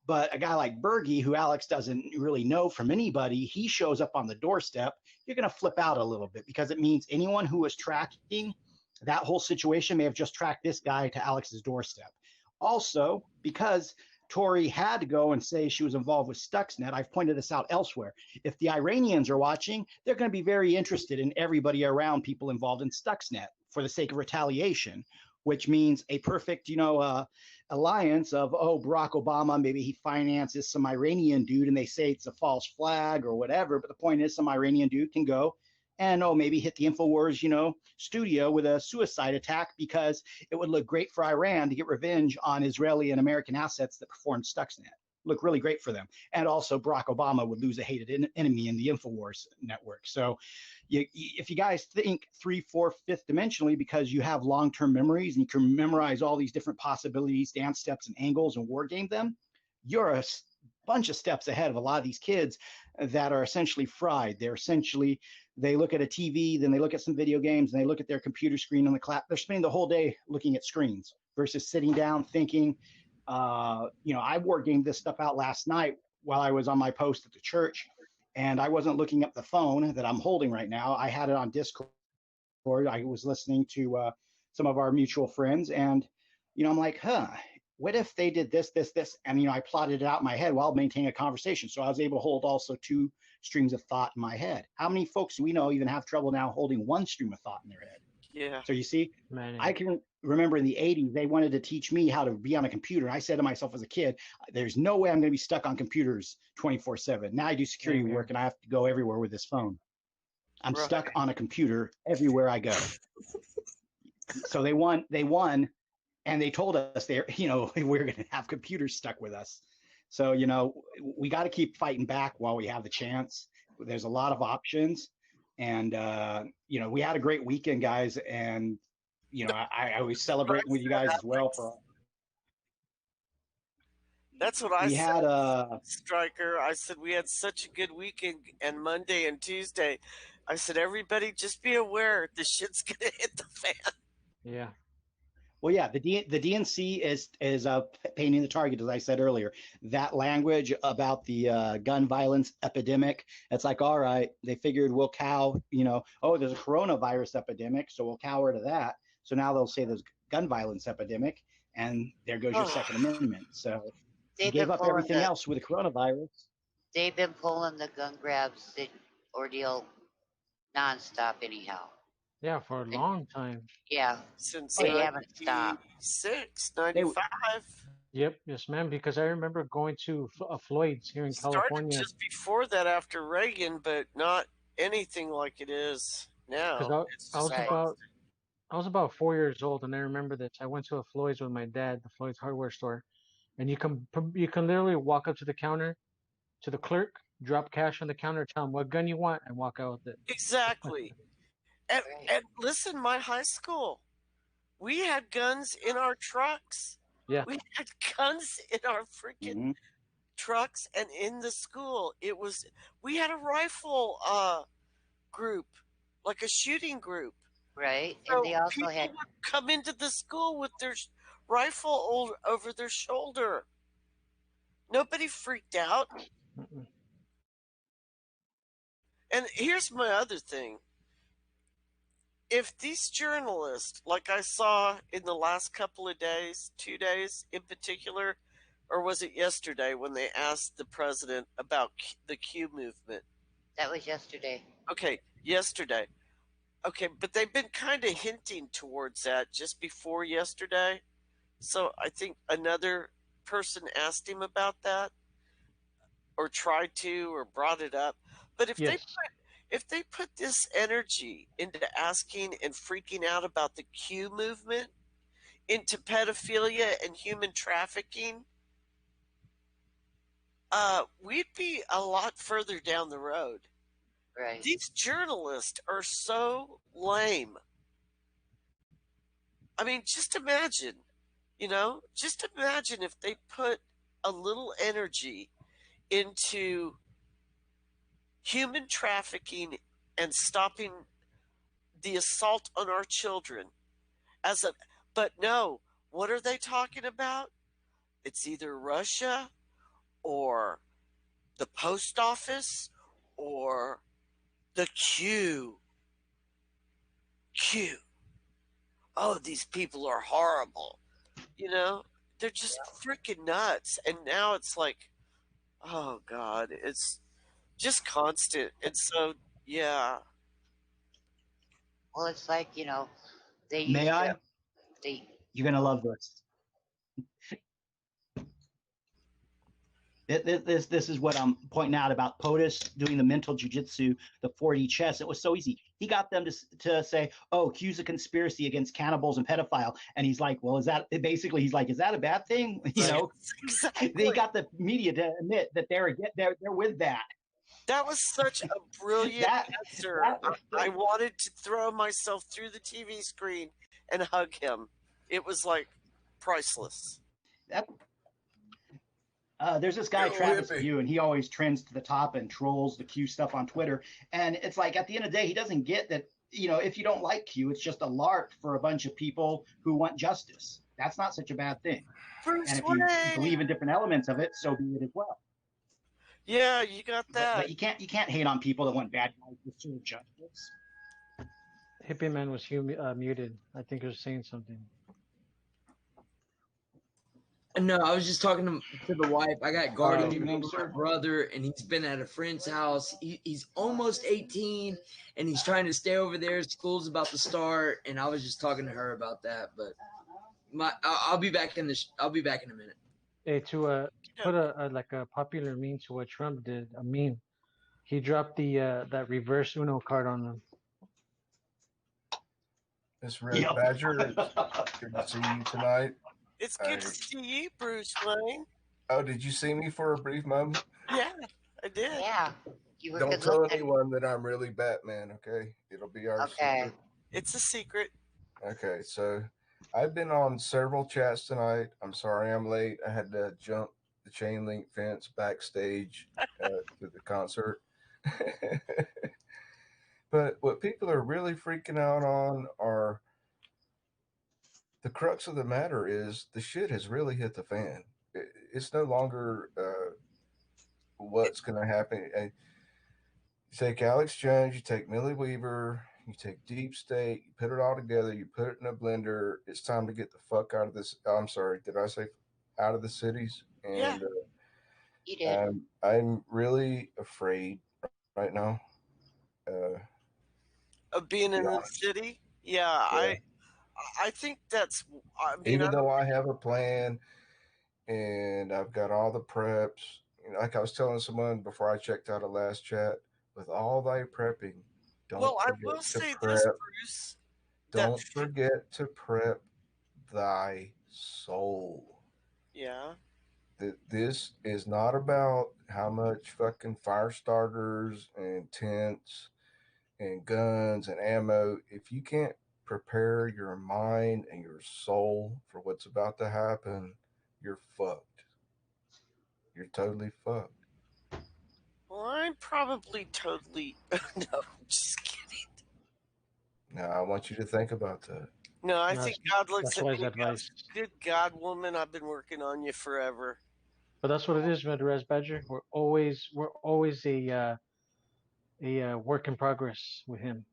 but a guy like Berkey, who Alex doesn't really know from anybody, he shows up on the doorstep. You're going to flip out a little bit, because it means anyone who was tracking that whole situation may have just tracked this guy to Alex's doorstep. Also, because Tori had to go and say she was involved with Stuxnet, I've pointed this out elsewhere. If the Iranians are watching, they're going to be very interested in everybody around people involved in Stuxnet for the sake of retaliation. which means a perfect, alliance of, oh, Barack Obama, maybe he finances some Iranian dude and they say it's a false flag or whatever. But the point is, some Iranian dude can go and, maybe hit the InfoWars, studio with a suicide attack because it would look great for Iran to get revenge on Israeli and American assets that performed Stuxnet. Look really great for them. And also Barack Obama would lose a hated enemy in the InfoWars network. So if you guys think 3, 4, 5th dimensionally, because you have long-term memories and you can memorize all these different possibilities, dance steps and angles and war game them, you're a bunch of steps ahead of a lot of these kids that are essentially fried. They look at a TV, then they look at some video games, and they look at their computer screen on the class. They're spending the whole day looking at screens versus sitting down, thinking. I war gamed this stuff out last night while I was on my post at the church, and I wasn't looking up the phone that I'm holding right now. I had it on Discord. I was listening to some of our mutual friends, and I'm like, what if they did this, this, this? And I plotted it out in my head while maintaining a conversation. So I was able to hold also 2 streams of thought in my head. How many folks do we know even have trouble now holding 1 stream of thought in their head? Yeah. So you see, Man. I can remember in the 80s, they wanted to teach me how to be on a computer. I said to myself as a kid, there's no way I'm going to be stuck on computers 24/7. Now I do security work and I have to go everywhere with this phone. I'm stuck on a computer everywhere I go. So they won, and they told us we're going to have computers stuck with us. So, we got to keep fighting back while we have the chance. There's a lot of options. And, we had a great weekend, guys. And, I was celebrating with you guys as well. That's what I said, Striker. I said we had such a good weekend, and Monday and Tuesday. I said, everybody just be aware the shit's going to hit the fan. Yeah. Well, yeah, the DNC is painting the target, as I said earlier. That language about the gun violence epidemic, it's like, all right, they figured we'll cow, there's a coronavirus epidemic, so we'll cower to that. So now they'll say there's gun violence epidemic, and there goes your Second Amendment. So they gave up everything else with the coronavirus. They've been pulling the gun grabs ordeal nonstop anyhow. Yeah, for a long time. Yeah. Since they haven't stopped. 95. Yep, yes, ma'am. Because I remember going to Floyd's here in California. Started just before that, after Reagan, but not anything like it is now. Because I was about 4 years old, and I remember this. I went to a Floyd's with my dad, the Floyd's hardware store, and you can literally walk up to the counter, to the clerk, drop cash on the counter, tell him what gun you want, and walk out with it. Exactly. and listen, my high school, we had guns in our trucks. Yeah. We had guns in our freaking trucks and in the school. We had a rifle group, like a shooting group. Right. So and they also people had would come into the school with their rifle over their shoulder. Nobody freaked out. And here's my other thing. If these journalists, like I saw in the last couple of days, 2 days in particular, or was it yesterday when they asked the president about the Q movement? That was yesterday. Okay, yesterday. Okay, but they've been kind of hinting towards that just before yesterday. So I think another person asked him about that, or tried to, or brought it up. But if they put this energy into asking and freaking out about the Q movement, into pedophilia and human trafficking, we'd be a lot further down the road. Right. These journalists are so lame. I mean, just imagine if they put a little energy into human trafficking and stopping the assault on our children. But no, what are they talking about? It's either Russia or the post office or the Q. Oh, these people are horrible. They're just freaking nuts. And now it's like, oh God, it's just constant. And so, yeah. Well, it's like, they used May I? to, You're gonna love this. This is what I'm pointing out about POTUS doing the mental jujitsu, the 4D chess. It was so easy. He got them to say, "Oh, Q's a conspiracy against cannibals and pedophile," and he's like, "Well, is that basically?" He's like, "Is that a bad thing?" You know, exactly. They got the media to admit that they're with that. That was such a brilliant answer. I wanted to throw myself through the TV screen and hug him. It was like priceless. There's this guy, Travis Q, and he always trends to the top and trolls the Q stuff on Twitter. And it's like, at the end of the day, he doesn't get that, you know, if you don't like Q, it's just a lark for a bunch of people who want justice. That's not such a bad thing. And if you believe in different elements of it, so be it as well. Yeah, you got that. But you can't hate on people that want bad guys to serve justice. Hippie Man was muted. I think he was saying something. No, I was just talking to the wife. I got guardian over my brother, and he's been at a friend's house. He's almost 18, and he's trying to stay over there. School's about to start, and I was just talking to her about that. But I'll be back in I'll be back in a minute. Hey, to put a popular meme to what Trump did, a meme. He dropped the that reverse Uno card on them. Miss Red Badger, it's good to see you tonight. It's good to see you, Bruce Wayne. Oh, did you see me for a brief moment? Yeah, I did. Yeah. You were Don't tell anyone that I'm really Batman, okay? It'll be our secret. It's a secret. Okay, so I've been on several chats tonight. I'm sorry I'm late. I had to jump the chain link fence backstage to the concert. But what people are really freaking out on are the crux of the matter is the shit has really hit the fan. It's no longer what's going to happen. And you take Alex Jones, you take Millie Weaver, you take Deep State, you put it all together, you put it in a blender. It's time to get the fuck out of this. I'm sorry, did I say out of the cities? And yeah. You did. I'm really afraid right now. Of being in the city? Yeah. I think that's. I mean, even though I have a plan and I've got all the preps, you know, like I was telling someone before I checked out of last chat, with all thy prepping, don't forget to prep. Bruce. Don't forget to prep thy soul. Yeah. This is not about how much fucking fire starters and tents and guns and ammo. If you can't prepare your mind and your soul for what's about to happen, you're fucked. You're totally fucked. Well, I'm probably totally no, just kidding. Now I want you to think about that. No, I think God looks at me and advice. goes, "Good God, woman, I've been working on you forever." But that's what it is, Red Badger. We're always a work in progress with him,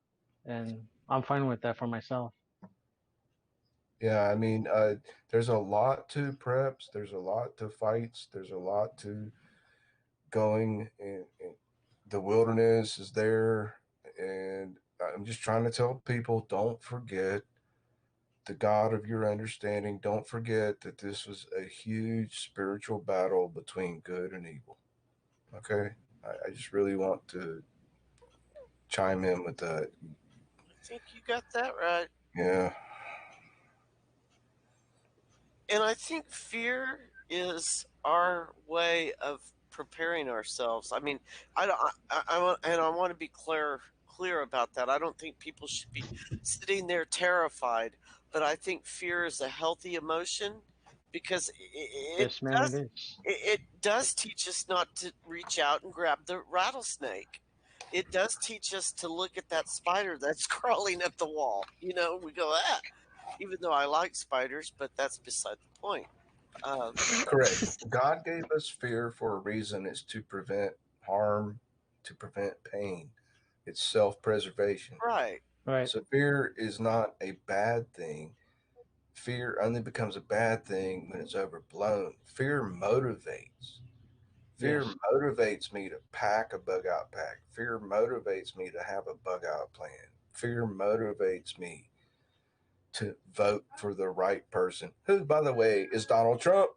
and I'm fine with that for myself. Yeah, I mean, there's a lot to preps. There's a lot to fights. There's a lot to going, and the wilderness is there. And I'm just trying to tell people, don't forget the God of your understanding. Don't forget that this was a huge spiritual battle between good and evil. Okay? I just really want to chime in with that. I think you got that right. Yeah. And I think fear is our way of preparing ourselves. I mean, I want to be clear about that. I don't think people should be sitting there terrified, but I think fear is a healthy emotion because it does teach us not to reach out and grab the rattlesnake. It does teach us to look at that spider that's crawling up the wall. You know, we go, ah. Even though I like spiders, but that's beside the point. Correct. God gave us fear for a reason. It's to prevent harm, to prevent pain. It's self-preservation. Right. So fear is not a bad thing. Fear only becomes a bad thing when it's overblown. Fear motivates. Fear motivates me to pack a bug out pack. Fear motivates me to have a bug out plan. Fear motivates me to vote for the right person, who, by the way, is Donald Trump.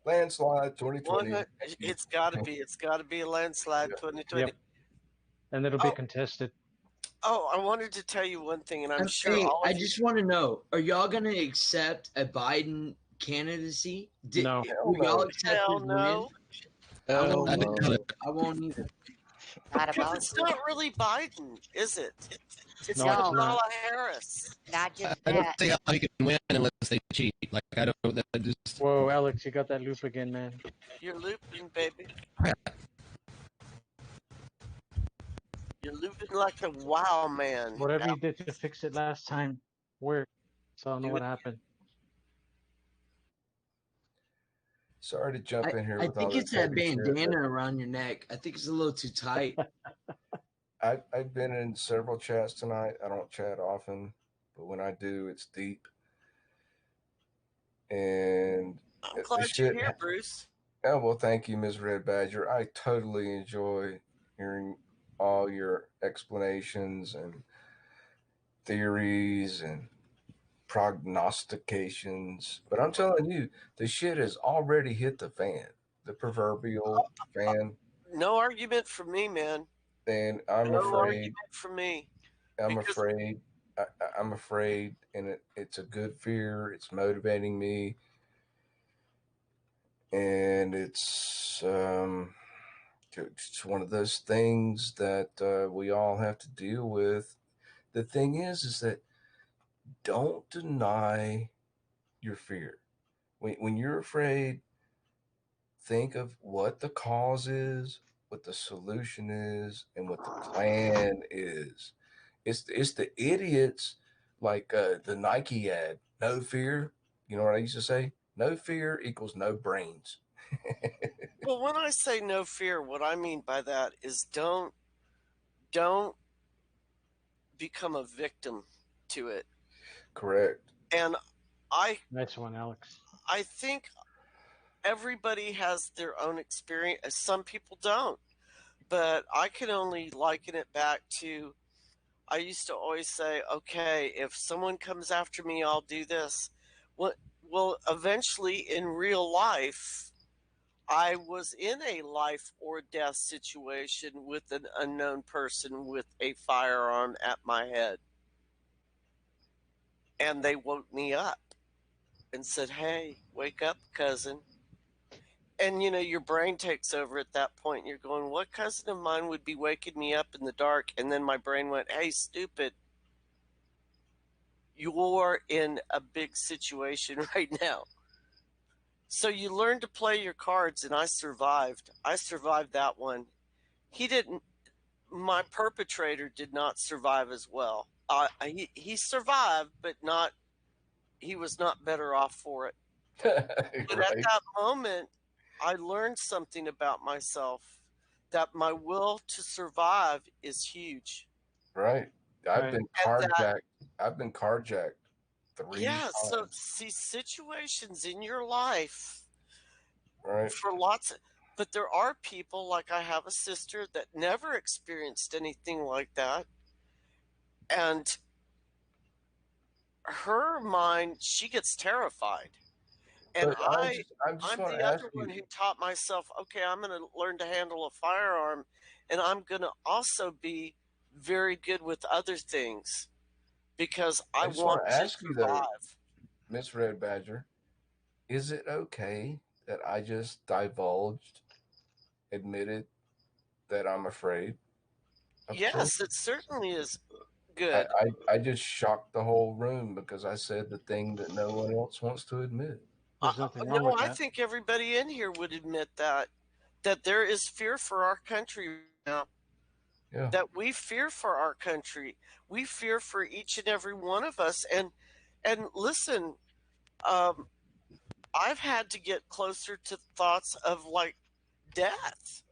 Landslide 2020. It's got to be. It's got to be a landslide 2020. Yep. And it'll be contested. Oh, I wanted to tell you one thing, and I'm sure Hey, all of I you. just want to know: are y'all going to accept a Biden candidacy? No. Will y'all accept Hell his no. win? I won't no. either. I won't either. Because it's not really Biden, is it? It's No, it's Kamala not. Harris. Not just I don't that. see how he can win unless they cheat. Like I don't. That just. Whoa, Alex, you got that loop again, man. You're looping, baby. You're looping like a wow man. Whatever you did to fix it last time worked. So I don't know what happened. Sorry to jump in here I with all think this it's that heavy shit, bandana but around your neck. I think it's a little too tight. I've been in several chats tonight. I don't chat often, but when I do, it's deep. And I'm glad you're here, Bruce. Oh, well, thank you, Ms. Red Badger. I totally enjoy hearing all your explanations and theories and prognostications. But I'm telling you, the shit has already hit the fan, the proverbial fan. No argument from me, man. And I'm no afraid. Argument from me. I'm afraid. I'm afraid, and it's a good fear. It's motivating me, and it's one of those things that we all have to deal with. The thing is that don't deny your fear. When you're afraid, think of what the cause is, what the solution is, and what the plan is. It's the idiots like the Nike ad, no fear. You know what I used to say? No fear equals no brains. Well, when I say no fear, what I mean by that is don't become a victim to it. Correct. And Next one, Alex. I think everybody has their own experience. Some people don't, but I can only liken it back to, I used to always say, okay, if someone comes after me, I'll do this. Well, eventually in real life, I was in a life or death situation with an unknown person with a firearm at my head. And they woke me up and said, hey, wake up, cousin. And, your brain takes over at that point. And you're going, what cousin of mine would be waking me up in the dark? And then my brain went, hey, stupid. You're in a big situation right now. So you learn to play your cards, and I survived. I survived that one. He didn't. My perpetrator did not survive as well. He survived, but not. He was not better off for it. But at that moment, I learned something about myself. That my will to survive is huge. Right. I've been carjacked. I've been carjacked 3 times. So see situations in your life. Right. For lots but there are people, like I have a sister that never experienced anything like that. And her mind, she gets terrified. And I'm the other one who taught myself, okay, I'm going to learn to handle a firearm, and I'm going to also be very good with other things because I want to ask survive. You though, Miss Red Badger, is it okay that I just divulged, admitted that I'm afraid? Yes, it certainly is good. I just shocked the whole room because I said the thing that no one else wants to admit. There's nothing wrong with that. I think everybody in here would admit that there is fear for our country now. Yeah. That we fear for our country. We fear for each and every one of us. And listen, I've had to get closer to thoughts of like death.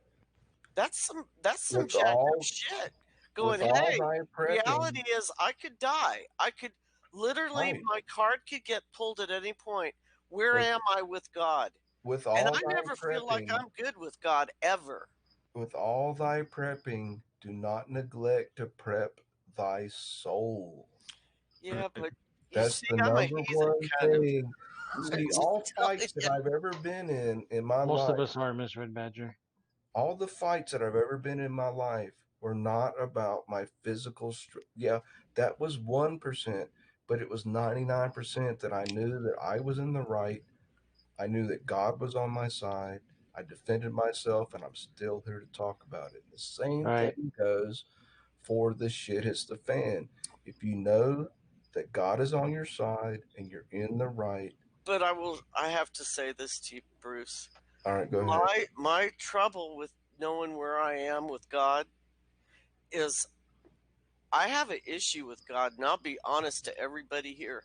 That's some jacked up shit. Going, hey, reality is I could die. I could literally, my card could get pulled at any point. Where am I with God? And I never feel like I'm good with God ever. With all thy prepping, do not neglect to prep thy soul. Yeah, but That's see, the I'm a number heathen, one kind of. thing. You I'm see, just all telling fights that you. I've ever been in my Most life, of us are, Miss Red Badger. all the fights that I've ever been in my life were not about my physical strength. Yeah, that was 1%, but it was 99% that I knew that I was in the right. I knew that God was on my side. I defended myself, and I'm still here to talk about it. The same Right. thing goes for the shit hits the fan. If you know that God is on your side and you're in the right. But I have to say this to you, Bruce. All right, go ahead. My trouble with knowing where I am with God is I have an issue with God, and I'll be honest to everybody here.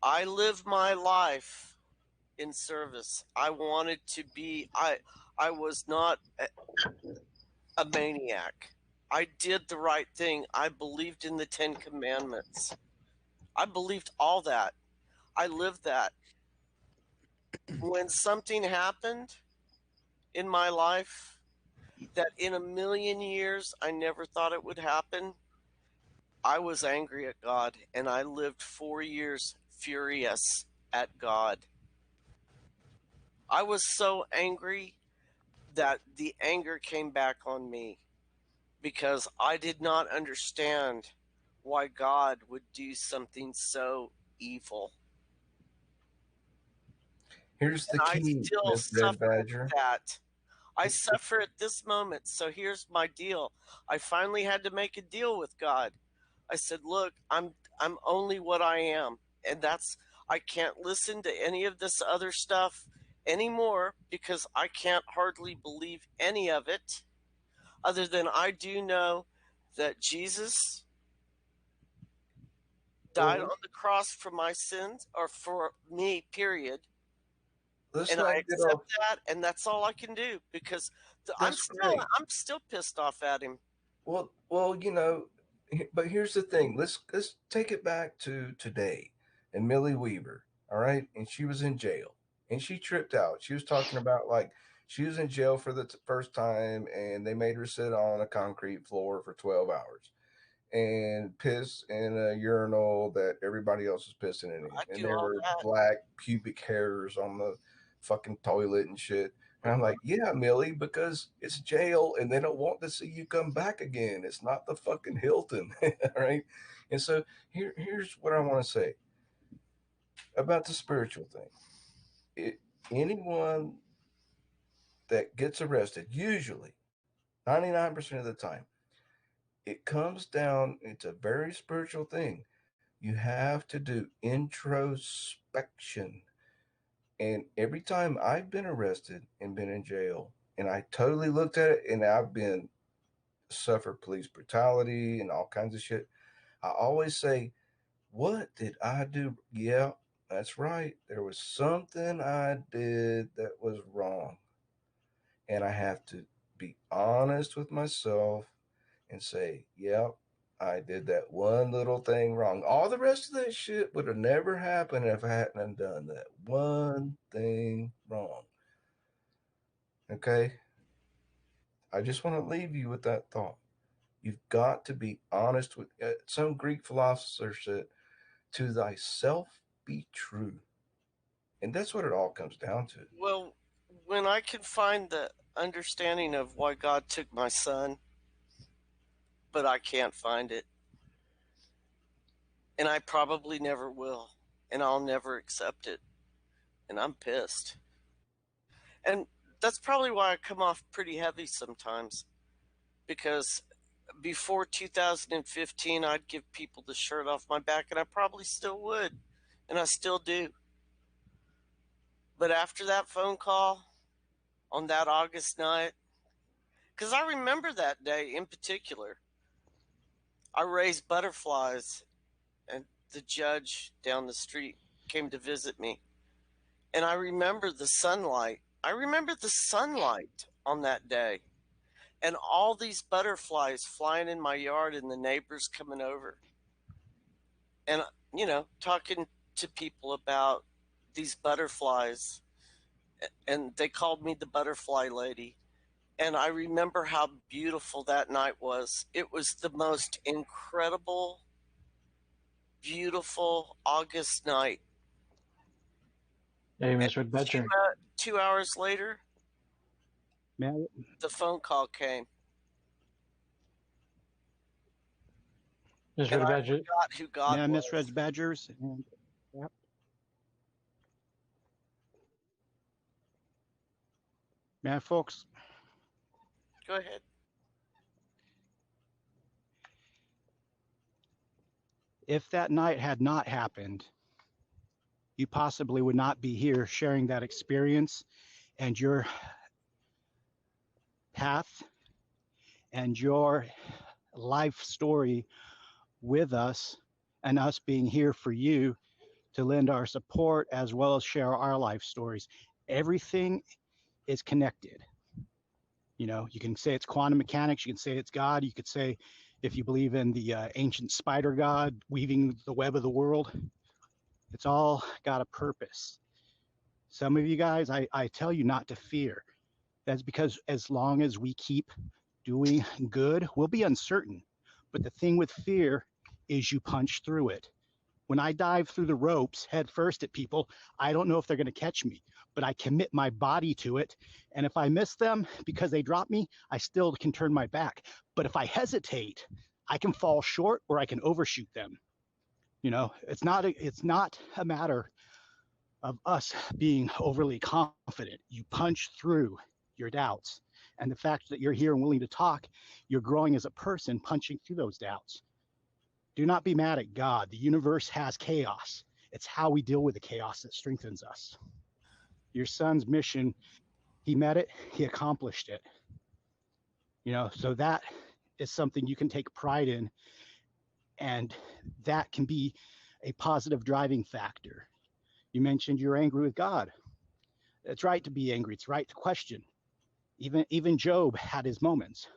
I live my life in service. I wanted to be. I was not a maniac. I did the right thing. I believed in the 10 Commandments. I believed all that. I lived that. When something happened in my life that in a million years I never thought it would happen, I was angry at God, and I lived 4 years furious at God. I was so angry that the anger came back on me because I did not understand why God would do something so evil. Here's the And I key, still Miss Red suffer Badger. that. I suffer at this moment. So here's my deal. I finally had to make a deal with God. I said, "Look, I'm only what I am, and that's I can't listen to any of this other stuff anymore because I can't hardly believe any of it, other than I do know that Jesus died on the cross for my sins or for me, period. Let's And not I get accept off. that, and that's all I can do because That's great. I'm still pissed off at him." Well, but here's the thing. Let's take it back to today and Millie Weaver. All right, and she was in jail and she tripped out. She was talking about like she was in jail for the first time, and they made her sit on a concrete floor for 12 hours and piss in a urinal that everybody else was pissing in, I and do there all were that. black pubic hairs on the fucking toilet and shit. And I'm like, yeah, Millie, because it's jail and they don't want to see you come back again. It's not the fucking Hilton, right? And so here's what I want to say about the spiritual thing. Anyone that gets arrested, usually 99% of the time, it comes down, it's a very spiritual thing. You have to do introspection. And every time I've been arrested and been in jail, and I totally looked at it, and I've been suffered police brutality and all kinds of shit, I always say, what did I do? Yeah, that's right. There was something I did that was wrong. And I have to be honest with myself and say, yep, I did that one little thing wrong. All the rest of that shit would have never happened if I hadn't done that one thing wrong. Okay? I just want to leave you with that thought. You've got to be honest with some Greek philosopher said, to thyself be true. And that's what it all comes down to. Well, when I can find the understanding of why God took my son, but I can't find it, and I probably never will, and I'll never accept it, and I'm pissed. And that's probably why I come off pretty heavy sometimes, because before 2015, I'd give people the shirt off my back, and I probably still would, and I still do. But after that phone call on that August night, because I remember that day in particular, I raised butterflies, and the judge down the street came to visit me. And I remember the sunlight. I remember the sunlight on that day, and all these butterflies flying in my yard, and the neighbors coming over. And, talking to people about these butterflies. And they called me the butterfly lady. And I remember how beautiful that night was. It was the most incredible beautiful August night. Hey, Miss Red Badger. 2 hours later, Man, the phone call came. Miss And Red I Badger. forgot who God man, was. Miss Red Badgers. And, yep. Man, folks, Go ahead. if that night had not happened, you possibly would not be here sharing that experience and your path and your life story with us, and us being here for you to lend our support as well as share our life stories. Everything is connected. You know, you can say it's quantum mechanics, you can say it's God, you could say, if you believe in the ancient spider god weaving the web of the world, it's all got a purpose. Some of you guys, I tell you not to fear. That's because as long as we keep doing good, we'll be uncertain. But the thing with fear is you punch through it. When I dive through the ropes head first at people, I don't know if they're going to catch me, but I commit my body to it. And if I miss them because they drop me, I still can turn my back. But if I hesitate, I can fall short or I can overshoot them. You know, it's not a matter of us being overly confident. You punch through your doubts. And the fact that you're here and willing to talk, you're growing as a person, punching through those doubts. Do not be mad at God. The universe has chaos. It's how we deal with the chaos that strengthens us. Your son's mission, he met it, he accomplished it. You know, so that is something you can take pride in, and that can be a positive driving factor. You mentioned you're angry with God. It's right to be angry. It's right to question. Even Job had his moments.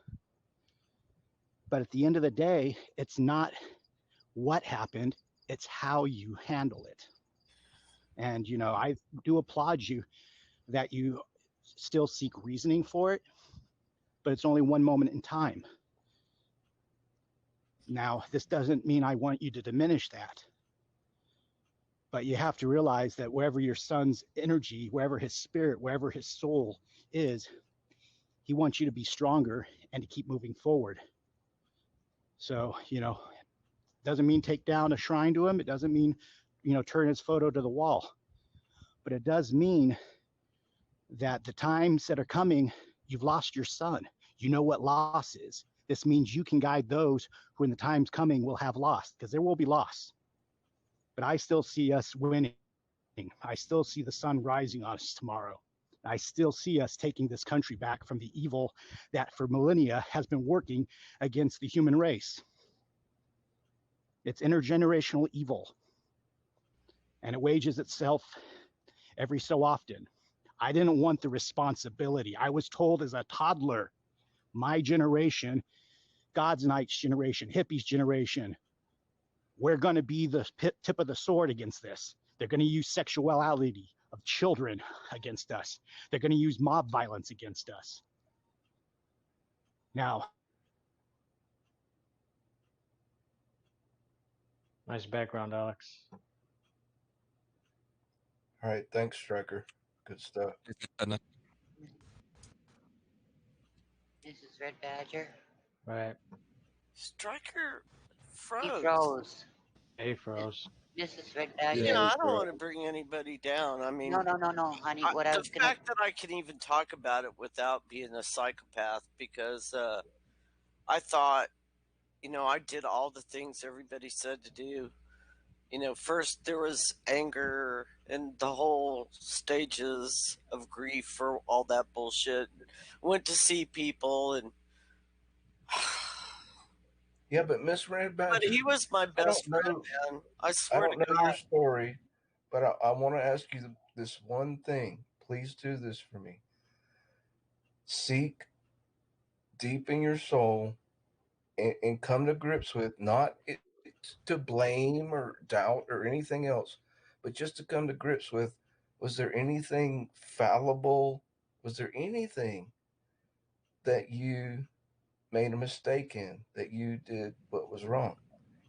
But at the end of the day, it's not what happened, it's how you handle it. And, you know, I do applaud you that you still seek reasoning for it, but it's only one moment in time. Now, this doesn't mean I want you to diminish that, but you have to realize that wherever your son's energy, wherever his spirit, wherever his soul is, he wants you to be stronger and to keep moving forward. So, you know, doesn't mean take down a shrine to him. It doesn't mean, you know, turn his photo to the wall. But it does mean that the times that are coming, you've lost your son. You know what loss is. This means you can guide those who in the times coming will have lost, because there will be loss. But I still see us winning. I still see the sun rising on us tomorrow. I still see us taking this country back from the evil that for millennia has been working against the human race. It's intergenerational evil, and it wages itself every so often. I didn't want the responsibility. I was told as a toddler, my generation, God's Knight's generation, hippies generation, we're going to be the tip of the sword against this. They're going to use sexuality of children against us. They're going to use mob violence against us. Now, Nice background, Alex. All right, thanks, Striker. Good stuff. Mrs. Red Badger. Right. Striker froze. He froze. Hey, froze. Mrs. Red Badger. You know, I don't want to bring anybody down. I mean, no, honey. What I the was gonna. fact that I can even talk about it without being a psychopath, because I thought, you know, I did all the things everybody said to do. You know, first there was anger and the whole stages of grief for all that bullshit. Went to see people and. Yeah, but Miss Red Badger. But he was my best friend, man. I swear I don't to know God. your story, but I want to ask you this one thing. Please do this for me. Seek deep in your soul and come to grips with not it, to blame or doubt or anything else, but just to come to grips with, was there anything fallible? Was there anything that you made a mistake in, that you did what was wrong?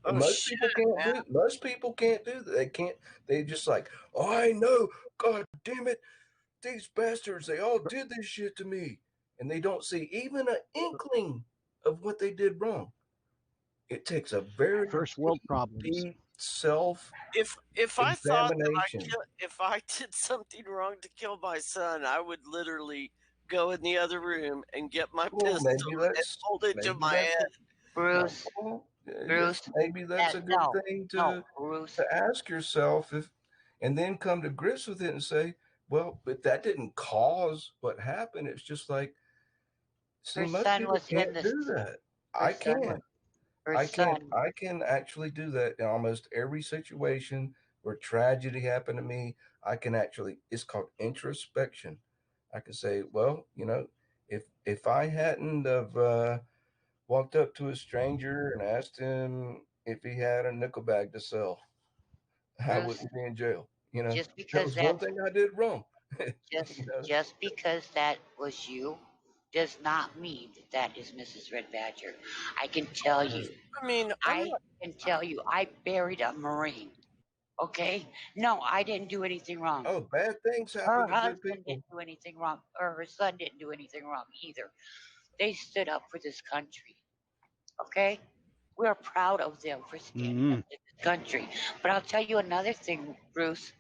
Oh, most people can't man. do. Most people can't do that. They can't. They just like, oh, I know. God damn it, these bastards! They all did this shit to me, and they don't see even an inkling of what they did wrong. It takes a very first world problems. deep self If I thought that examination. if I did something wrong to kill my son, I would literally go in the other room and get my Well, pistol maybe and that's hold it to maybe my that's head. Bruce, well, Bruce, maybe that's a good no, thing no, to Bruce. ask yourself if, and then come to grips with it and say, well, but that didn't cause what happened. It's just like, see, Her most son people was in can't this. do that. Her I son can. was. Her I can. son. I can actually do that in almost every situation where tragedy happened to me. I can actually. It's called introspection. I can say, well, if I hadn't have walked up to a stranger and asked him if he had a nickel bag to sell, I Bruce, wouldn't be in jail. just That because was one that's thing I did wrong. just because that was you does not mean that is Mrs. Red Badger. I can tell you. I mean, I can tell you. I buried a Marine. Okay? No, I didn't do anything wrong. Oh, bad things Her happen to good husband people. didn't do anything wrong, or her son didn't do anything wrong either. They stood up for this country. Okay? We're proud of them for standing up to this country. But I'll tell you another thing, Bruce.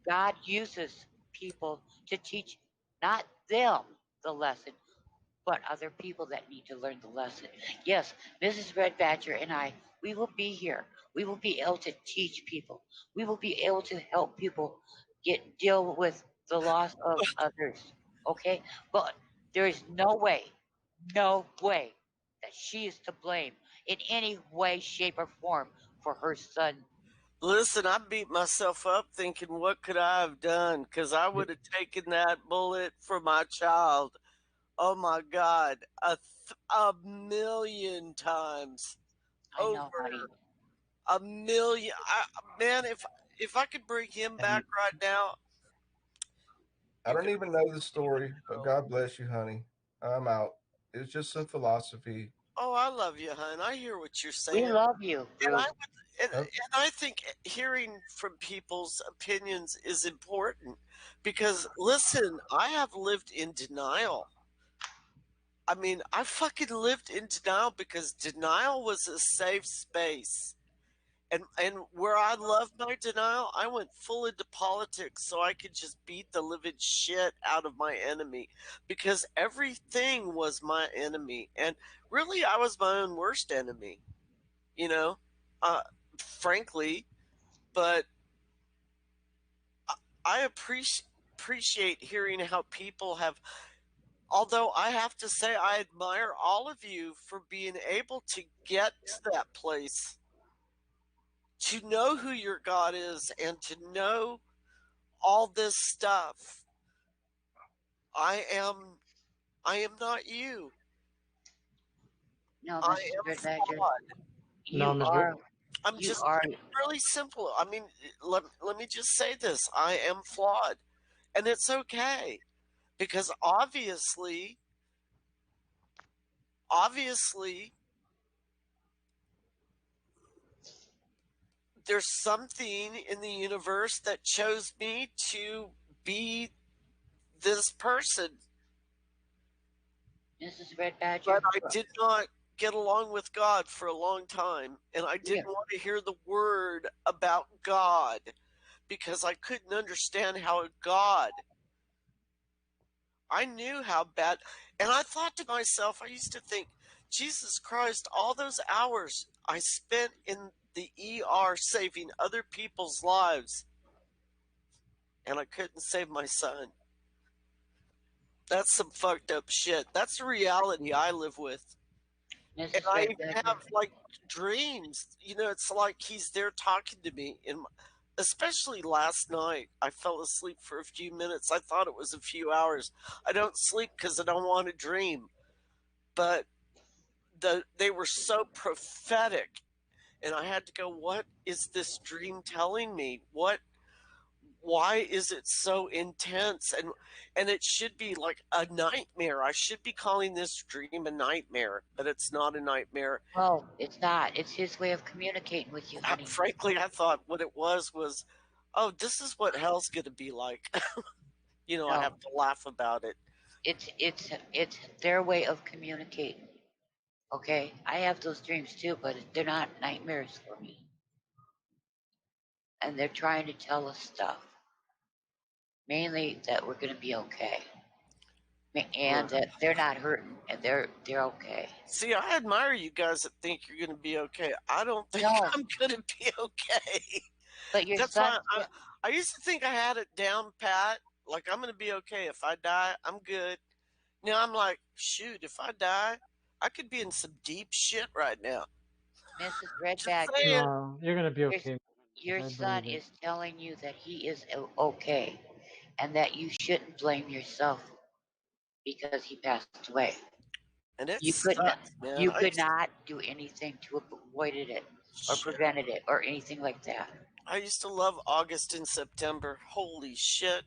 God uses people to teach not them the lesson, but other people that need to learn the lesson. Yes, Mrs. Red Badger and I, we will be here. We will be able to teach people. We will be able to help people deal with the loss of others. Okay? But there is no way that she is to blame in any way, shape, or form for her son. Listen, I beat myself up thinking, what could I have done? Because I would have taken that bullet for my child. Oh my God, a million times I know, honey. over. A million. Man, if I could bring him back right now. I don't even know the story, but God bless you, honey. I'm out. It's just some philosophy. Oh, I love you, hon. I hear what you're We saying. love you, Bruce. And I think hearing from people's opinions is important because, listen, I have lived in denial. I mean, I fucking lived in denial because denial was a safe space. And where I love my denial, I went full into politics so I could just beat the living shit out of my enemy because everything was my enemy. And really, I was my own worst enemy, you know, uh, frankly. But I appreciate hearing how people have. Although I have to say, I admire all of you for being able to get to that place, to know who your God is, and to know all this stuff. I am not you. No, I Mrs. am Red Badger. flawed. You are. I'm You just are. really simple. I mean, let me just say this. I am flawed. And it's okay. Because obviously there's something in the universe that chose me to be this person. Mrs. Red Badger. But I did not get along with God for a long time, and I didn't want to hear the word about God because I couldn't understand how a God. I knew how bad, and I thought to myself, I used to think, Jesus Christ, all those hours I spent in the ER saving other people's lives, and I couldn't save my son. That's some fucked up shit. That's the reality I live with. And I have like dreams. You know, it's like he's there talking to me. Especially last night, I fell asleep for a few minutes. I thought it was a few hours. I don't sleep because I don't want to dream. But they were so prophetic, and I had to go, what is this dream telling me? why is it so intense? And it should be like a nightmare. I should be calling this dream a nightmare, but it's not a nightmare. Well, it's not. It's his way of communicating with you, honey. Frankly, I thought what it was, oh, this is what hell's going to be like. You know, I have to laugh about it. It's their way of communicating. Okay, I have those dreams too, but they're not nightmares for me. And they're trying to tell us stuff, mainly that we're going to be okay, and that they're not hurting, and they're okay. See, I admire you guys that think you're going to be okay. I don't think I'm going to be okay. But your That's son, why I used to think I had it down pat. Like, I'm going to be okay. If I die, I'm good. Now I'm like, shoot, if I die, I could be in some deep shit right now. Mrs. Redback, no, you're gonna be okay. Your son is telling you that he is okay, and that you shouldn't blame yourself because he passed away. And it you could sucks, man. You could not do anything to avoid it or prevented it or anything like that. I used to love August and September. Holy shit.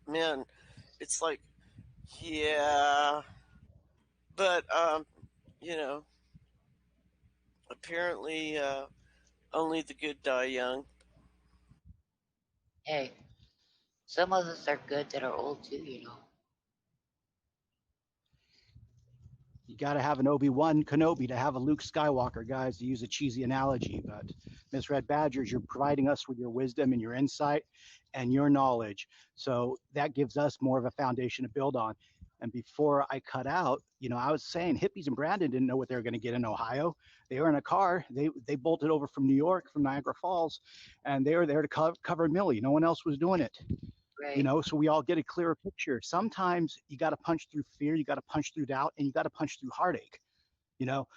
Man, it's like, yeah. But, you know, apparently only the good die young. Hey, some of us are good that are old too, you know. You got to have an Obi-Wan Kenobi to have a Luke Skywalker, guys, to use a cheesy analogy. But Miss Red Badgers, you're providing us with your wisdom and your insight and your knowledge. So that gives us more of a foundation to build on. And before I cut out, you know, I was saying Hippies and Brandon didn't know what they were going to get in Ohio. They were in a car. They bolted over from New York, from Niagara Falls, and they were there to cover Millie. No one else was doing it. Right. You know, so we all get a clearer picture. Sometimes you got to punch through fear, you got to punch through doubt, and you got to punch through heartache. You know,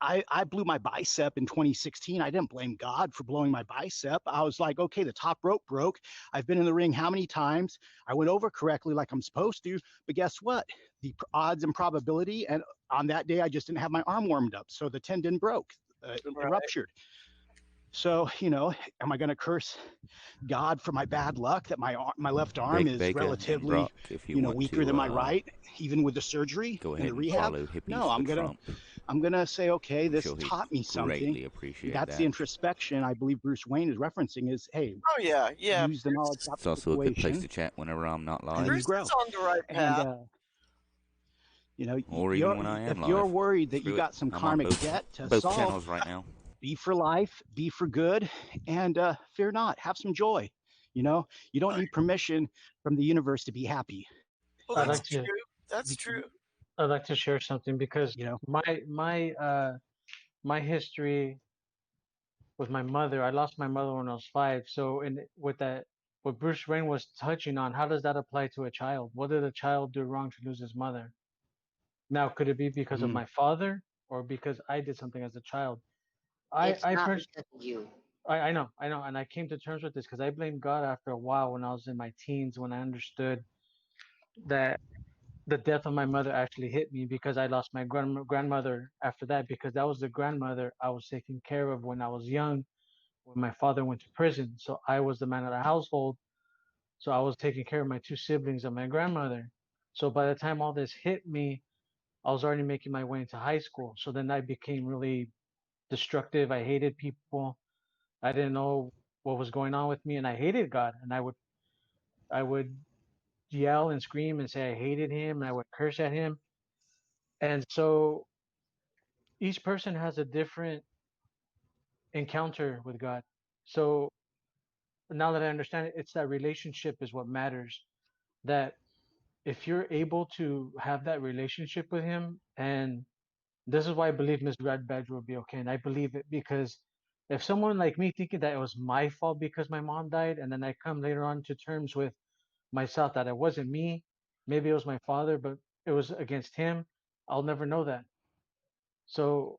I blew my bicep in 2016. I didn't blame God for blowing my bicep. I was like, okay, the top rope broke. I've been in the ring how many times? I went over correctly like I'm supposed to, but guess what? The odds and probability, and on that day, I just didn't have my arm warmed up, so the tendon broke, it ruptured. So, you know, am I going to curse God for my bad luck that my left arm is relatively, weaker than my right, even with the surgery and the rehab? No, I'm gonna say, okay, this taught me something. That's the introspection I believe Bruce Wayne is referencing. Is hey, use the knowledge. It's also a good place to chat whenever I'm not live. Bruce is on the right path. And, you know, or even when I am if live. you're worried that you got some karmic debt to both solve, channels right now. Be for life, be for good, and fear not. Have some joy. You know, you don't need permission from the universe to be happy. Well, that's true. That's true. I'd like to share something because my history with my mother. I lost my mother when I was 5. So what Bruce Wayne was touching on, how does that apply to a child? What did a child do wrong to lose his mother? Now, could it be because of my father or because I did something as a child? It's not because of you. I know, and I came to terms with this because I blamed God after a while when I was in my teens, when I understood that the death of my mother actually hit me because I lost my grandmother after that, because that was the grandmother I was taking care of when I was young, when my father went to prison. So I was the man of the household. So I was taking care of my 2 siblings and my grandmother. So by the time all this hit me, I was already making my way into high school. So then I became really destructive. I hated people. I didn't know what was going on with me, and I hated God. And I would yell and scream and say I hated him, and I would curse at him. And so each person has a different encounter with God. So now that I understand it, it's that relationship is what matters. That if you're able to have that relationship with him, and this is why I believe Miss Red Badger will be okay. And I believe it because if someone like me thinking that it was my fault because my mom died, and then I come later on to terms with myself that it wasn't me, maybe it was my father, but it was against him, I'll never know that. So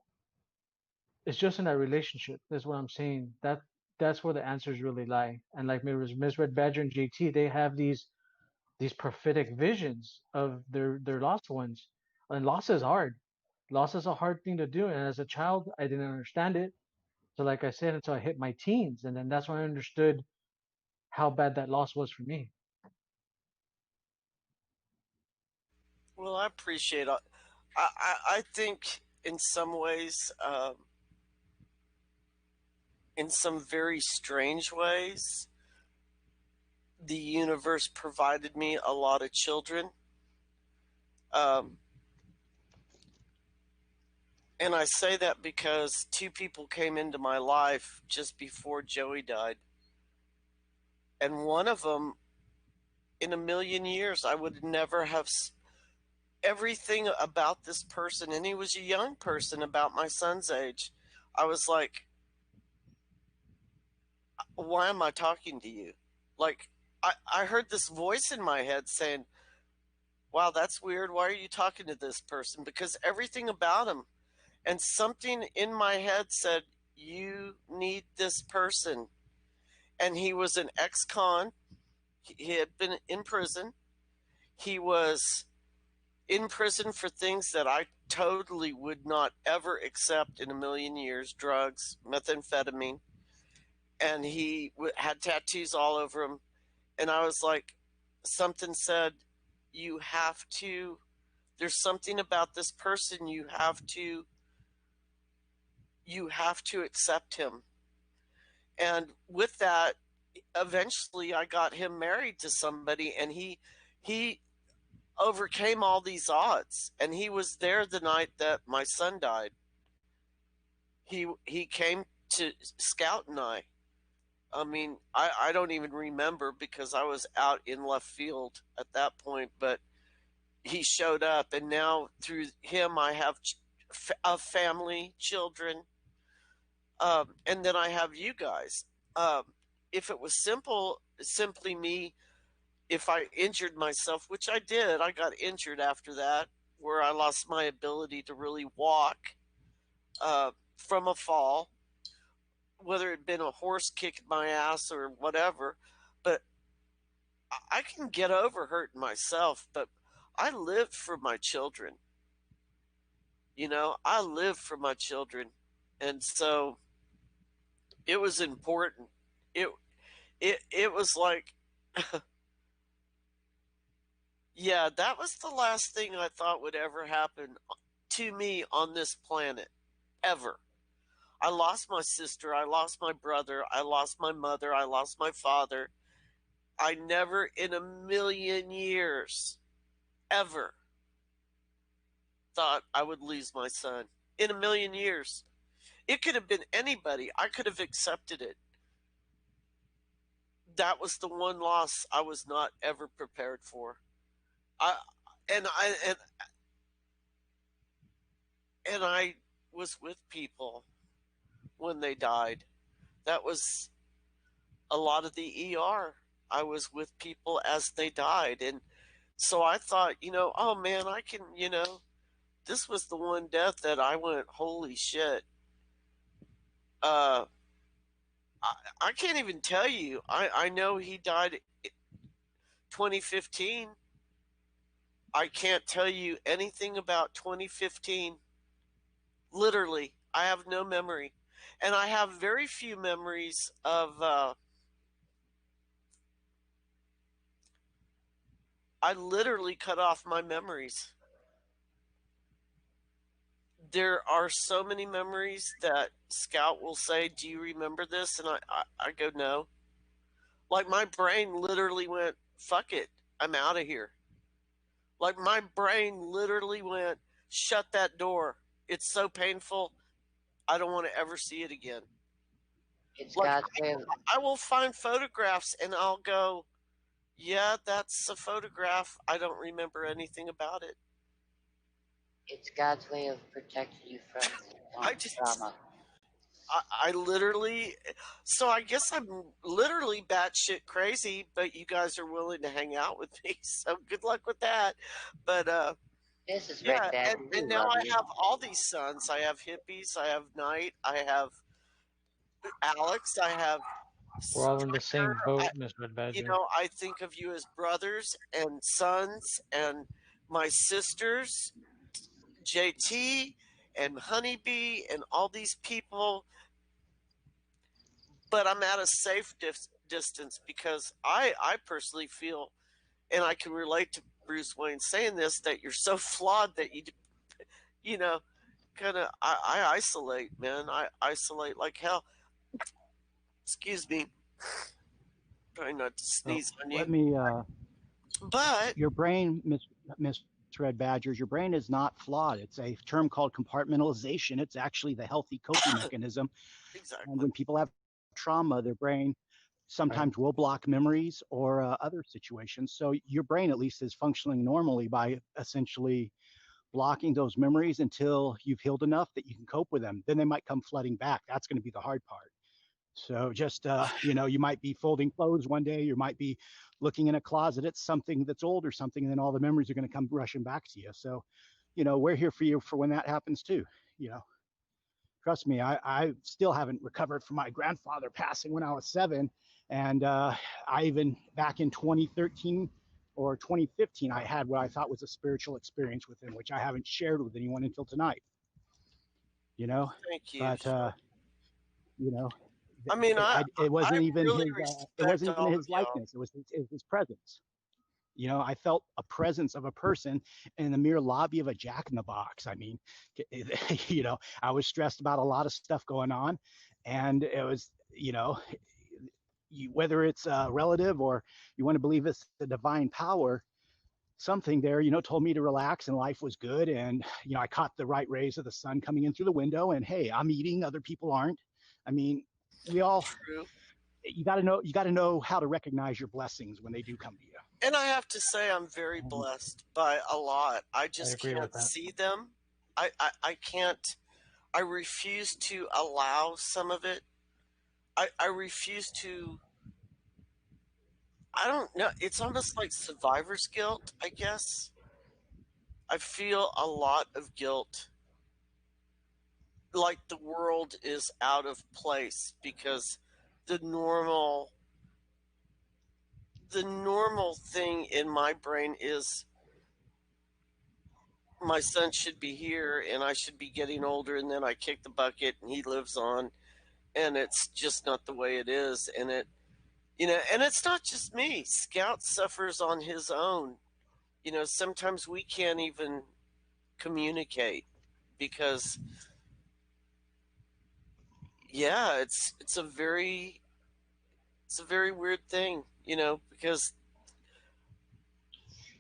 it's just in that relationship. That's what I'm saying. That's where the answers really lie. And like Ms. Red Badger and JT, they have these prophetic visions of their lost ones. And loss is hard. Loss is a hard thing to do. And as a child, I didn't understand it. So like I said, until I hit my teens. And then that's when I understood how bad that loss was for me. Well, I appreciate it. I think in some ways, in some very strange ways, the universe provided me a lot of children. And I say that because two people came into my life just before Joey died. And one of them, in a million years, I would never have everything about this person. And he was a young person about my son's age. I was like, why am I talking to you? Like, I heard this voice in my head saying, wow, that's weird. Why are you talking to this person? Because everything about him, and something in my head said, you need this person. And he was an ex-con. He had been in prison. He was in prison for things that I totally would not ever accept in a million years: drugs, methamphetamine. And he had tattoos all over him. And I was like, something said, you have to, there's something about this person, you have to accept him. And with that, eventually I got him married to somebody, and he overcame all these odds, and he was there the night that my son died. He came to Scout and I mean, I don't even remember because I was out in left field at that point, but he showed up, and now through him I have a family, children, and then I have you guys. If it was simply me, if I injured myself, which I did, I got injured after that, where I lost my ability to really walk from a fall, whether it had been a horse kicking my ass or whatever. But I can get over hurting myself, but I lived for my children. You know, I lived for my children. And so it was important. It was like, yeah, that was the last thing I thought would ever happen to me on this planet, ever. I lost my sister, I lost my brother, I lost my mother, I lost my father. I never in a million years, ever, thought I would lose my son. In a million years. It could have been anybody. I could have accepted it. That was the one loss I was not ever prepared for. I and I was with people when they died. That was a lot of the ER. I was with people as they died, and so I thought, oh man, I can, this was the one death that I went, holy shit. I can't even tell you. I know he died 2015. I can't tell you anything about 2015. Literally, I have no memory. And I have very few memories of, I literally cut off my memories. There are so many memories that Scout will say, do you remember this? And I go, no. Like my brain literally went, fuck it, I'm out of here. Like my brain literally went, shut that door. It's so painful. I don't want to ever see it again. It's Like God's way of, I will find photographs and I'll go, yeah, that's a photograph. I don't remember anything about it. it's God's way of protecting you from trauma. I literally, so I guess I'm literally batshit crazy, but you guys are willing to hang out with me, so good luck with that. But This is yeah, Red Badger. and now I have all these sons. I have Hippies, I have Knight, I have Alex, I have We're all in the same boat, I, Miss Red Badger. I think of you as brothers and sons, and my sisters, JT and Honeybee, and all these people. But I'm at a safe distance, because I personally feel, and I can relate to Bruce Wayne saying this, that you're so flawed that you know, kind of, I isolate, man. I isolate like hell. Excuse me. Trying not to sneeze on you. Let me. But your brain, Miss Red Badgers, your brain is not flawed. It's a term called compartmentalization. It's actually the healthy coping mechanism. exactly. And when people have trauma, their brain sometimes will block memories or other situations. So your brain at least is functioning normally by essentially blocking those memories until you've healed enough that you can cope with them. Then they might come flooding back. That's going to be the hard part. So just, you might be folding clothes one day, you might be looking in a closet at something that's old or something, and then all the memories are going to come rushing back to you. So, we're here for you for when that happens too. Trust me, I still haven't recovered from my grandfather passing when I was 7. And I even back in 2013 or 2015, I had what I thought was a spiritual experience with him, which I haven't shared with anyone until tonight. Thank you. But, I mean, it wasn't even really his likeness. It was his presence. I felt a presence of a person in the mere lobby of a Jack in the Box. I mean, I was stressed about a lot of stuff going on, and it was, whether it's relative or you want to believe it's the divine power, something there, told me to relax and life was good. And, I caught the right rays of the sun coming in through the window, and hey, I'm eating, other people aren't. I mean, we all, True. You got to know how to recognize your blessings when they do come to you. And I have to say, I'm very blessed by a lot. I just can't see them. I can't. I refuse to allow some of it. I refuse to. I don't know. It's almost like survivor's guilt, I guess. I feel a lot of guilt. Like the world is out of place because the normal thing in my brain is my son should be here and I should be getting older, and then I kick the bucket and he lives on, and it's just not the way it is. And and it's not just me. Scout suffers on his own. Sometimes we can't even communicate because it's a very weird thing, because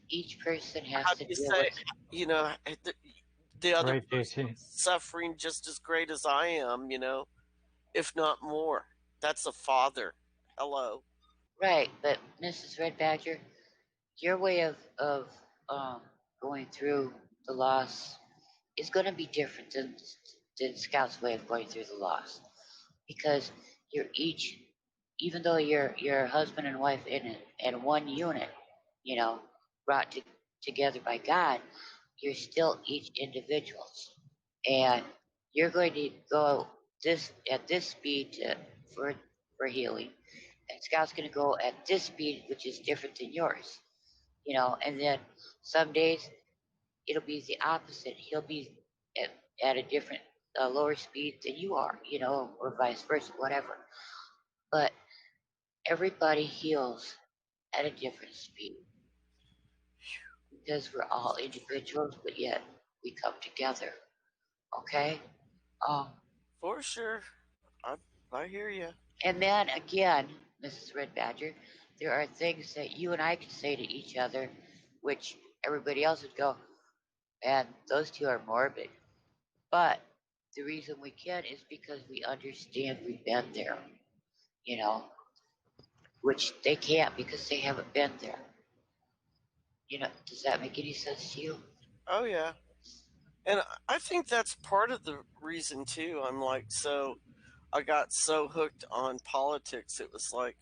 each person has how to do you deal say, with the other Right, person is suffering just as great as I am, if not more. That's a father. Hello. right. But Mrs. Red Badger, your way of going through the loss is going to be different than Scout's way of going through the loss, because you're each, even though you're husband and wife in one unit, brought together by God, you're still each individuals, and you're going to go at this speed for healing, and Scout's going to go at this speed, which is different than yours, and then some days it'll be the opposite. He'll be at a different lower speed than you are, or vice versa, whatever. But everybody heals at a different speed because we're all individuals, but yet we come together. Okay? For sure. I hear you. And then again, Mrs. Red Badger, there are things that you and I can say to each other, which everybody else would go, man, those two are morbid. But the reason we can is because we understand we've been there, which they can't because they haven't been there. Does that make any sense to you? Oh yeah. And I think that's part of the reason too. I got so hooked on politics. It was like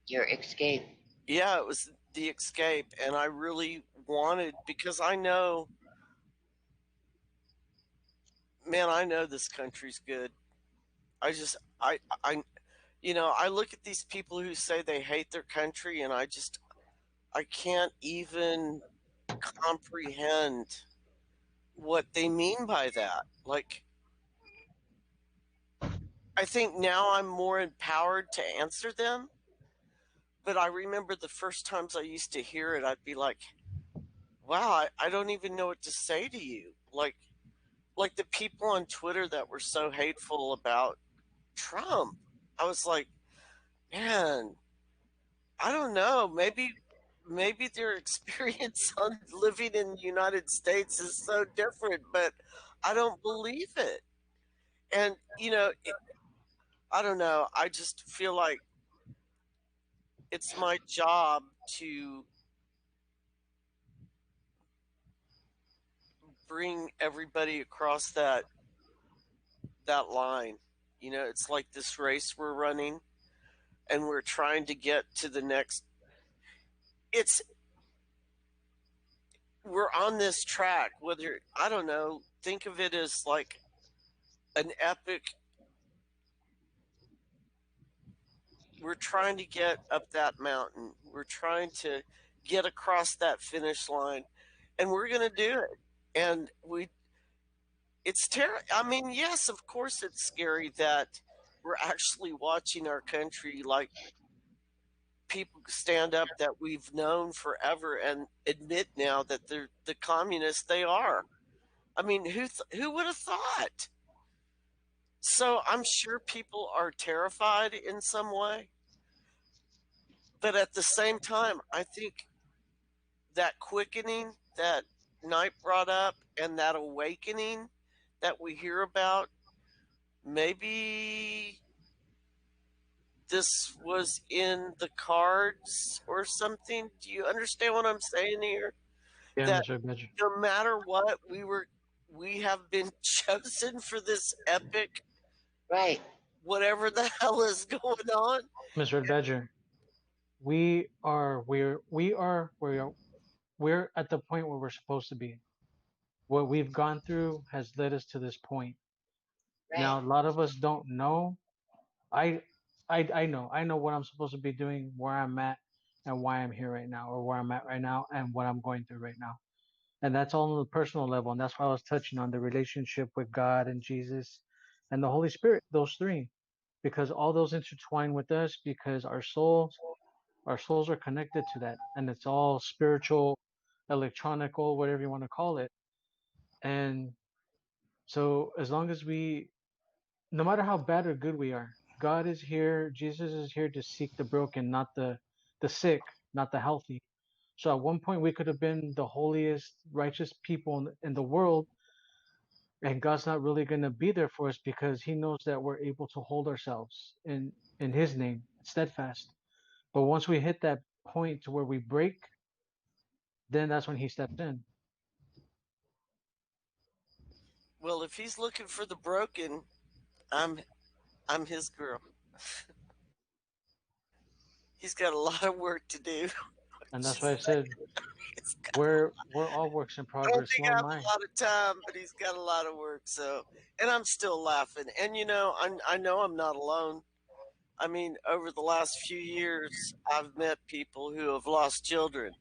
your escape. Yeah, it was the escape, and I really wanted, because I know, man, I know this country's good. I look at these people who say they hate their country, and I can't even comprehend what they mean by that. Like, I think now I'm more empowered to answer them, But I remember the first times I used to hear it, I'd be like, wow, I don't even know what to say to you. Like the people on Twitter that were so hateful about Trump. I was like, man, I don't know. Maybe their experience on living in the United States is so different, but I don't believe it. And I don't know. I just feel like it's my job to bring everybody across that line. It's like this race we're running, and we're trying to get to the next. It's We're on this track. Whether I don't know, think of it as like an epic. We're trying to get up that mountain. We're trying to get across that finish line, and we're going to do it. And it's terrible. I mean, yes, of course, it's scary that we're actually watching our country, like people stand up that we've known forever and admit now that they're the communists they are. I mean, who would have thought? So I'm sure people are terrified in some way. But at the same time, I think that quickening that Knight brought up and that awakening that we hear about, maybe this was in the cards or something. Do you understand what I'm saying here? Yeah, That Mr. Badger. no matter what, we have been chosen for this epic, right? Whatever the hell is going on. Mr. Badger, we're at the point where we're supposed to be. What we've gone through has led us to this point. Right. Now, a lot of us don't know. I know what I'm supposed to be doing, where I'm at, and why I'm here right now, or where I'm at right now, and what I'm going through right now. And that's all on the personal level. And that's why I was touching on the relationship with God and Jesus and the Holy Spirit, those three, because all those intertwine with us because our souls are connected to that. And it's all spiritual, electronical, whatever you want to call it. And so as long as no matter how bad or good we are, God is here, Jesus is here to seek the broken, not the sick, not the healthy. So at one point we could have been the holiest, righteous people in the world, and God's not really going to be there for us because He knows that we're able to hold ourselves in His name, steadfast. But once we hit that point to where we break, then that's when He steps in. Well, if he's looking for the broken, I'm his girl. He's got a lot of work to do. And that's why I said we're all works in I don't progress. think So I am have I. a lot of time, but he's got a lot of work. So, and I'm still laughing. And I know I'm not alone. I mean, over the last few years, I've met people who have lost children,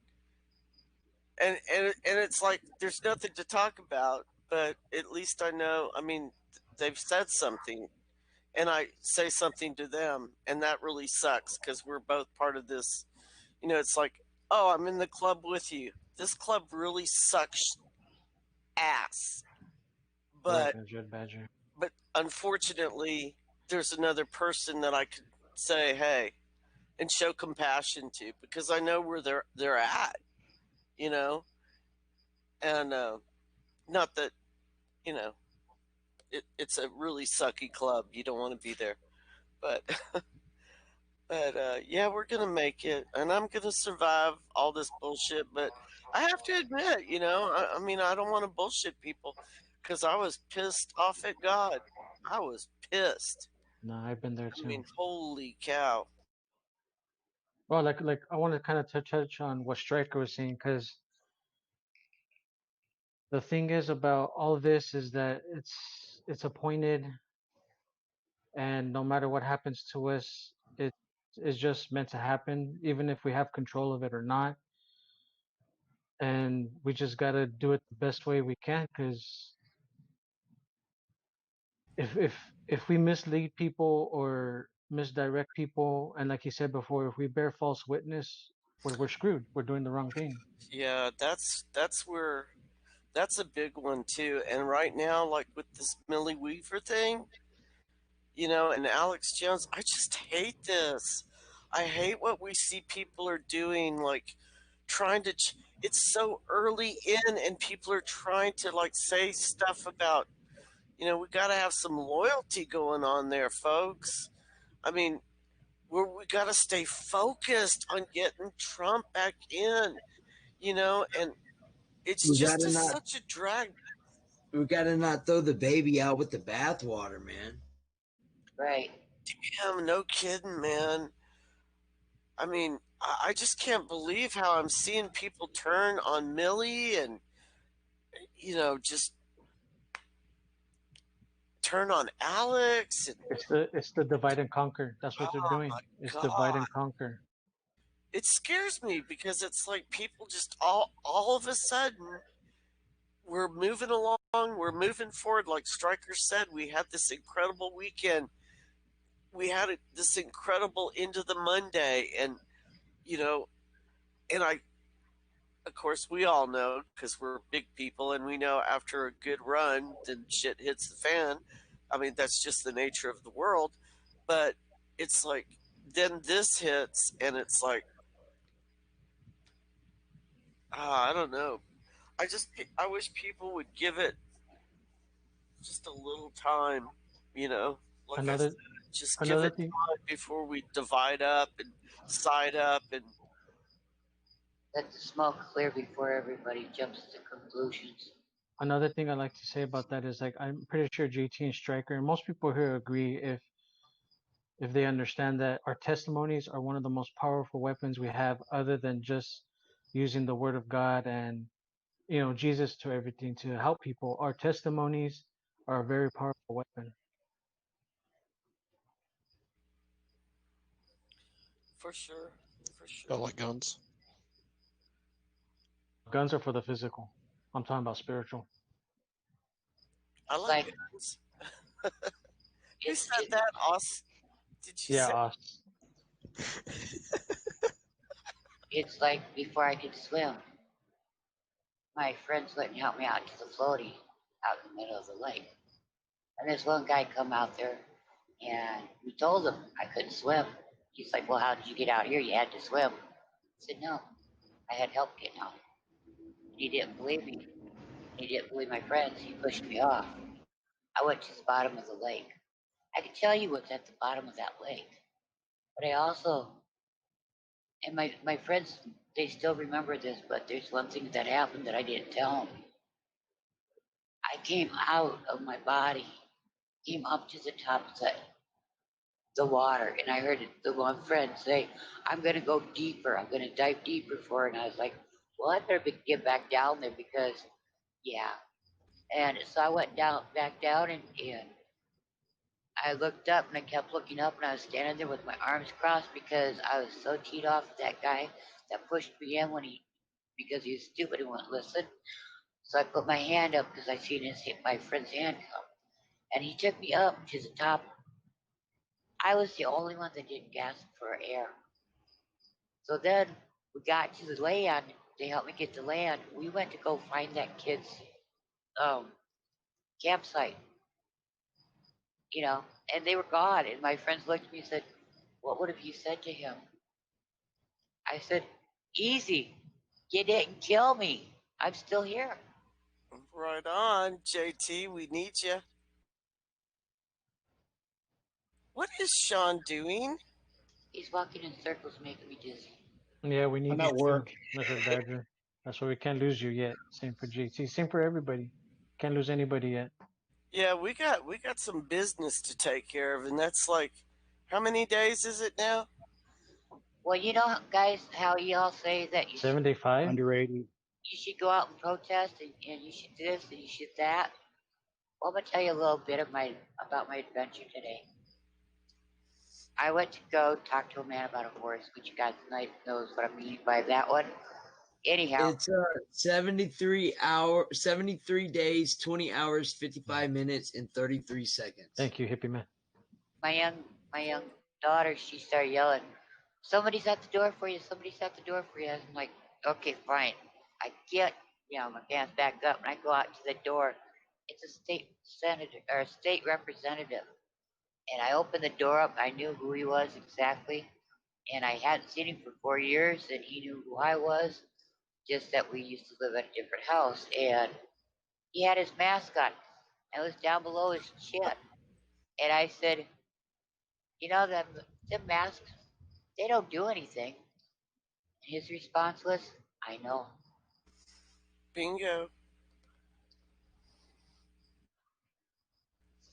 and it's like there's nothing to talk about. But at least I know. I mean, they've said something, and I say something to them, and that really sucks because we're both part of this. It's like, oh, I'm in the club with you. This club really sucks ass, Correct, but Badger. but unfortunately, there's another person that I could say, hey, and show compassion to because I know where they're at, you know, and not that you know it's a really sucky club. You don't want to be there, but yeah, we're gonna make it, and I'm gonna survive all this bullshit. But I have to admit, I mean, I don't want to bullshit people because I was pissed off at God. I was pissed. No, I've been there I too. mean, holy cow. Well, like I want to kind of touch on what Stryker was saying because the thing is about all this is that it's appointed, and no matter what happens to us, it's just meant to happen, even if we have control of it or not. And we just gotta do it the best way we can because if we mislead people or misdirect people, and like you said before, if we bear false witness, we're screwed. We're doing the wrong thing. Yeah, that's where that's a big one too. And right now, like with this Millie Weaver thing, you know, and Alex Jones, I just hate this. I hate what we see people are doing, like trying to. It's so early in, and people are trying to like say stuff about, you know, we got to have some loyalty going on there, folks. I mean, we got to stay focused on getting Trump back in, you know, and it's We just gotta not. such a drag. We gotta not throw the baby out with the bathwater, man. Right. Damn, no kidding, man. I mean, I just can't believe how I'm seeing people turn on Millie and, you know, just turn on Alex. And, It's the divide and conquer. That's what they're oh doing. my It's divide God. and conquer. It scares me because it's like people just all of a sudden we're moving along, we're moving forward. Like Stryker said, we had this incredible weekend. We had this incredible into the Monday, and you know, and I, of course, we all know because we're big people, and we know after a good run, then shit hits the fan. I mean, that's just the nature of the world. But it's like then this hits, and it's like, I don't know. I wish people would give it just a little time, you know. Like I said, Another just give another it thing time before we divide up and side up and Let the smoke clear before everybody jumps to conclusions. another thing I like to say about that is like I'm pretty sure JT and Stryker and most people here agree if they understand that our testimonies are one of the most powerful weapons we have other than just using the word of God and Jesus to everything to help people. Our testimonies are a very powerful weapon. for sure, for I sure. like guns. Guns are for the physical. I'm talking about spiritual. I It's like like guns. Who said that, Os? Did you Yeah, say? us. it's like before I could swim, my friends wouldn't help me out to the floaty out in the middle of the lake. And this one guy come out there and we told him I couldn't swim. He's like, well, how did you get out here? You had to swim. I said, no, I had help getting out. He didn't believe me. He didn't believe my friends. He pushed me off. I went to the bottom of the lake. I could tell you what's at the bottom of that lake. But I also, and my friends, they still remember this, but there's one thing that happened that I didn't tell them. I came out of my body, came up to the top of the water, and I heard the one friend say, I'm going to go deeper. I'm going to dive deeper for it. And I was like, well, I better get back down there because, yeah. And so I went back down, and I looked up, and I kept looking up, and I was standing there with my arms crossed because I was so teed off of that guy that pushed me in because he was stupid and wouldn't listen. So I put my hand up because I seen my friend's hand come, and he took me up to the top. I was the only one that didn't gasp for air. So then we got to the land. They helped me get to land. We went to go find that kid's campsite, and they were gone. And my friends looked at me and said, what would have you said to him? I said, easy. You didn't kill me. I'm still here. Right on, JT. We need you. What is Sean doing? He's walking in circles, making me dizzy. Yeah, we need I'm you at too, work. Mrs. Badger. That's why we can't lose you yet. Same for JT. Same for everybody. Can't lose anybody yet. Yeah, we got some business to take care of, and that's like, how many days is it now? Well, guys, how y'all say that 75? Under 80. you should go out and protest, and you should this and you should that. Well, I'm gonna tell you a little bit about my adventure today. I went to go talk to a man about a horse, which you guys knows what I mean by that one. Anyhow, It's 73 days, 20 hours, 55 minutes, and 33 seconds. Thank you, hippie man. my young daughter, she started yelling, "Somebody's at the door for you! Somebody's at the door for you!" I'm like, "Okay, fine." I get, my pants back up, and I go out to the door. It's a state senator or a state representative, and I opened the door up. I knew who he was exactly, and I hadn't seen him for 4 years, and he knew who I was. Just that we used to live at a different house, and he had his mask on. It was down below his chin, and I said, them masks, they don't do anything. And his response was, "I know." Bingo.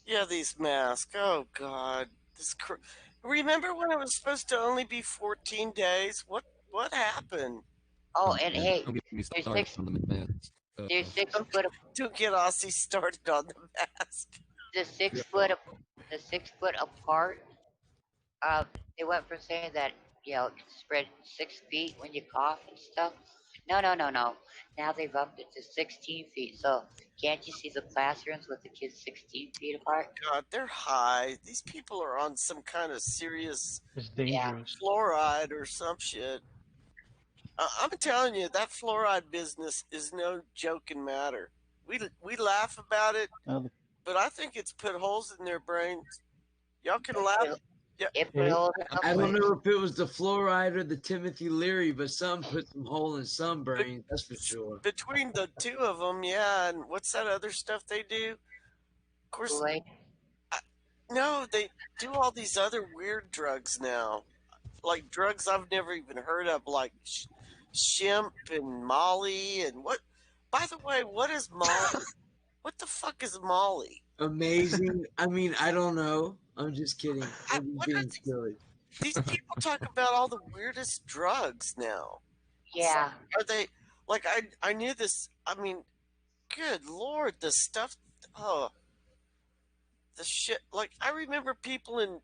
Yeah, these masks. Oh God, remember when it was supposed to only be 14 days? What happened? Oh, and hey, Don't get me there's started six, on the mask. there's 6 foot, Don't get Aussie started on the mask. the 6 foot, the 6 foot apart. They went from saying that it can spread 6 feet when you cough and stuff. No, no, no, no. Now they've upped it to 16 feet. So can't you see the classrooms with the kids 16 feet apart? God, they're high. These people are on some kind of serious It's dangerous. fluoride or some shit. I'm telling you, that fluoride business is no joking matter. We laugh about it, but I think it's put holes in their brains. Y'all can laugh. Yeah. I don't know if it was the fluoride or the Timothy Leary, but some put some hole in some brains. That's for sure. Between the two of them, yeah. And what's that other stuff they do? Of course, no, they do all these other weird drugs now, like drugs I've never even heard of, like shimp and Molly and what. By the way, what is Molly? What the fuck is Molly? Amazing. I mean, I don't know. I'm just kidding. I'm just being silly. These people talk about all the weirdest drugs now. Yeah. Are they like I knew this? I mean, good lord, the stuff. Oh, the shit. Like I remember people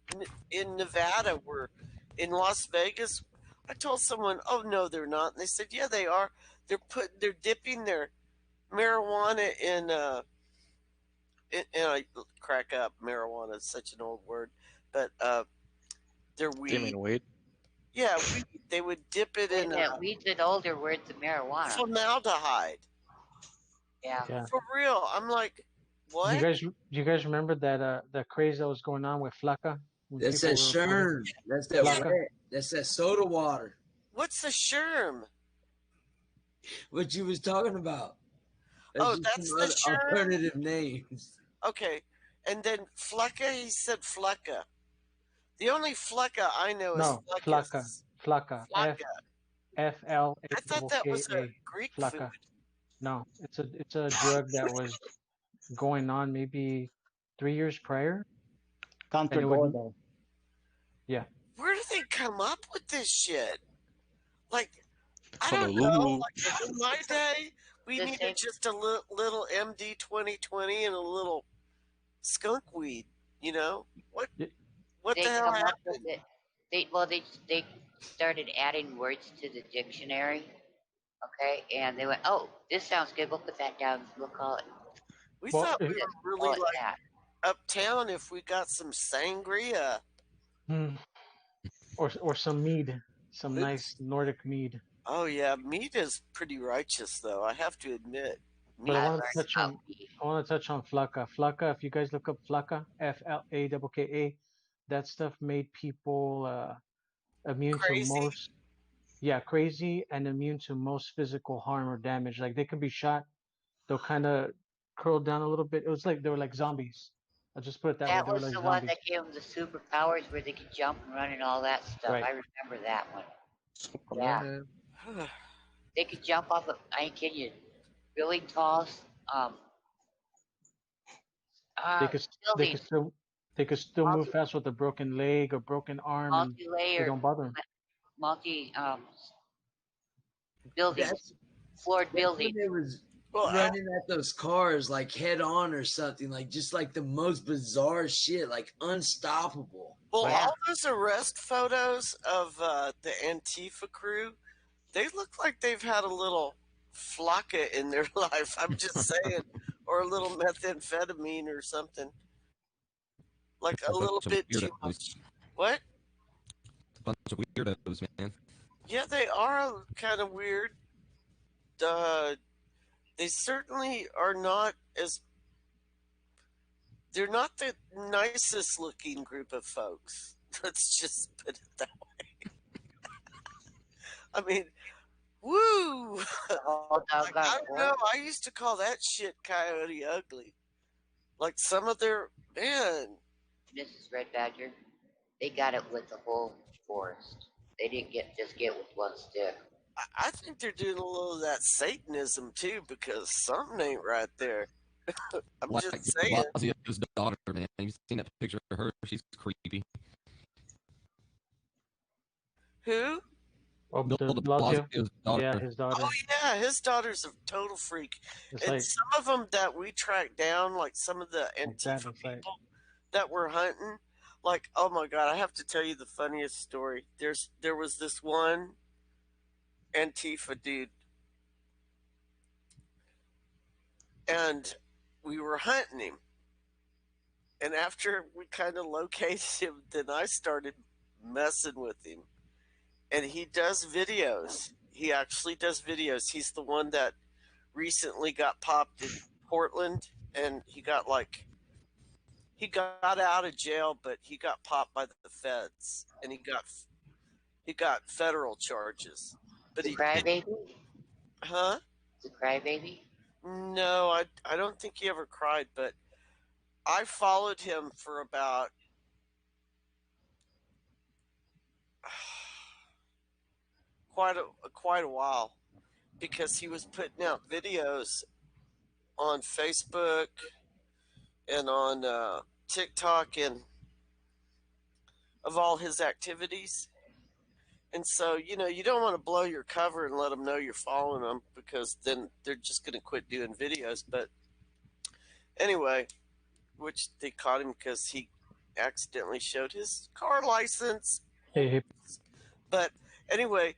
in Nevada were in Las Vegas. I told someone, "Oh no, they're not," and they said, "Yeah, they are. They're dipping their marijuana in and I crack up. Marijuana is such an old word, but their weed. Do you mean weed? Yeah, weed. They would dip it in weed's an older word than marijuana. Formaldehyde. Yeah. For real. I'm like, what? Do you guys remember that craze that was going on with Flakka? That's that Sherm. That's that Flakka. wet. That's that soda water. What's the Sherm? What you was talking about? Oh, that's the Sherm. Alternative names. Okay, and then Flakka. He said Flakka. The only Flakka I know is Flakka. Flakka. F-L-A-K-K-A. I thought that was a Greek Flakka. food. No, it's a drug that was going on maybe 3 years prior. Yeah. Where do they come up with this shit? Like, I don't know. Like in my day, we needed just a little MD 2020 and a little skunk weed. You know what? What the hell happened? They started adding words to the dictionary. Okay, and they went, "Oh, this sounds good. We'll put that down. We'll call it." We thought we were really like uptown if we got some sangria. Or some mead, some nice Nordic mead. Oh yeah, meat is pretty righteous though. I have to admit. But I want to touch on Flakka. Flakka, if you guys look up Flakka, Flakka, that stuff made people immune to most. Yeah, crazy and immune to most physical harm or damage. Like they could be shot, they'll kind of curl down a little bit. It was like they were like zombies. I'll just put it that way. That They were was like the zombies. one that gave them the superpowers where they could jump and run and all that stuff. Right. I remember that one. Yeah. They could jump off of, I ain't kidding you, really tall They could still move fast with a broken leg or broken arm, and they don't bother them. Buildings, floored buildings. They was running at those cars like head on or something, like just like the most bizarre shit, like unstoppable. Well, all those arrest photos of the Antifa crew, they look like they've had a little flakka in their life. I'm just saying, or a little methamphetamine or something, like a little bit too much. What? of weirdos, man. Yeah, they are kind of weird. They certainly are not as. They're not the nicest looking group of folks. Let's just put it that way. I mean, woo! Like, I don't know. I used to call that shit Coyote Ugly. Like some of their man. Mrs. Red Badger, they got it with the whole forest. They didn't just get with one stick. I think they're doing a little of that Satanism too, because something ain't right there. I'm Like just saying. Blasio's daughter, man. You've seen that picture of her? She's creepy. Who? Oh, Bill the de Blasio? Blasio's daughter. Yeah, his daughter. Oh yeah, his daughter's a total freak. It's And like some of them that we tracked down, like some of the Antifa people that were hunting, like, oh my god, I have to tell you the funniest story. There was this one Antifa dude, and we were hunting him. And after we kind of located him, then I started messing with him. And he does videos. He actually does videos. He's the one that recently got popped in Portland, and he got out of jail, but he got popped by the feds, and he got federal charges. But The he crybaby? Huh? The crybaby? No, I don't think he ever cried, but I followed him for about quite a while, because he was putting out videos on Facebook and on TikTok and of all his activities. And so, you don't want to blow your cover and let them know you're following them, because then they're just going to quit doing videos. But anyway, which they caught him because he accidentally showed his car license. Hey. But anyway,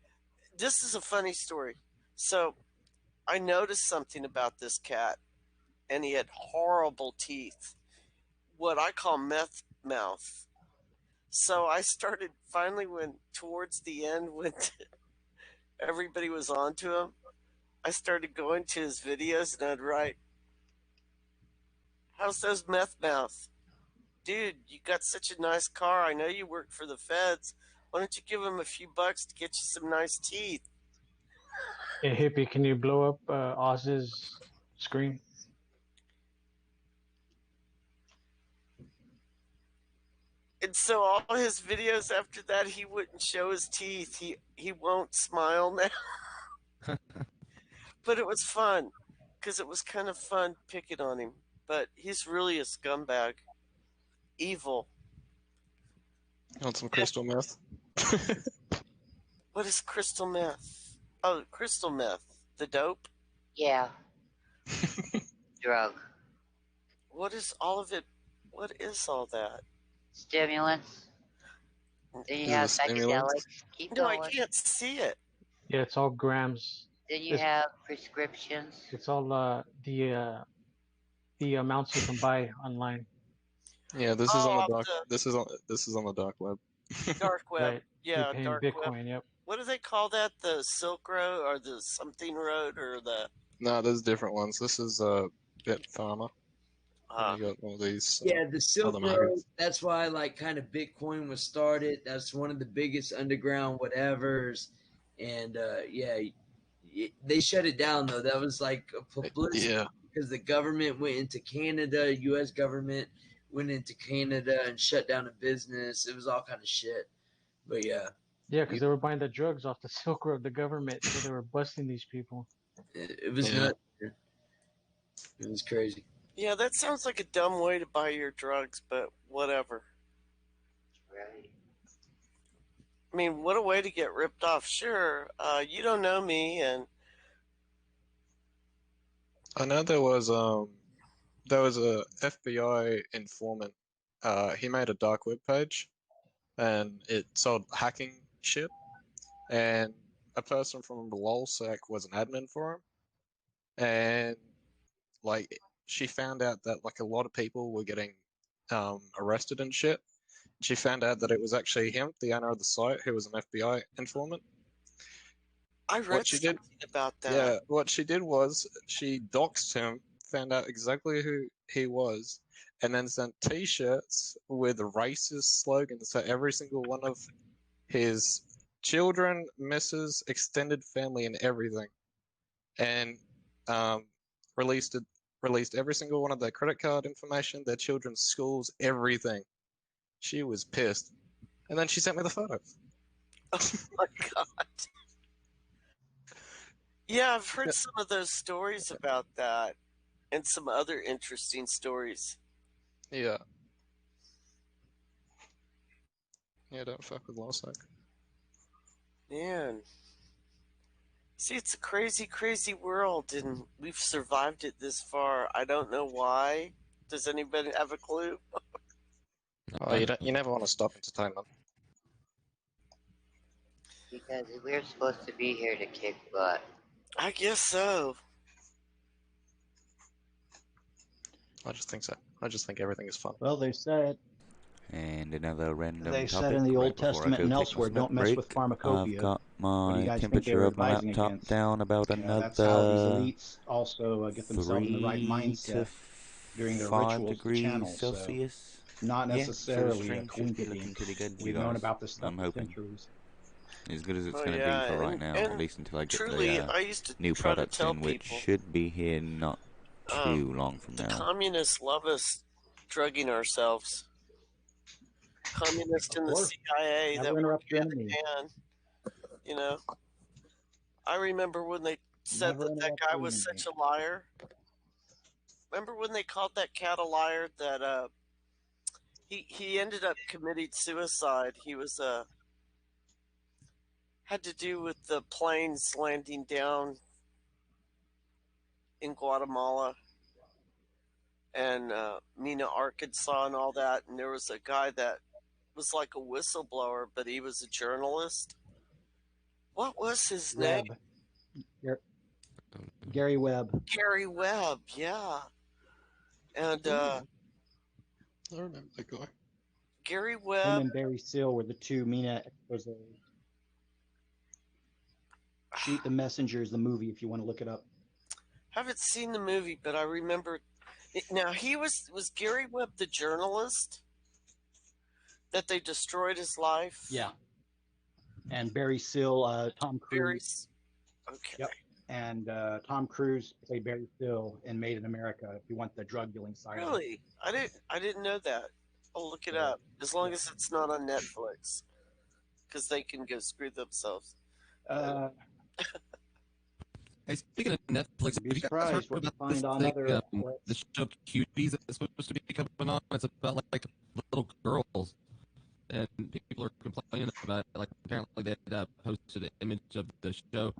this is a funny story. So I noticed something about this cat, and he had horrible teeth, what I call meth mouth. So I started finally, when towards the end, when everybody was on to him, I started going to his videos and I'd write, "How's those meth mouth? Dude, you got such a nice car. I know you work for the feds. Why don't you give him a few bucks to get you some nice teeth?" Hey, Hippie, can you blow up Oz's screen? And so all his videos after that, he wouldn't show his teeth. He won't smile now. But it was fun, because it was kind of fun picking on him. But he's really a scumbag. Evil. You want some crystal meth? What is crystal meth? Oh, crystal meth. The dope? Yeah. Drug. What is all of it? What is all that? Stimulants. Then you Is it have a stimulant? psychedelics. Keep No, going. I can't see it. Yeah, it's all grams. Then you have prescriptions. It's all the amounts you can buy online. Yeah, this is on the off dark. This is on the dark web. dark web. Right. Yeah, You're paying dark Bitcoin, web. yep. What do they call that? The Silk Road or the something road or the No, there's different ones. This is Bit Pharma. You got all these. Yeah, the Silk other Road. markets. That's why, like, kind of Bitcoin was started. That's one of the biggest underground whatevers, and they shut it down though. That was like a publicity because the government went into Canada. U.S. government went into Canada and shut down a business. It was all kind of shit. But yeah. Yeah, because they were buying the drugs off the Silk Road, the government, so they were busting these people. It was nuts. It was crazy. Yeah, that sounds like a dumb way to buy your drugs, but whatever. Right. I mean, what a way to get ripped off. Sure, you don't know me, and I know there was a FBI informant. He made a dark web page, and it sold hacking shit. And a person from the LolSec was an admin for him, and like she found out that like a lot of people were getting arrested and shit, she found out that it was actually him, the owner of the site, who was an FBI informant. I read something about that. Yeah, what she did was she doxed him, found out exactly who he was, and then sent T-shirts with racist slogans to every single one of his children, missus, extended family, and everything, and released every single one of their credit card information, their children's schools, everything. She was pissed, and then she sent me the photos. Oh my god! Yeah, I've heard some of those stories about that, and some other interesting stories. Yeah. Yeah, don't fuck with Lawsack. Man. See, it's a crazy, crazy world, and we've survived it this far. I don't know why. Does anybody have a clue? Oh, you never want to stop entertainment. Because we're supposed to be here to kick butt. I guess so. I just think so. I just think everything is fun. Well, they said. And another random They topic said in the right Old before Testament I go and take my elsewhere, smoke don't mess break. with pharmacopoeia. I've got What do you my guys think they temperature were of my advising laptop against? down about That's how these another elites also get themselves in the right 3 to mindset during their 5 rituals to degrees channel. Celsius. So, not Yeah, so the necessarily a stream should be looking coinkydink. pretty good, you We've known guys. about this stuff I'm for hoping. centuries. As good as it's Oh, going to be yeah, for right now, and at least until I get truly, the I used to new try to products tell in, which people, should be here not too long from the now. communists love us drugging ourselves. Communists in the CIA Never that work interrupt your hand in enemy. hand. You know, I remember when they said Never that interrupt guy your was enemy. such a liar. Remember when they called that cat a liar? That he ended up committing suicide. He was had to do with the planes landing down in Guatemala and Mena, Arkansas, and all that. And there was a guy that was like a whistleblower, but he was a journalist. What was his name? Gary Webb. Gary Webb, yeah. And I remember that guy. Gary Him Webb. and Barry Seal were the two Mena exposes. Shoot the Messengers, the movie, if you want to look it up. Haven't seen the movie, but I remember. Now he was Gary Webb the journalist that they destroyed his life. Yeah. And Barry Seal, Tom Cruise. Okay. Yep. And Tom Cruise played Barry Seal in Made in America. If you want the drug dealing side. Really, I didn't know that. I'll look it up as long as it's not on Netflix, because they can go screw themselves. Hey, speaking of Netflix, You'd be surprised what you find on other the show Cuties that's supposed to be coming on. It's about like little girls, and people are complaining about it. Like apparently they had posted an image of the show,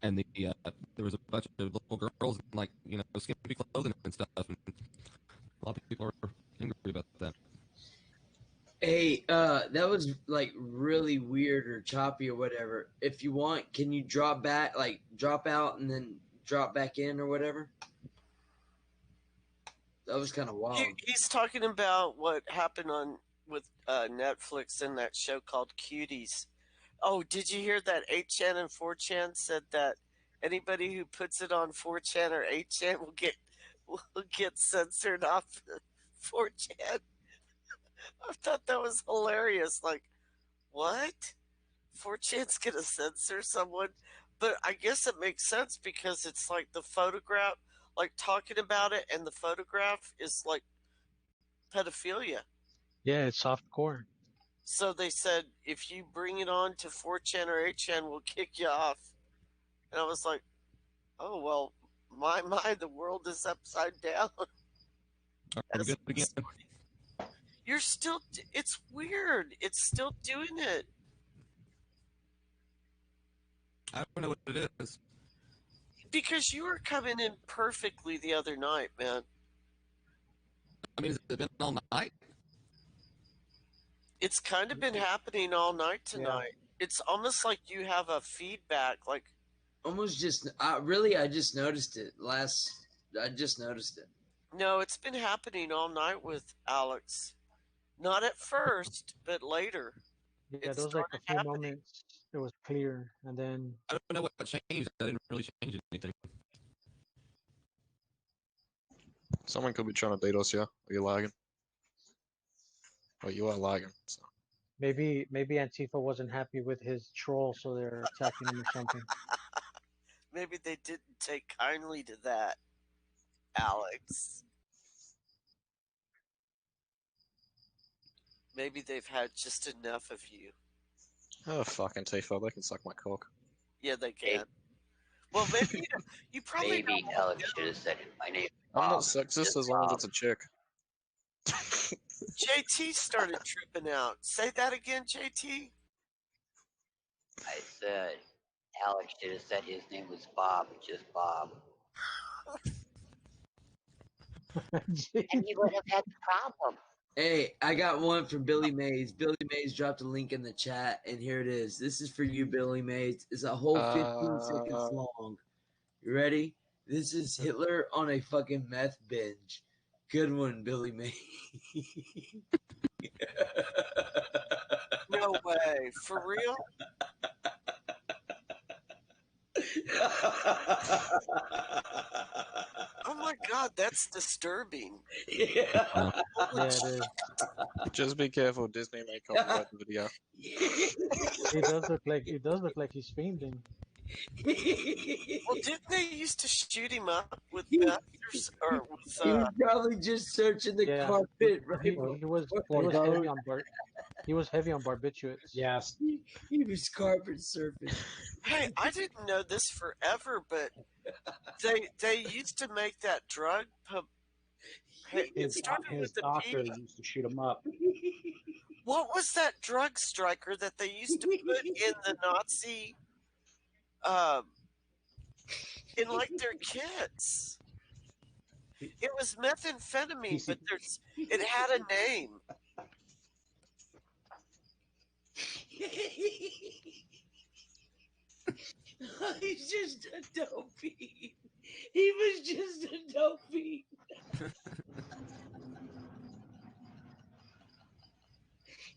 and there was a bunch of little girls in like skimpy clothing and stuff, and a lot of people are angry about that. Hey, that was like really weird or choppy or whatever. If you want, can you drop back, like drop out and then drop back in or whatever? That was kind of wild. He's talking about what happened with Netflix in that show called Cuties. Oh, did you hear that 8chan and 4chan said that anybody who puts it on 4chan or 8chan will get censored off 4chan? I thought that was hilarious. Like, what? 4chan's gonna censor someone? But I guess it makes sense because it's like the photograph, like talking about it, and the photograph is like pedophilia. Yeah, it's softcore. So they said if you bring it on to 4chan or 8chan, we'll kick you off. And I was like, oh well, my the world is upside down. Are we good again? You're still. It's weird. It's still doing it. I don't know what it is. Because you were coming in perfectly the other night, man. I mean, has it been all night? It's kind of been happening all night tonight. Yeah. It's almost like you have a feedback, like almost just. I just noticed it I just noticed it. No, it's been happening all night with Alex. Not at first, but later. Yeah, It there was like a started few happening. moments it was clear, and then I don't know what changed. I didn't really change anything. Someone could be trying to beat us, yeah? Are you lagging? Well, you are lagging, so. maybe Antifa wasn't happy with his troll, so they're attacking him or something. Maybe they didn't take kindly to that, Alex. Maybe they've had just enough of you. Oh, fucking Tifa, they can suck my cock. Yeah, they can. Well, maybe you probably Maybe don't Alex should have said it. My name is I'm not Bob. sexist Just as long as Bob. it's a chick. JT started tripping out. Say that again, JT. I said Alex should have said his name was Bob. Just Bob. And he would have had the problem. Hey, I got one from Billy Mays. Billy Mays dropped a link in the chat, and here it is. This is for you, Billy Mays. It's a whole 15 seconds long. You ready? This is Hitler on a fucking meth binge. Good one, Billy Mays. No way. For real? Oh my god, that's disturbing. Yeah. Holy Yeah, it is. Just be careful, Disney may copyright the video. He does look like he's fiending. Well, didn't they used to shoot him up with meth or with He was probably just searching the carpet right he before. was heavy on barbiturates. Yes. He was carpet surfing. Hey, I didn't know this forever, but they used to make that drug Hey, it started His with a doctor P. used to shoot him up. What was that drug striker that they used to put in the Nazi in like their kits? It was methamphetamine, but it had a name. He's just a dopey. He was just a dopey.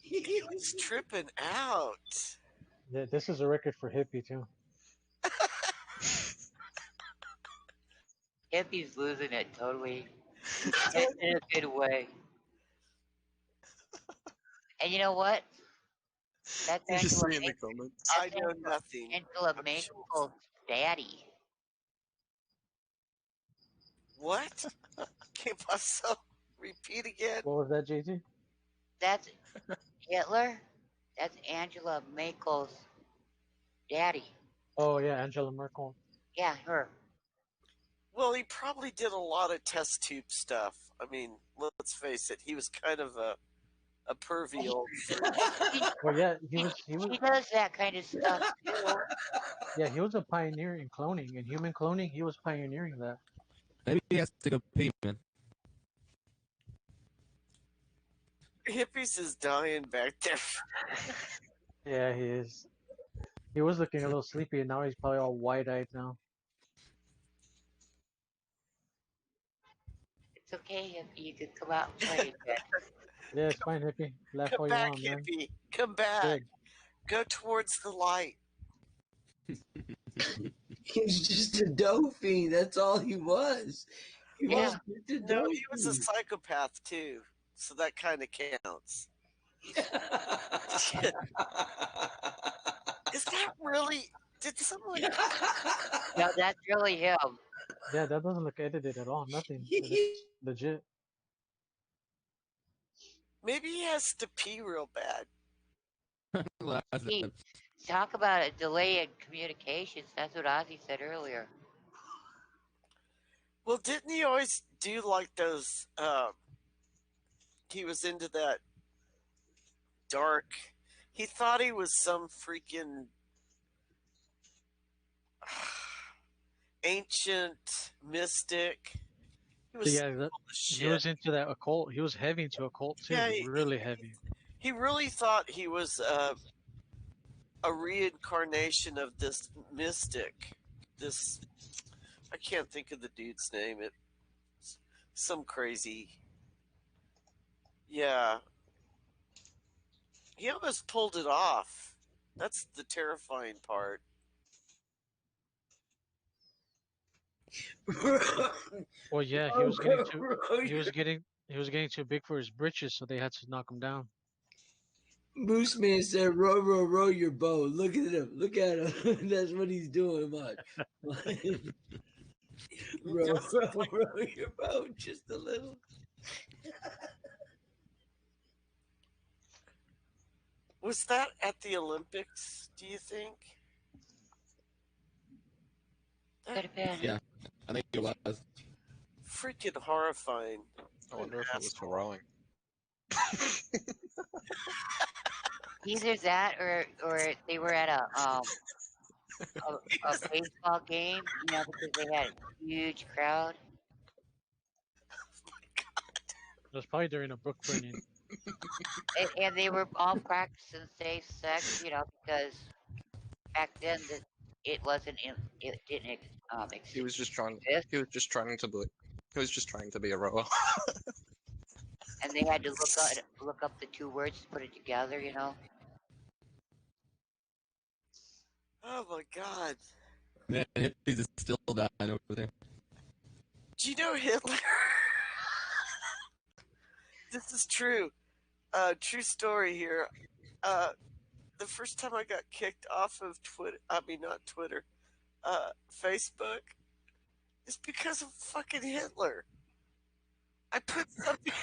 He was tripping out. Yeah, this is a record for hippie too. Hippie's losing it totally in a good way. And you know what? That's Did you Angela see in the Maple. comments? I know nothing. Angela Maple's daddy. What? ¿Qué pasó? Repeat again. What was that, JT? That's Hitler. That's Angela Merkel's daddy. Oh yeah, Angela Merkel. Yeah, her. Well, he probably did a lot of test tube stuff. I mean, let's face it, he was kind of a pervy old freak. Well, yeah, he was. He does that kind of stuff too. Yeah, he was a pioneer in cloning, in human cloning. He was pioneering that. Maybe he has to go pee, man. Hippies is dying back there. Yeah, he is. He was looking a little sleepy, and now he's probably all wide-eyed now. It's okay, Hippie. You could come out and play again. Yeah, it's fine, hippie. Laugh Come all you back, want, man. hippie. Come back. Good. Go towards the light. He was just a dope fiend. That's all he was. He was just a No, dope he was a fiend. psychopath too, so that kind of counts. Is that really? Did someone? No, that's really him. Yeah, that doesn't look edited at all. Nothing. It looks legit. Maybe he has to pee real bad. He, talk about a delay in communications. That's what Ozzy said earlier. Well, didn't he always do like those? He was into that dark. He thought he was some freaking ancient mystic. He was Yeah, full of shit. he was into that occult. He was heavy into occult too. Yeah, Really heavy. He really thought he was a reincarnation of this mystic. This, I can't think of the dude's name. It's some crazy. Yeah. He almost pulled it off. That's the terrifying part. Well, yeah, he was getting too big for his britches, so they had to knock him down. Moose Man said, "Row, row, row your boat." Look at him. Look at him. That's what he's doing. Watch. row, row, row your boat just a little. Was that at the Olympics, do you think? Could have been. Yeah, I think it was. Freaking horrifying. I wonder if it was for rowing. Either that or they were at a baseball game, you know, because they had a huge crowd. It was probably during a book burning. And they were all practicing safe sex, you know, because back then it wasn't it didn't He was just trying. exist, He was just trying to be. He was just trying to be a rower. and they had to look up the two words to put it together, you know. Oh my god. Man, hippies is still dying over there. Do you know Hitler? This is true. True story here. The first time I got kicked off of Twitter, I mean not Twitter, Facebook, is because of fucking Hitler. I put something.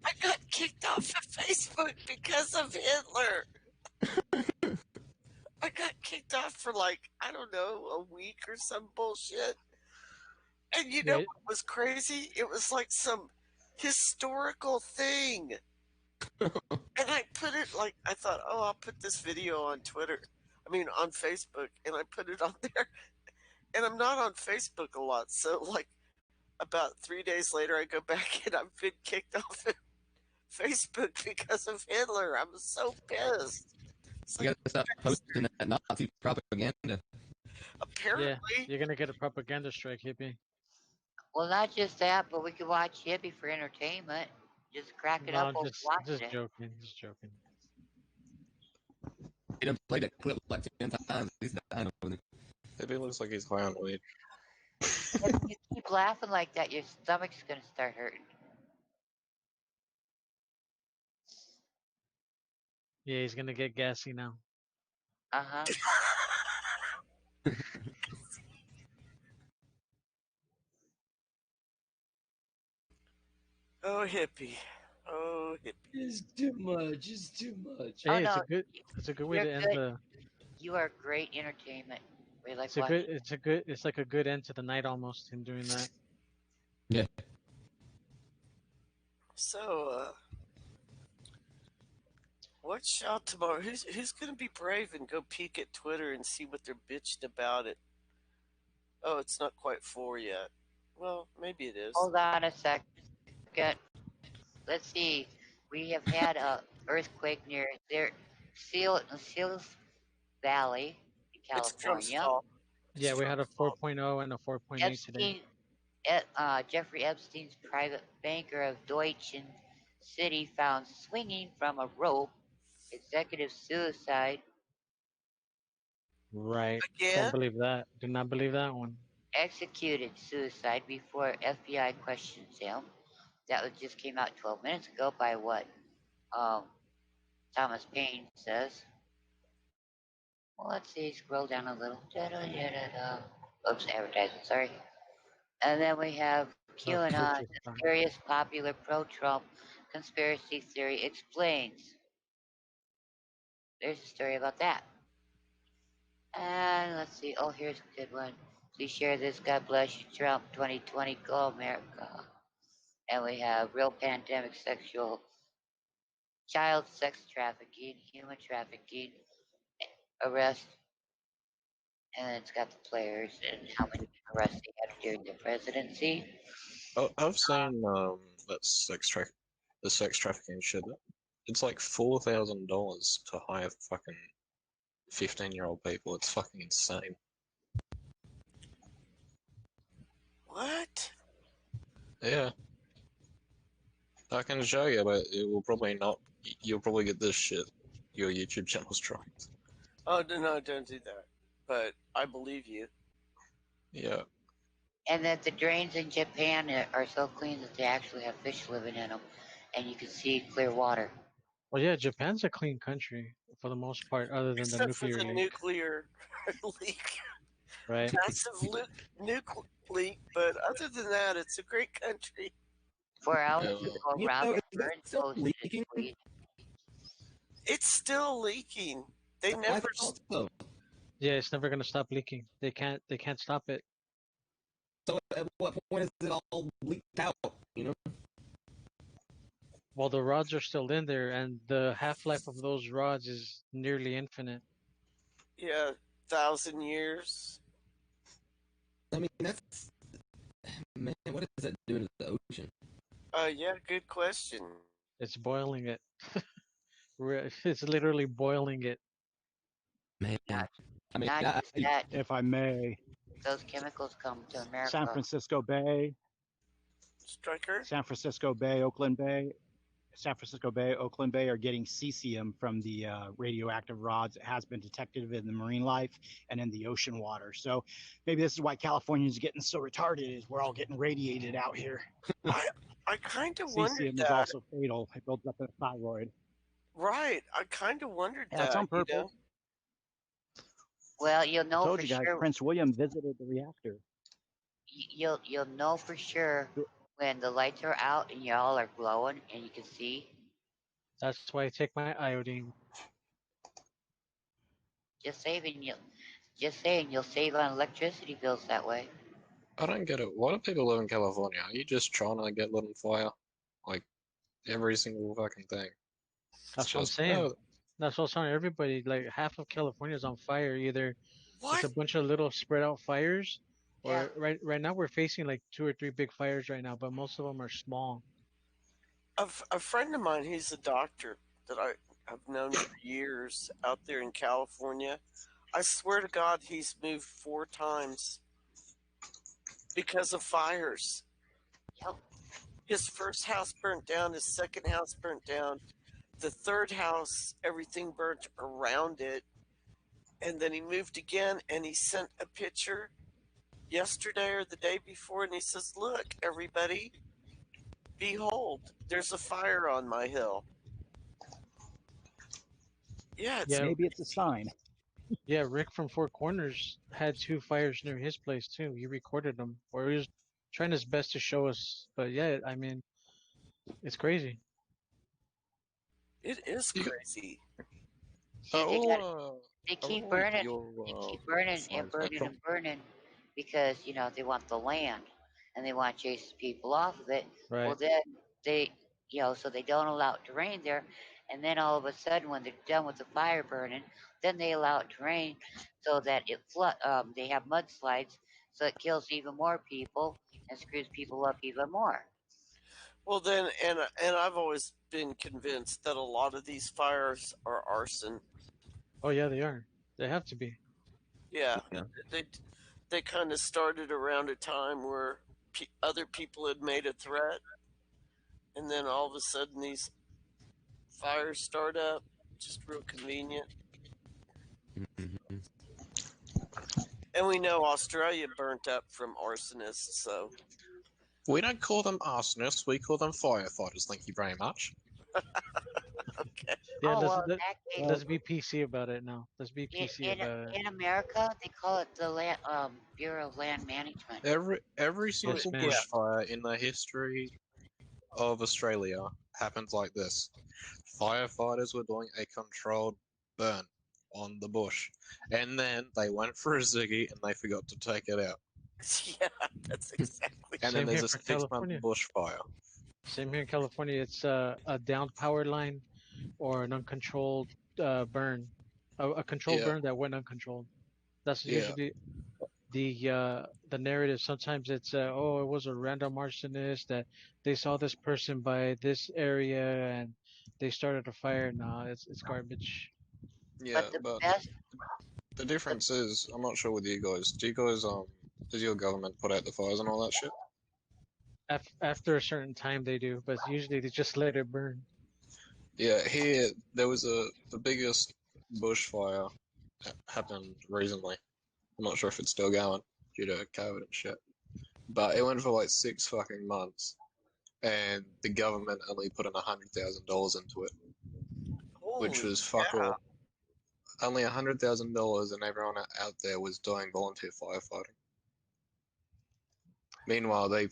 I got kicked off of Facebook because of Hitler. I got kicked off for like, I don't know, a week or some bullshit. And you know what was crazy? It was like some historical thing. And I put it like, I thought, oh, I'll put this video on Twitter. I mean, on Facebook. And I put it on there. And I'm not on Facebook a lot. So, like, about 3 days later, I go back and I've been kicked off of Facebook because of Hitler. I'm so pissed. It's You like, gotta stop posting that Nazi propaganda. apparently. Yeah, you're gonna get a propaganda strike, hippie. Well, not just that, but we could watch Hippie for entertainment. Just crack it up No, while we watch it. joking, just joking. He done played that clip like 10 times. He's dying over there. Maybe it looks like he's high on weed. If you keep laughing like that, your stomach's gonna start hurting. Yeah, he's gonna get gassy now. Uh-huh. Oh, hippie. Oh, hippie. It's too much. It's too much. Hey, Oh no, it's a good way you're to end good. the. You are great entertainment. We like watching. It's like a good end to the night almost. Him doing that. Yeah. So, watch out tomorrow. Who's gonna be brave and go peek at Twitter and see what they're bitching about it? Oh, it's not quite 4 yet. Well, maybe it is. Hold on a second. Let's see. We have had a earthquake near there, Seals Valley in It's Trump's California. fault. Yeah, we had a 4.0 and a 4.8 today. Jeffrey Epstein's private banker of Deutsche City found swinging from a rope. Executive suicide. Right. Again? Don't believe that. Do not believe that one. Executed suicide before FBI questions him. That just came out 12 minutes ago by what Thomas Paine says. Well, let's see. Scroll down a little. Oops, advertising. Sorry. And then we have QAnon, the mysterious popular pro-Trump conspiracy theory explains. There's a story about that. And let's see. Oh, here's a good one. Please share this. God bless you, Trump. 2020, go America. And we have real pandemic sexual, child sex trafficking, human trafficking, arrest. And it's got the players and how many arrests they had during the presidency. Oh, I've seen that the sex trafficking shit. It's like $4,000 to hire fucking 15-year-old people. It's fucking insane. What? Yeah. I can show you, but it will probably not. You'll probably get this shit. Your YouTube channel's tracked. Oh, no, don't do that. But I believe you. Yeah. And that the drains in Japan are so clean that they actually have fish living in them, and you can see clear water. Well, yeah, Japan's a clean country for the most part, other than the Except for nuclear the leak, nuclear leak. right? Massive nuclear leak, but other than that, it's a great country. 4 hours Yeah. ago, Robert Burns posted a tweet. It's still leaking. They I never. thought so. Yeah, it's never gonna stop leaking. They can't stop it. So at what point is it all leaked out? You know. Well, the rods are still in there, and the half-life of those rods is nearly infinite. Yeah, 1,000 years. I mean, that's man. What is that doing to the ocean? Yeah, good question. It's boiling it. It's literally boiling it. Man, I mean, Not just that, If I may, those chemicals come to America. San Francisco Bay, Striker? San Francisco Bay, Oakland Bay, San Francisco Bay, Oakland Bay are getting cesium from the radioactive rods. It has been detected in the marine life and in the ocean water. So maybe this is why Californians are getting so retarded, is we're all getting radiated out here. I kind of wondered Cesium that. is also fatal. It builds up in the thyroid. Right, I kind of wondered Yeah, it's that, on purpose. Well, you'll know I told for you guys, sure. Prince William visited the reactor. You'll know for sure when the lights are out and y'all are glowing and you can see. That's why I take my iodine. Just saying you'll save on electricity bills that way. I don't get it. Why do people live in California? Are you just trying to get lit on fire? Like, every single fucking thing. That's what I'm saying. That's what I'm saying. Everybody, like half of California is on fire. Either it's a bunch of little spread out fires, or right now we're facing like 2 or 3 big fires right now, but most of them are small. A friend of mine, he's a doctor that I've known for years out there in California. I swear to God, he's moved 4 times because of fires. His first house burnt down, his second house burnt down, the third house, everything burnt around it. And then he moved again, and he sent a picture yesterday or the day before, and he says, "Look, everybody, behold, there's a fire on my hill." Yeah, it's Maybe it's a sign. Yeah, Rick from Four Corners had 2 fires near his place too. He recorded them, or he was trying his best to show us. But yeah, I mean, it's crazy. It is crazy. They keep burning. They keep burning and burning and burning because they want the land and they want to chase people off of it. Right. Well, then they so they don't allow it to rain there, and then all of a sudden when they're done with the fire burning, then they allow it to rain so that it they have mudslides, so it kills even more people and screws people up even more. Well, then, and I've always been convinced that a lot of these fires are arson. Oh yeah, they are. They have to be. Yeah, they kind of started around a time where other people had made a threat, and then all of a sudden these fires start up. Just real convenient. And we know Australia burnt up from arsonists, so. We don't call them arsonists, we call them firefighters, thank you very much. Okay. Yeah, Oh, let's be PC about it now. Let's be PC in, about it. in America, they call it the Bureau of Land Management. Every single bushfire in the history of Australia happens like this. Firefighters were doing a controlled burn on the bush, and then they went for a ziggy and they forgot to take it out. Yeah, that's exactly. And then there's a 6-month bushfire. Same here in California. It's a downed power line or an uncontrolled burn, a controlled burn that went uncontrolled. That's usually the narrative. Sometimes it's oh, it was a random arsonist that they saw this person by this area and they started a fire. No, it's garbage. Yeah, but the difference is, I'm not sure with you guys. Does your government put out the fires and all that shit? After a certain time they do, but usually they just let it burn. Yeah, here there was the biggest bushfire that happened recently. I'm not sure if it's still going due to COVID and shit. But it went for like 6 fucking months, and the government only put in $100,000 into it, which Holy was fuck cow. all. Only $100,000, and everyone out there was doing volunteer firefighting. Meanwhile, they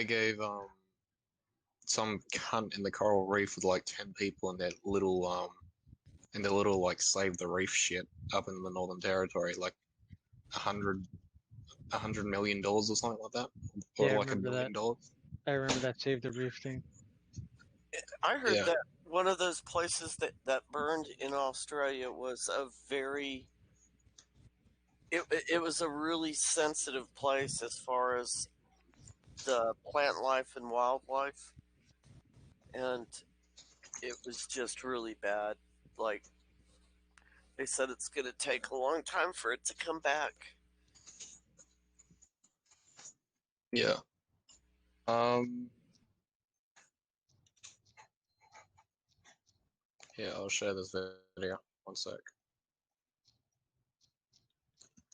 gave some cunt in the coral reef with like 10 people in their little like save the reef shit up in the Northern Territory, like $100 million or something like that, or Yeah, I like $1 remember that. million. I remember that Save the Reef thing. I heard Yeah. that one of those places that burned in Australia was a very it was a really sensitive place as far as the plant life and wildlife, and it was just really bad. Like they said, it's going to take a long time for it to come back. Yeah. Yeah, I'll share this video. One sec.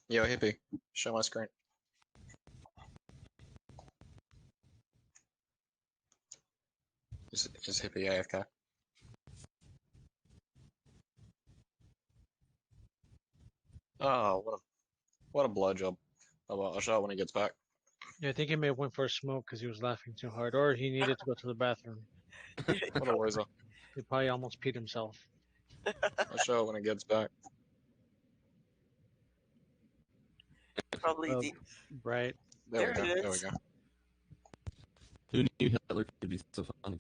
Yo, Hippie, show my screen. Is Hippie AFK? Oh, what a blowjob. Oh well, I'll show it when he gets back. Yeah, I think he may have went for a smoke because he was laughing too hard, or he needed to go to the bathroom. What a loser. He probably almost peed himself. I'll show it when he gets back. Probably the right. There we go. it is. There we go. Who knew Hitler could be so funny?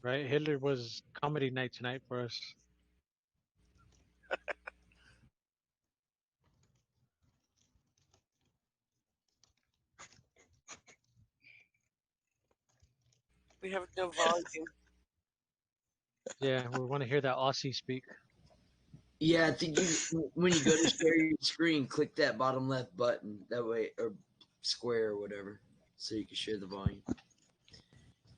Right, Hitler was comedy night tonight for us. We have no volume. Yeah, we want to hear that Aussie speak. Yeah, I think when you go to share your screen, click that bottom left button. That way, or square or whatever, so you can share the volume.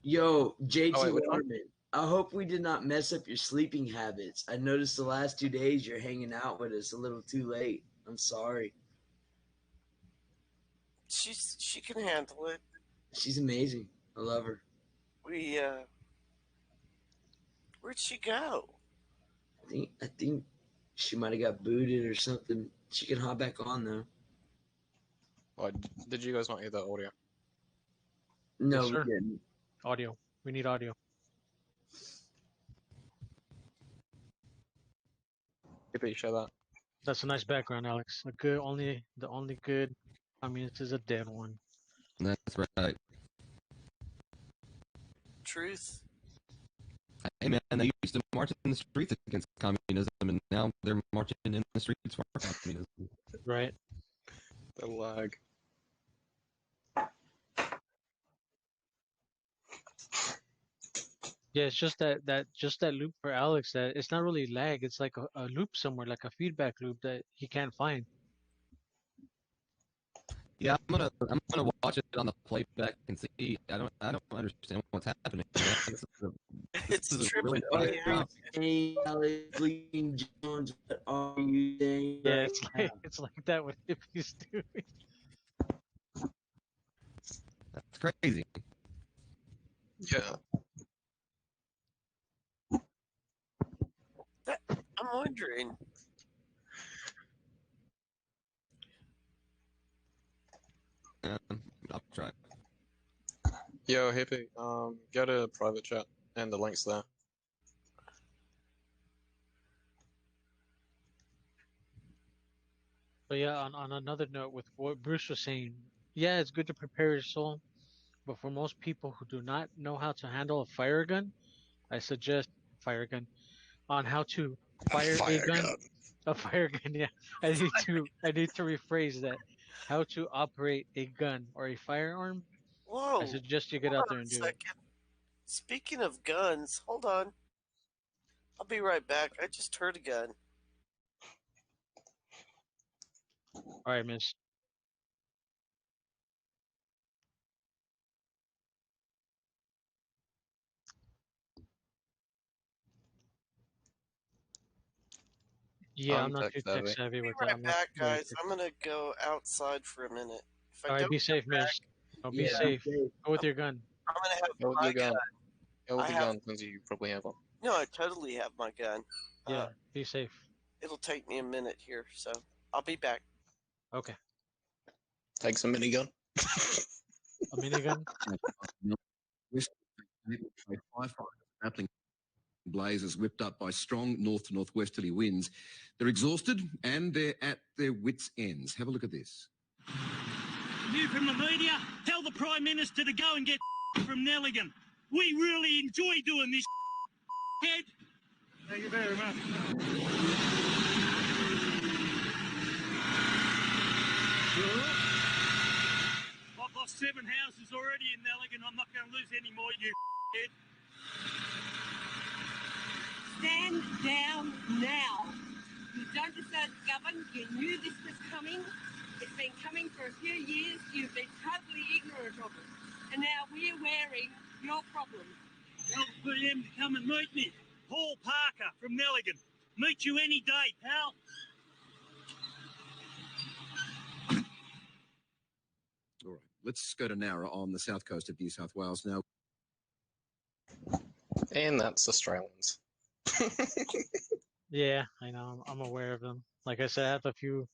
Yo, JT Waterman, I hope we did not mess up your sleeping habits. I noticed the last 2 days you're hanging out with us a little too late. I'm sorry. She can handle it. She's amazing. I love her. Where'd she go? I think she might have got booted or something. She can hop back on though. Oh, did you guys not hear that audio? No, Yes, we sir. didn't. Audio. We need audio. Hippie, show that. That's a nice background, Alex. The only good communist is a dead one. That's right. Truth. Hey man, they used to march in the streets against communism, and now they're marching in the streets for communism. Right. The lag. Yeah, it's just that loop for Alex that it's not really lag. It's like a loop somewhere, like a feedback loop that he can't find. Yeah, I'm gonna watch it on the playback and see. I don't understand what's happening. Man. This is really Hey, Alex Jones, what are you saying? Yeah, Right it's like that what hippies doing. That's crazy. Yeah. I'm wondering. I'll try. Yo, Hippie, go to private chat and the link's there. But yeah, on another note, with what Bruce was saying, yeah, it's good to prepare your soul, but for most people who do not know how to handle a fire gun, I suggest fire gun on how to fire a gun. A fire gun, yeah. I need to rephrase that. How to operate a gun or a firearm. Whoa. I suggest you get Hold out there on and a do second. it. Speaking of guns, hold on. I'll be right back. I just heard a gun. All right, miss. Yeah, I'm not too tech savvy with that. Right I'm not back, very guys. tech. I'm gonna go outside for a minute. If I All right, don't be come safe, back, Miz. Oh, be Yeah. safe. Go with your gun. I'm gonna have Go with my your gun. gun. Go with I the have gun since you probably have one. no. I totally have my gun. Yeah, be safe. It'll take me a minute here, so I'll be back. Okay. Takes a minigun. A minigun? Battling blazes whipped up by strong north to northwesterly winds. They're exhausted and they're at their wits' ends. Have a look at this. You from the media, tell the Prime Minister to go and get from Nelligan. We really enjoy doing this head. Thank you very much. I've lost 7 houses already in Nelligan. I'm not going to lose any more, you head. Stand down now. You don't deserve to govern. You knew this was coming. It's been coming for a few years. You've been totally ignorant of it. And now we're wearing your problem. Tell the PM to come and meet me. Paul Parker from Nelligan. Meet you any day, pal. All right, let's go to Nowra on the south coast of New South Wales now. And that's Australians. Yeah, I know. I'm aware of them. Like I said, I have a few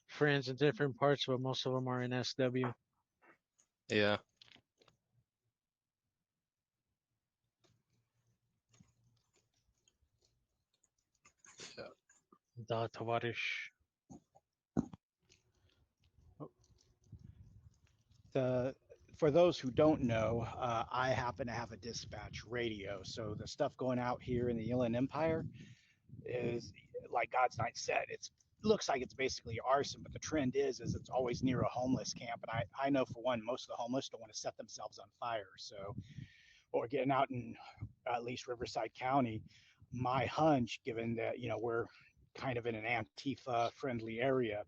friends in different parts, but most of them are in SW. Yeah. Da Tavarish. For those who don't know, I happen to have a dispatch radio. So the stuff going out here in the Inland Empire is, like God's Knight said, it looks like it's basically arson, but the trend is it's always near a homeless camp. And I know for one, most of the homeless don't want to set themselves on fire. So, or getting out in at least Riverside County, my hunch, given that, we're kind of in an Antifa-friendly area,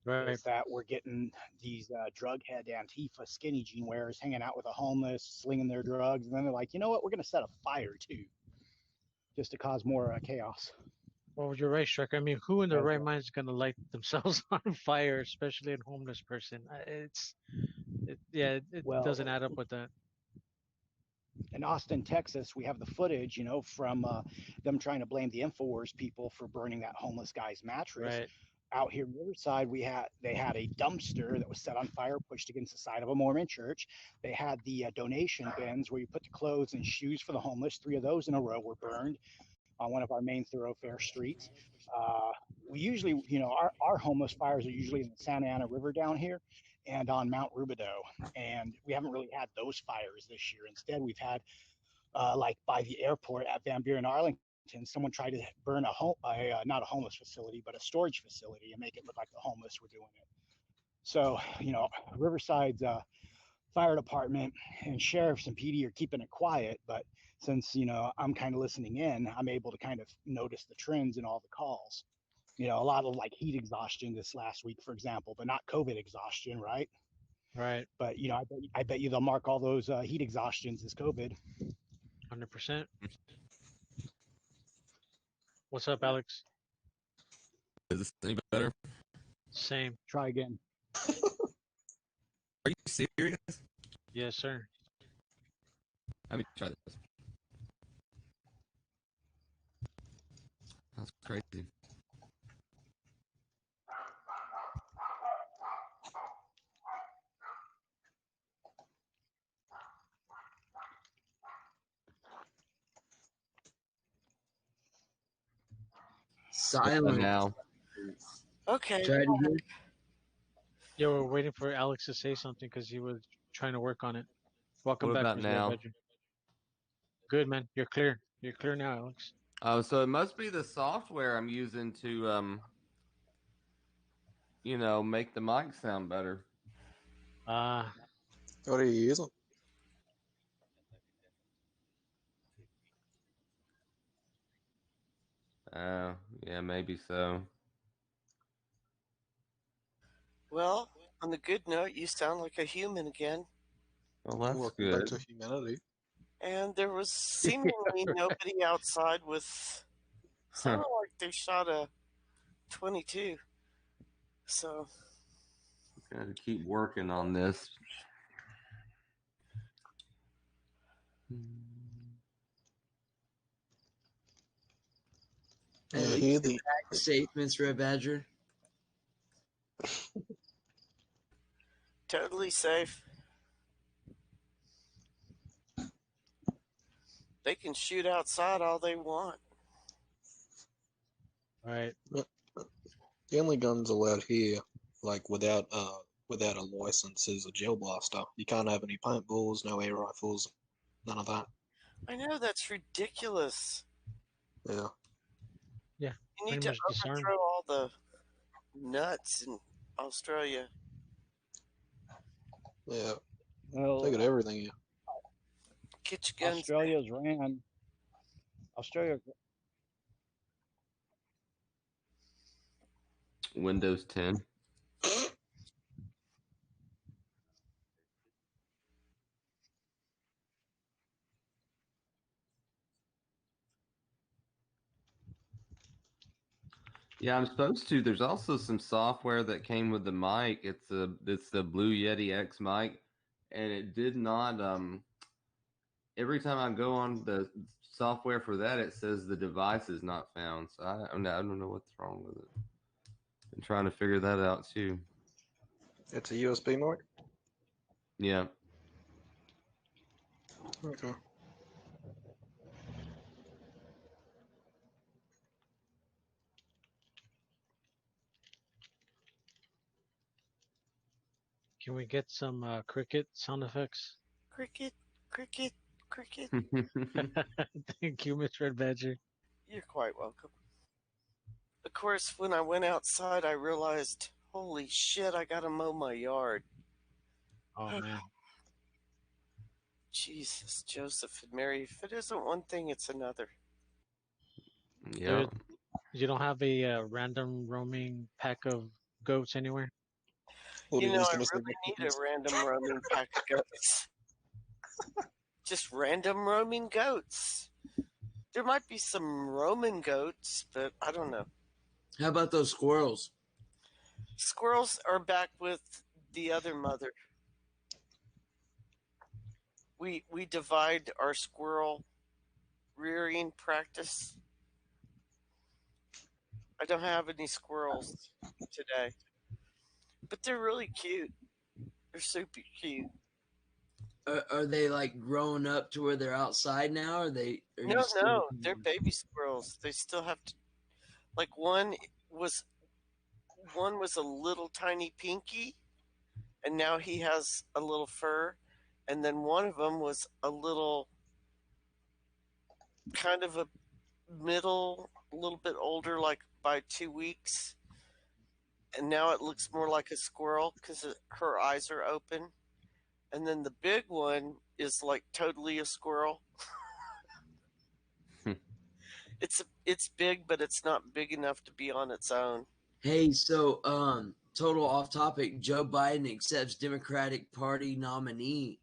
is that we're getting these drug head Antifa skinny jean wearers hanging out with the homeless, slinging their drugs, and then they're like, you know what, we're going to set a fire too, just to cause more chaos. Well, you're right, Shrek. I mean, who in their right mind is going to light themselves on fire, especially a homeless person? It doesn't add up with that. In Austin, Texas, we have the footage, from them trying to blame the InfoWars people for burning that homeless guy's mattress. Right. Out here on the other side, they had a dumpster that was set on fire, pushed against the side of a Mormon church. They had the donation bins where you put the clothes and shoes for the homeless. 3 of those in a row were burned on one of our main thoroughfare streets. We usually, our homeless fires are usually in the Santa Ana River down here and on Mount Rubidoux. And we haven't really had those fires this year. Instead, we've had, like by the airport at Van Buren, Arlington, someone tried to burn not a homeless facility, but a storage facility and make it look like the homeless were doing it. So, Riverside's fire department and sheriffs and PD are keeping it quiet, but since, I'm kind of listening in, I'm able to kind of notice the trends in all the calls. A lot of like heat exhaustion this last week, for example, but not COVID exhaustion, right? Right. But, I bet you they'll mark all those heat exhaustions as COVID. 100%. What's up, Alex? Is this any better? Same. Try again. Are you serious? Yes, sir. Let me try this. That's crazy. Silence. Now. Okay. Try it again. Yeah, we're waiting for Alex to say something because he was trying to work on it. Welcome What back, about Mr. now? Badger. Good, man. You're clear. You're clear now, Alex. Oh, so it must be the software I'm using to, make the mic sound better. What are you using? Yeah, maybe so. Well, on the good note, you sound like a human again. Well, that's Welcome good. back to humanity. And there was seemingly nobody outside with. Sounded like they shot a 22. So. Got to keep working on this. At least you're back safe, Miss Red Badger. Totally safe. They can shoot outside all they want. Right. The only guns allowed here, like without a license, is a gel blaster. You can't have any paintballs, no air rifles, none of that. I know, that's ridiculous. Yeah. Yeah. You need to overthrow all the nuts in Australia. Yeah. Well, They got everything here. Get your guns. Australia. Windows 10. Yeah, I'm supposed to. There's also some software that came with the mic. It's the Blue Yeti X mic, and it did not. Every time I go on the software for that, it says the device is not found. So I don't know what's wrong with it. I'm trying to figure that out too. It's a USB mic? Yeah. Okay. Can we get some cricket sound effects? Cricket, cricket, cricket. Thank you, Miss Red Badger. You're quite welcome. Of course, when I went outside, I realized, holy shit, I gotta mow my yard. Oh, man. Jesus, Joseph and Mary. If it isn't one thing, it's another. Yeah. You don't have a random roaming pack of goats anywhere? You know, I really need a random roaming pack of goats. Just random roaming goats. There might be some Roman goats, but I don't know. How about those squirrels? Squirrels are back with the other mother. We divide our squirrel rearing practice. I don't have any squirrels today, but they're really cute. They're super cute. Are they like grown up to where they're outside now? Or No, they're baby squirrels. They still have to. Like one was a little tiny pinky, and now he has a little fur, and then one of them was a little, kind of a little bit older, like by 2 weeks, and now it looks more like a squirrel because her eyes are open, and then the big one is like totally a squirrel. It's big, but it's not big enough to be on its own. Hey, so total off topic. Joe Biden accepts Democratic Party nominee.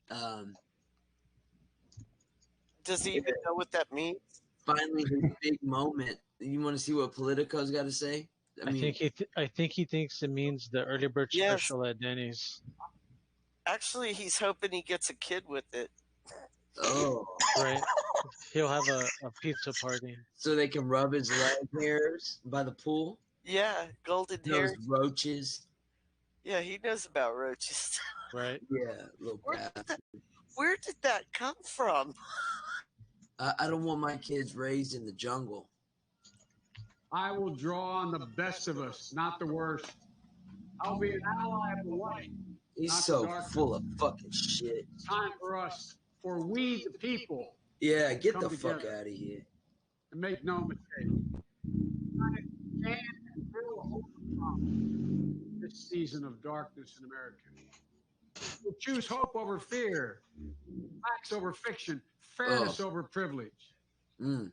Does he even know what that means? Finally, his big moment. You want to see what Politico's got to say? I think he thinks it means the early bird special at Denny's. Actually, he's hoping he gets a kid with it. Oh, right. He'll have a pizza party. So they can rub his leg hairs by the pool? Yeah, golden Those hairs. roaches. Yeah, he knows about roaches. Right. Yeah, little bastard. Where did that come from? I don't want my kids raised in the jungle. I will draw on the best of us, not the worst. I'll be an ally of the light. He's not so the darkness. full of fucking shit. It's time for us, for we the people. Yeah, get come the fuck together. out of here. And make no mistake. I can and will overcome this season of darkness in America. We'll choose hope over fear, facts over fiction, fairness over privilege. I'm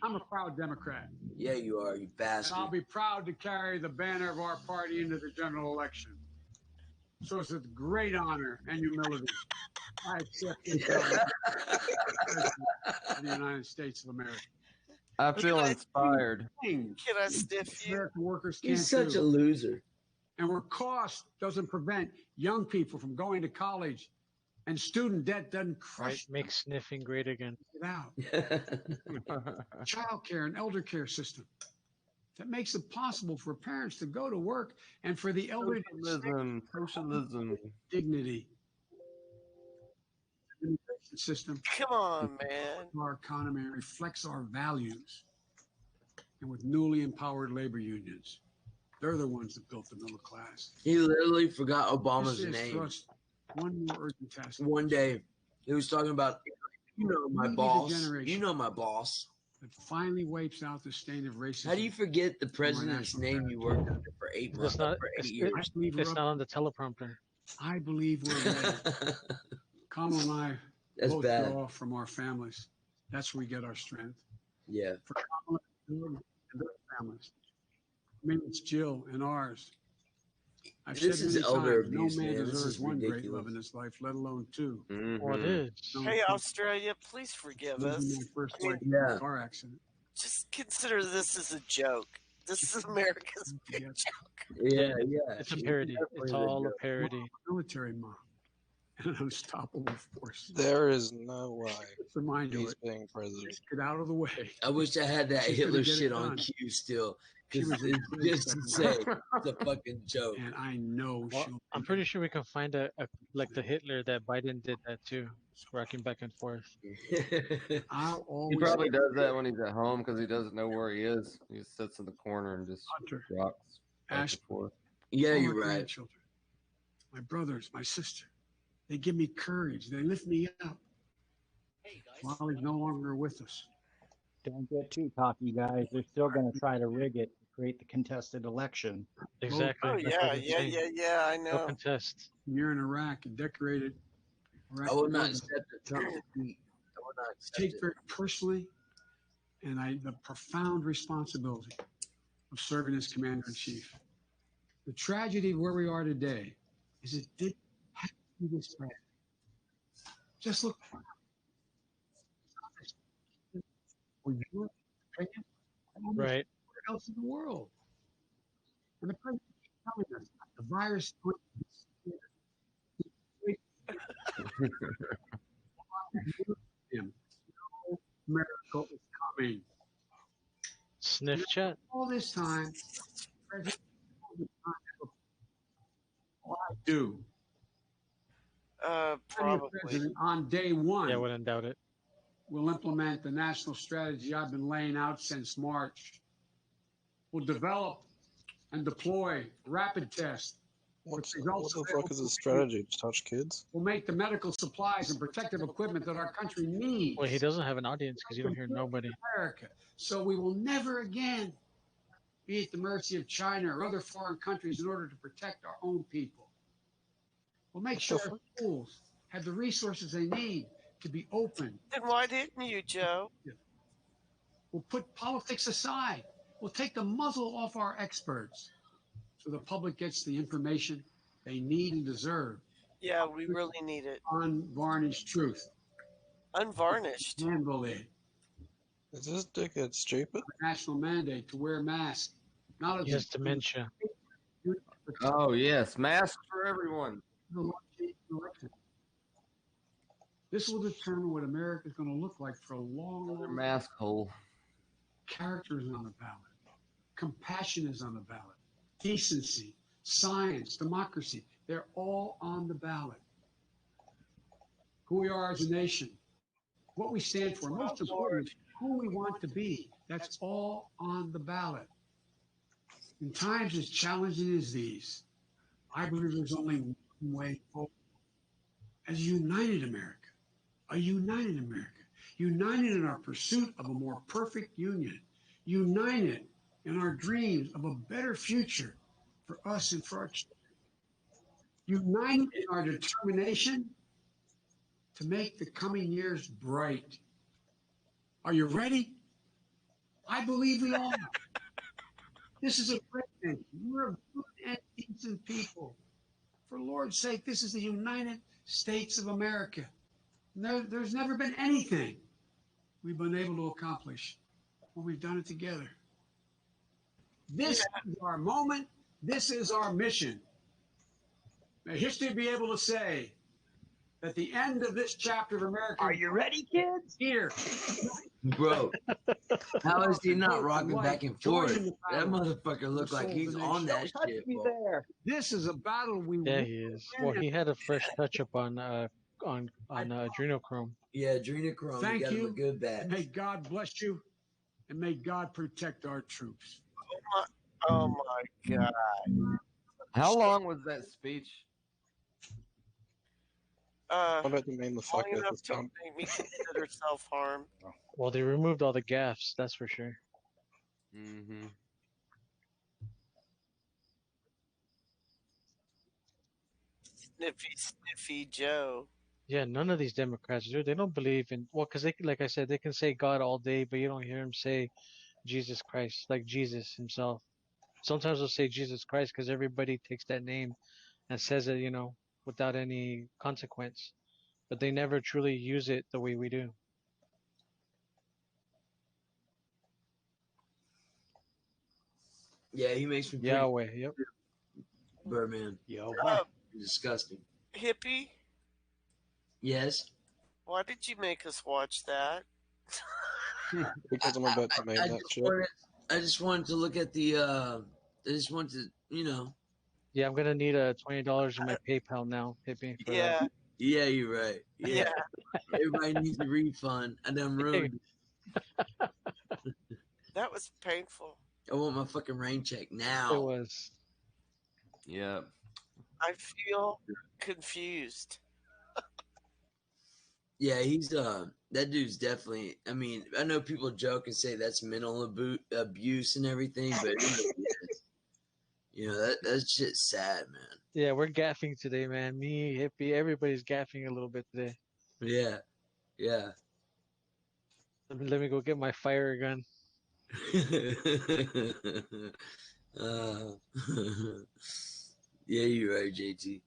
a proud Democrat. Yeah, you are, you bastard. And I'll be proud to carry the banner of our party into the general election. So it's with great honor and humility I accept this nomination of the United States of America. I feel inspired. Can I sniff you? American workers can't He's such do. a loser. And where cost doesn't prevent young people from going to college and student debt doesn't crush Make sniffing great again. it out. Child care and elder care system that makes it possible for parents to go to work and for the elderly Socialism. Dignity. The system. Come on, man. Our economy reflects our values. And with newly empowered labor unions, they're the ones that built the middle class. He literally forgot Obama's This is name. thrust one more urgent task. One day, he was talking about, you know, my boss. You know my boss. That finally wipes out the stain of racism. How do you forget the president's name you worked under for 8 months? For 8 years. It's not on the teleprompter. I believe we're ready. Kamala and I both draw from our families. That's where we get our strength. Yeah. For Kamala and their families. I mean, it's Jill and ours. I've This said is many elder times, abuse, no man man. This deserves is one great ridiculous. love in his life, let alone two. Well, it is. Hey, Australia, please forgive us. I mean, car accident. Just consider this as a joke. This is America's big joke. Yeah. It's a parody. It's all a parody. Military mom. An unstoppable force. There is no way Remind you he's being president. Get out of the way. I wish I had that She's Hitler gonna get shit it on done. cue still. She Because was it's just insane. It's a fucking joke. And I know she'll. I'm pretty sure we can find a like the Hitler that Biden did that too, rocking back and forth. I'll always He probably does that when he's at home because he doesn't know where he is. He just sits in the corner and just rocks back and forth. Yeah, all you're my right. grandchildren, my brothers, my sister. They give me courage. They lift me up. While he's no longer with us. Don't get too cocky, guys. They're still going to try to rig it to create the contested election. Exactly. Oh, yeah, I No know. contest. You're in Iraq and decorated. I will not accept it. I will not accept Take it. very personally, and the profound responsibility of serving as commander in chief. The tragedy of where we are today is it didn't have to be this bad. Just look. For your opinion, Right. Where else in the world? And the president keeps telling us the virus is going to no miracle is coming. Sniff chat. All this time, President all I do. Probably. President, on day one, Yeah, I wouldn't doubt it. we'll implement the national strategy I've been laying out since March. We'll develop and deploy rapid tests. What the fuck is a strategy? To touch kids? We'll make the medical supplies and protective equipment that our country needs. Well, he doesn't have an audience because you don't hear nobody. America. So we will never again be at the mercy of China or other foreign countries in order to protect our own people. We'll make sure our schools have the resources they need to be open. Then why didn't you, Joe? We'll put politics aside. We'll take the muzzle off our experts so the public gets the information they need and deserve. Yeah, we really need it. Unvarnished truth. Unvarnished. Handle it. Is this dickhead stupid? National mandate to wear masks. Not He has dementia. Oh, yes. Masks for everyone. This will determine what America is going to look like for a long mask hole. Character is on the ballot. Compassion is on the ballot. Decency, science, democracy, they're all on the ballot. Who we are as a nation, what we stand for, most important, who we want to be, that's all on the ballot. In times as challenging as these, I believe there's only one way forward. As a united America, united in our pursuit of a more perfect union, united in our dreams of a better future for us and for our children, united in our determination to make the coming years bright. Are you ready? I believe we are. This is a great nation. We're a good and decent people. For Lord's sake, this is the United States of America. There's never been anything we've been able to accomplish when we've done it together. This is our moment. This is our mission. May history be able to say that the end of this chapter of America. Are you ready, kids? Here. Bro, how is he not rocking back and forth? That motherfucker look like he's on that shit, bro. This is a battle we Yeah, he is. Well, he had a fresh touch up on adrenochrome. Yeah, adrenochrome. Thank got him you. a good batch. May God bless you, and may God protect our troops. Oh my God. How long was that speech? What about the main Long fucker enough this to time? make me consider self-harm. Well, they removed all the gaffes, that's for sure. Mm-hmm. Sniffy Joe. Yeah, none of these Democrats do. They don't believe in, well, because they, like I said, they can say God all day, but you don't hear them say Jesus Christ, like Jesus himself. Sometimes they'll say Jesus Christ because everybody takes that name and says it, without any consequence. But they never truly use it the way we do. Yeah, he makes me pretty Yahweh, yep. Birdman. Yahweh. Disgusting. Hippie, Yes. why did you make us watch that? Because I'm about to name that shit. I just wanted to look at the. I just wanted to, Yeah, I'm gonna need $20 in my PayPal now, Hippie, for Yeah. that. Yeah, you're right. Yeah. Everybody needs a refund. I done ruined it. That was painful. I want my fucking rain check now. It was. Yeah. I feel confused. Yeah, he's that dude's definitely. I mean, I know people joke and say that's mental abuse and everything, but it really is. That shit's sad, man. Yeah, we're gaffing today, man. Me, Hippie, everybody's gaffing a little bit today. Yeah, yeah. Let me go get my fire gun. Yeah, you're right, JT.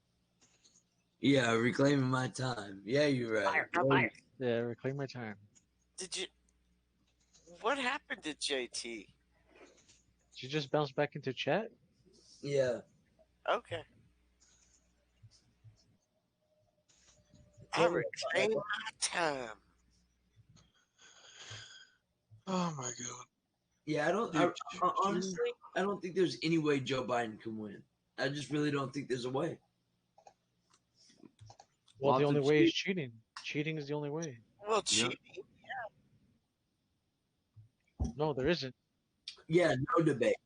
Yeah, reclaiming my time. Yeah, you're right. Yeah, reclaim my time. What happened to JT? Did you just bounce back into chat? Yeah. Okay. I reclaim my time. Oh my God. Yeah, honestly, I don't think there's any way Joe Biden can win. I just really don't think there's a way. Well, the only way is cheating. Cheating is the only way. Well, cheating, No, there isn't. Yeah, no debate.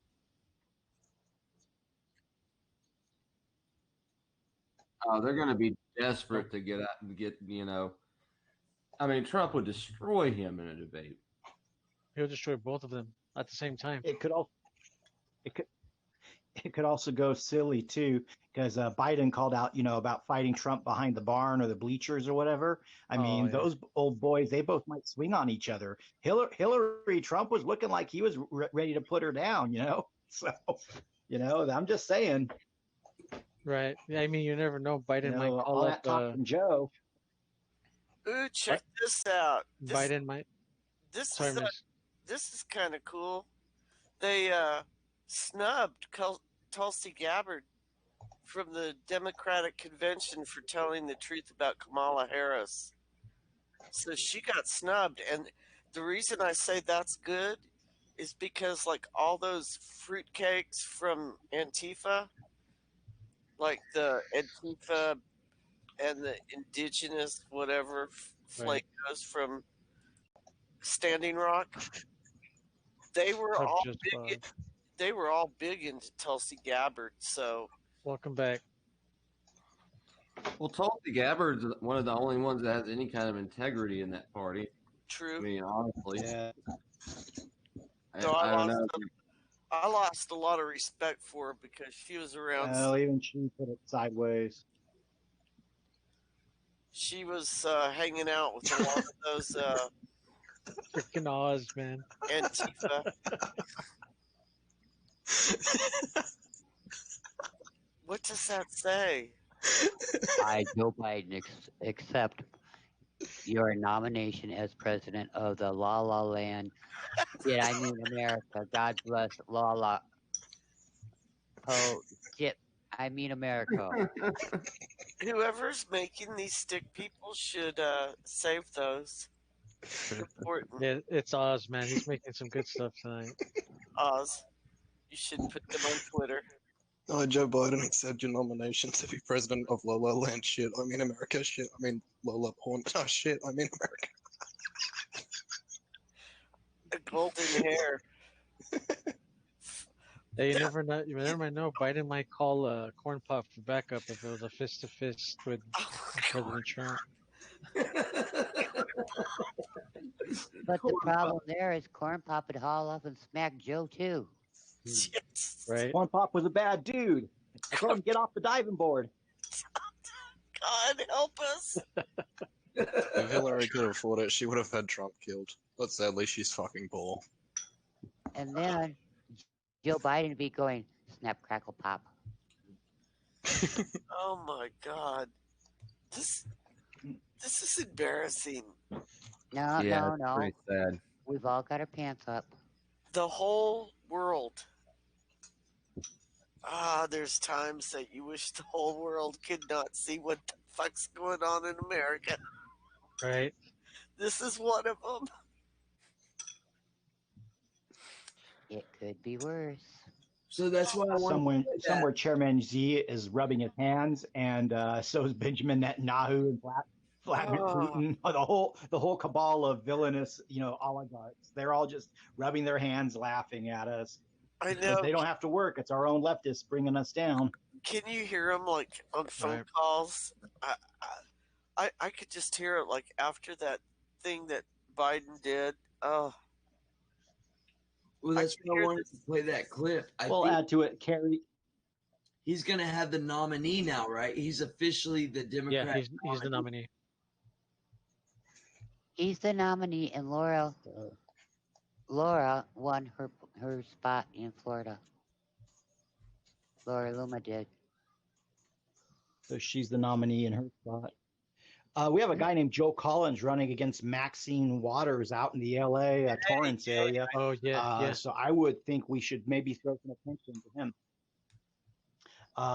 They're going to be desperate to get I mean, Trump would destroy him in a debate. He'll destroy both of them at the same time. It could also go silly too, because Biden called out, about fighting Trump behind the barn or the bleachers or whatever. I mean, those old boys, they both might swing on each other. Hillary Trump was looking like he was ready to put her down, So, I'm just saying. Right. Yeah, I mean, you never know. Biden might call all up that talk from Joe. Ooh, check this out. Biden might. This Sorry, is kind of cool. They snubbed Tulsi Gabbard from the Democratic convention for telling the truth about Kamala Harris. So she got snubbed, and the reason I say that's good is because like all those fruitcakes from Antifa, like the Antifa and the indigenous whatever flakos from Standing Rock, they were all big. They were all big into Tulsi Gabbard. So welcome back. Well, Tulsi Gabbard's one of the only ones that has any kind of integrity in that party. True. I mean, honestly. Yeah. I don't know. I lost a lot of respect for her because she was around. Well, even she put it sideways. She was hanging out with a lot of those freaking Oz, man. Antifa. What does that say? I, Joe Biden, accept your nomination as president of the La La Land. Yeah, I mean America. God bless La La. Oh, Chip. I mean America. Whoever's making these stick people should save those. It's important. Yeah, it's Oz, man. He's making some good stuff tonight. Oz, you should put them on Twitter. Oh, Joe Biden accept your nomination to be president of La La Land. Shit, I mean America. Shit, I mean Lola Porn. Oh shit, I mean America. Golden hair. Hey, you never know. You never know. Biden might call Corn Pop for backup if it was a fist to fist with President Trump. But the problem there is Corn Pop would haul up and smack Joe too. Yes. Right. Corn Pop was a bad dude. I told him to get off the diving board. God help us. If Hillary could afford it, she would have had Trump killed. But sadly, she's fucking poor. And then Joe Biden would be going, snap, crackle, pop. Oh my God. This is embarrassing. No, Yeah, no, it's no. pretty sad. We've all got our pants up. The whole world. There's times that you wish the whole world could not see what the fuck's going on in America. Right. This is one of them. It could be worse. So that's why I want somewhere Chairman Z is rubbing his hands, and so is Benjamin Netanyahu and Vladimir Putin. The whole cabal of villainous, oligarchs. They're all just rubbing their hands, laughing at us. I Because know. they don't have to work. It's our own leftists bringing us down. Can you hear them like on phone calls? I could just hear it like after that thing that Biden did. Oh. Well, that's why I wanted to play that clip. We'll add to it, Kerry. He's going to have the nominee now, right? He's officially the Democrat. Yeah, he's the nominee. He's the nominee, and Laura won her spot in Florida. Laura Luma did. So she's the nominee in her spot. We have a guy named Joe Collins running against Maxine Waters out in the LA Torrance area. Oh, yeah. So I would think we should maybe throw some attention to him.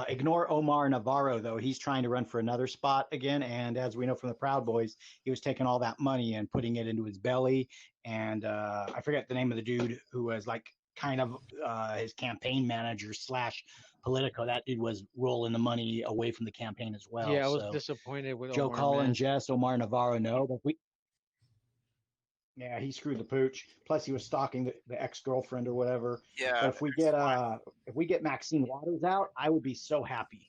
Ignore Omar Navarro, though. He's trying to run for another spot again. And as we know from the Proud Boys, he was taking all that money and putting it into his belly. And I forget the name of the dude who was like kind of his campaign manager / Politico. That dude was rolling the money away from the campaign as well. Yeah, I was disappointed with Joe Omar, Collins, man. yes. Omar Navarro, no. But he screwed the pooch. Plus, he was stalking the ex-girlfriend or whatever. Yeah. But if we get Maxine Waters out, I would be so happy.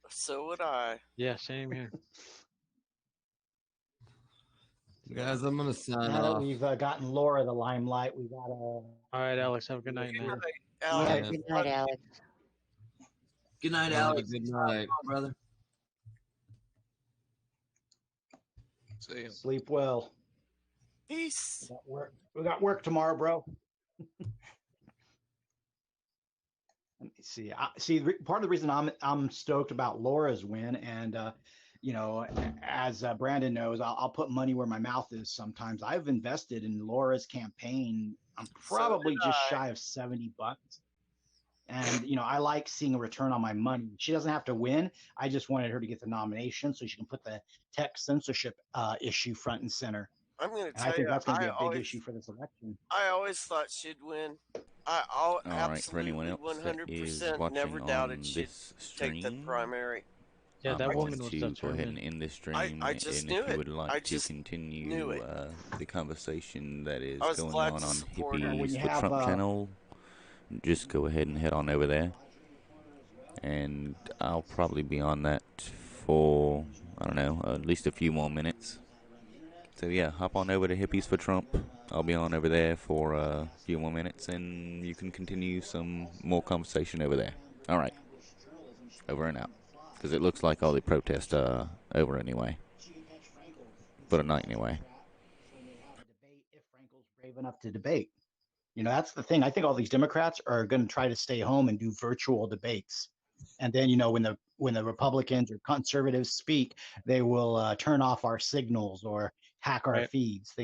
So would I. Yeah, same here. Guys, I'm gonna sign Now that off. we've gotten Laura the limelight, we got to. All right, Alex. Have a good night, man. Yeah, good night, Alex. Good night, Have a Alex. good night, brother. See you. Sleep well. Peace. We got work tomorrow, bro. Let me see. Part of the reason I'm stoked about Laura's win, and as Brandon knows, I'll put money where my mouth is. Sometimes I've invested in Laura's campaign. I'm probably just shy of $70. And, I like seeing a return on my money. She doesn't have to win. I just wanted her to get the nomination so she can put the tech censorship issue front and center. I'm going to tell you. I think that's going to be a big always, issue for this election. I always thought she'd win. All right, for anyone else that is 100% watching never on doubted she'd this take the stream, primary. Yeah, that I'm woman going was to go ahead and determined. end this stream. I just and knew if you it. would I like to just continue knew it. the conversation that is I was going glad on to on support her. Hippies for Trump channel, just go ahead and head on over there. And I'll probably be on that for, I don't know, at least a few more minutes. So yeah, hop on over to Hippies for Trump. I'll be on over there for a few more minutes, and you can continue some more conversation over there. All right, over and out. Because it looks like all the protests are over anyway. For tonight anyway. If Frankel's brave enough to debate. That's the thing. I think all these Democrats are going to try to stay home and do virtual debates. And then, when the Republicans or conservatives speak, they will turn off our signals or, hack our feeds, things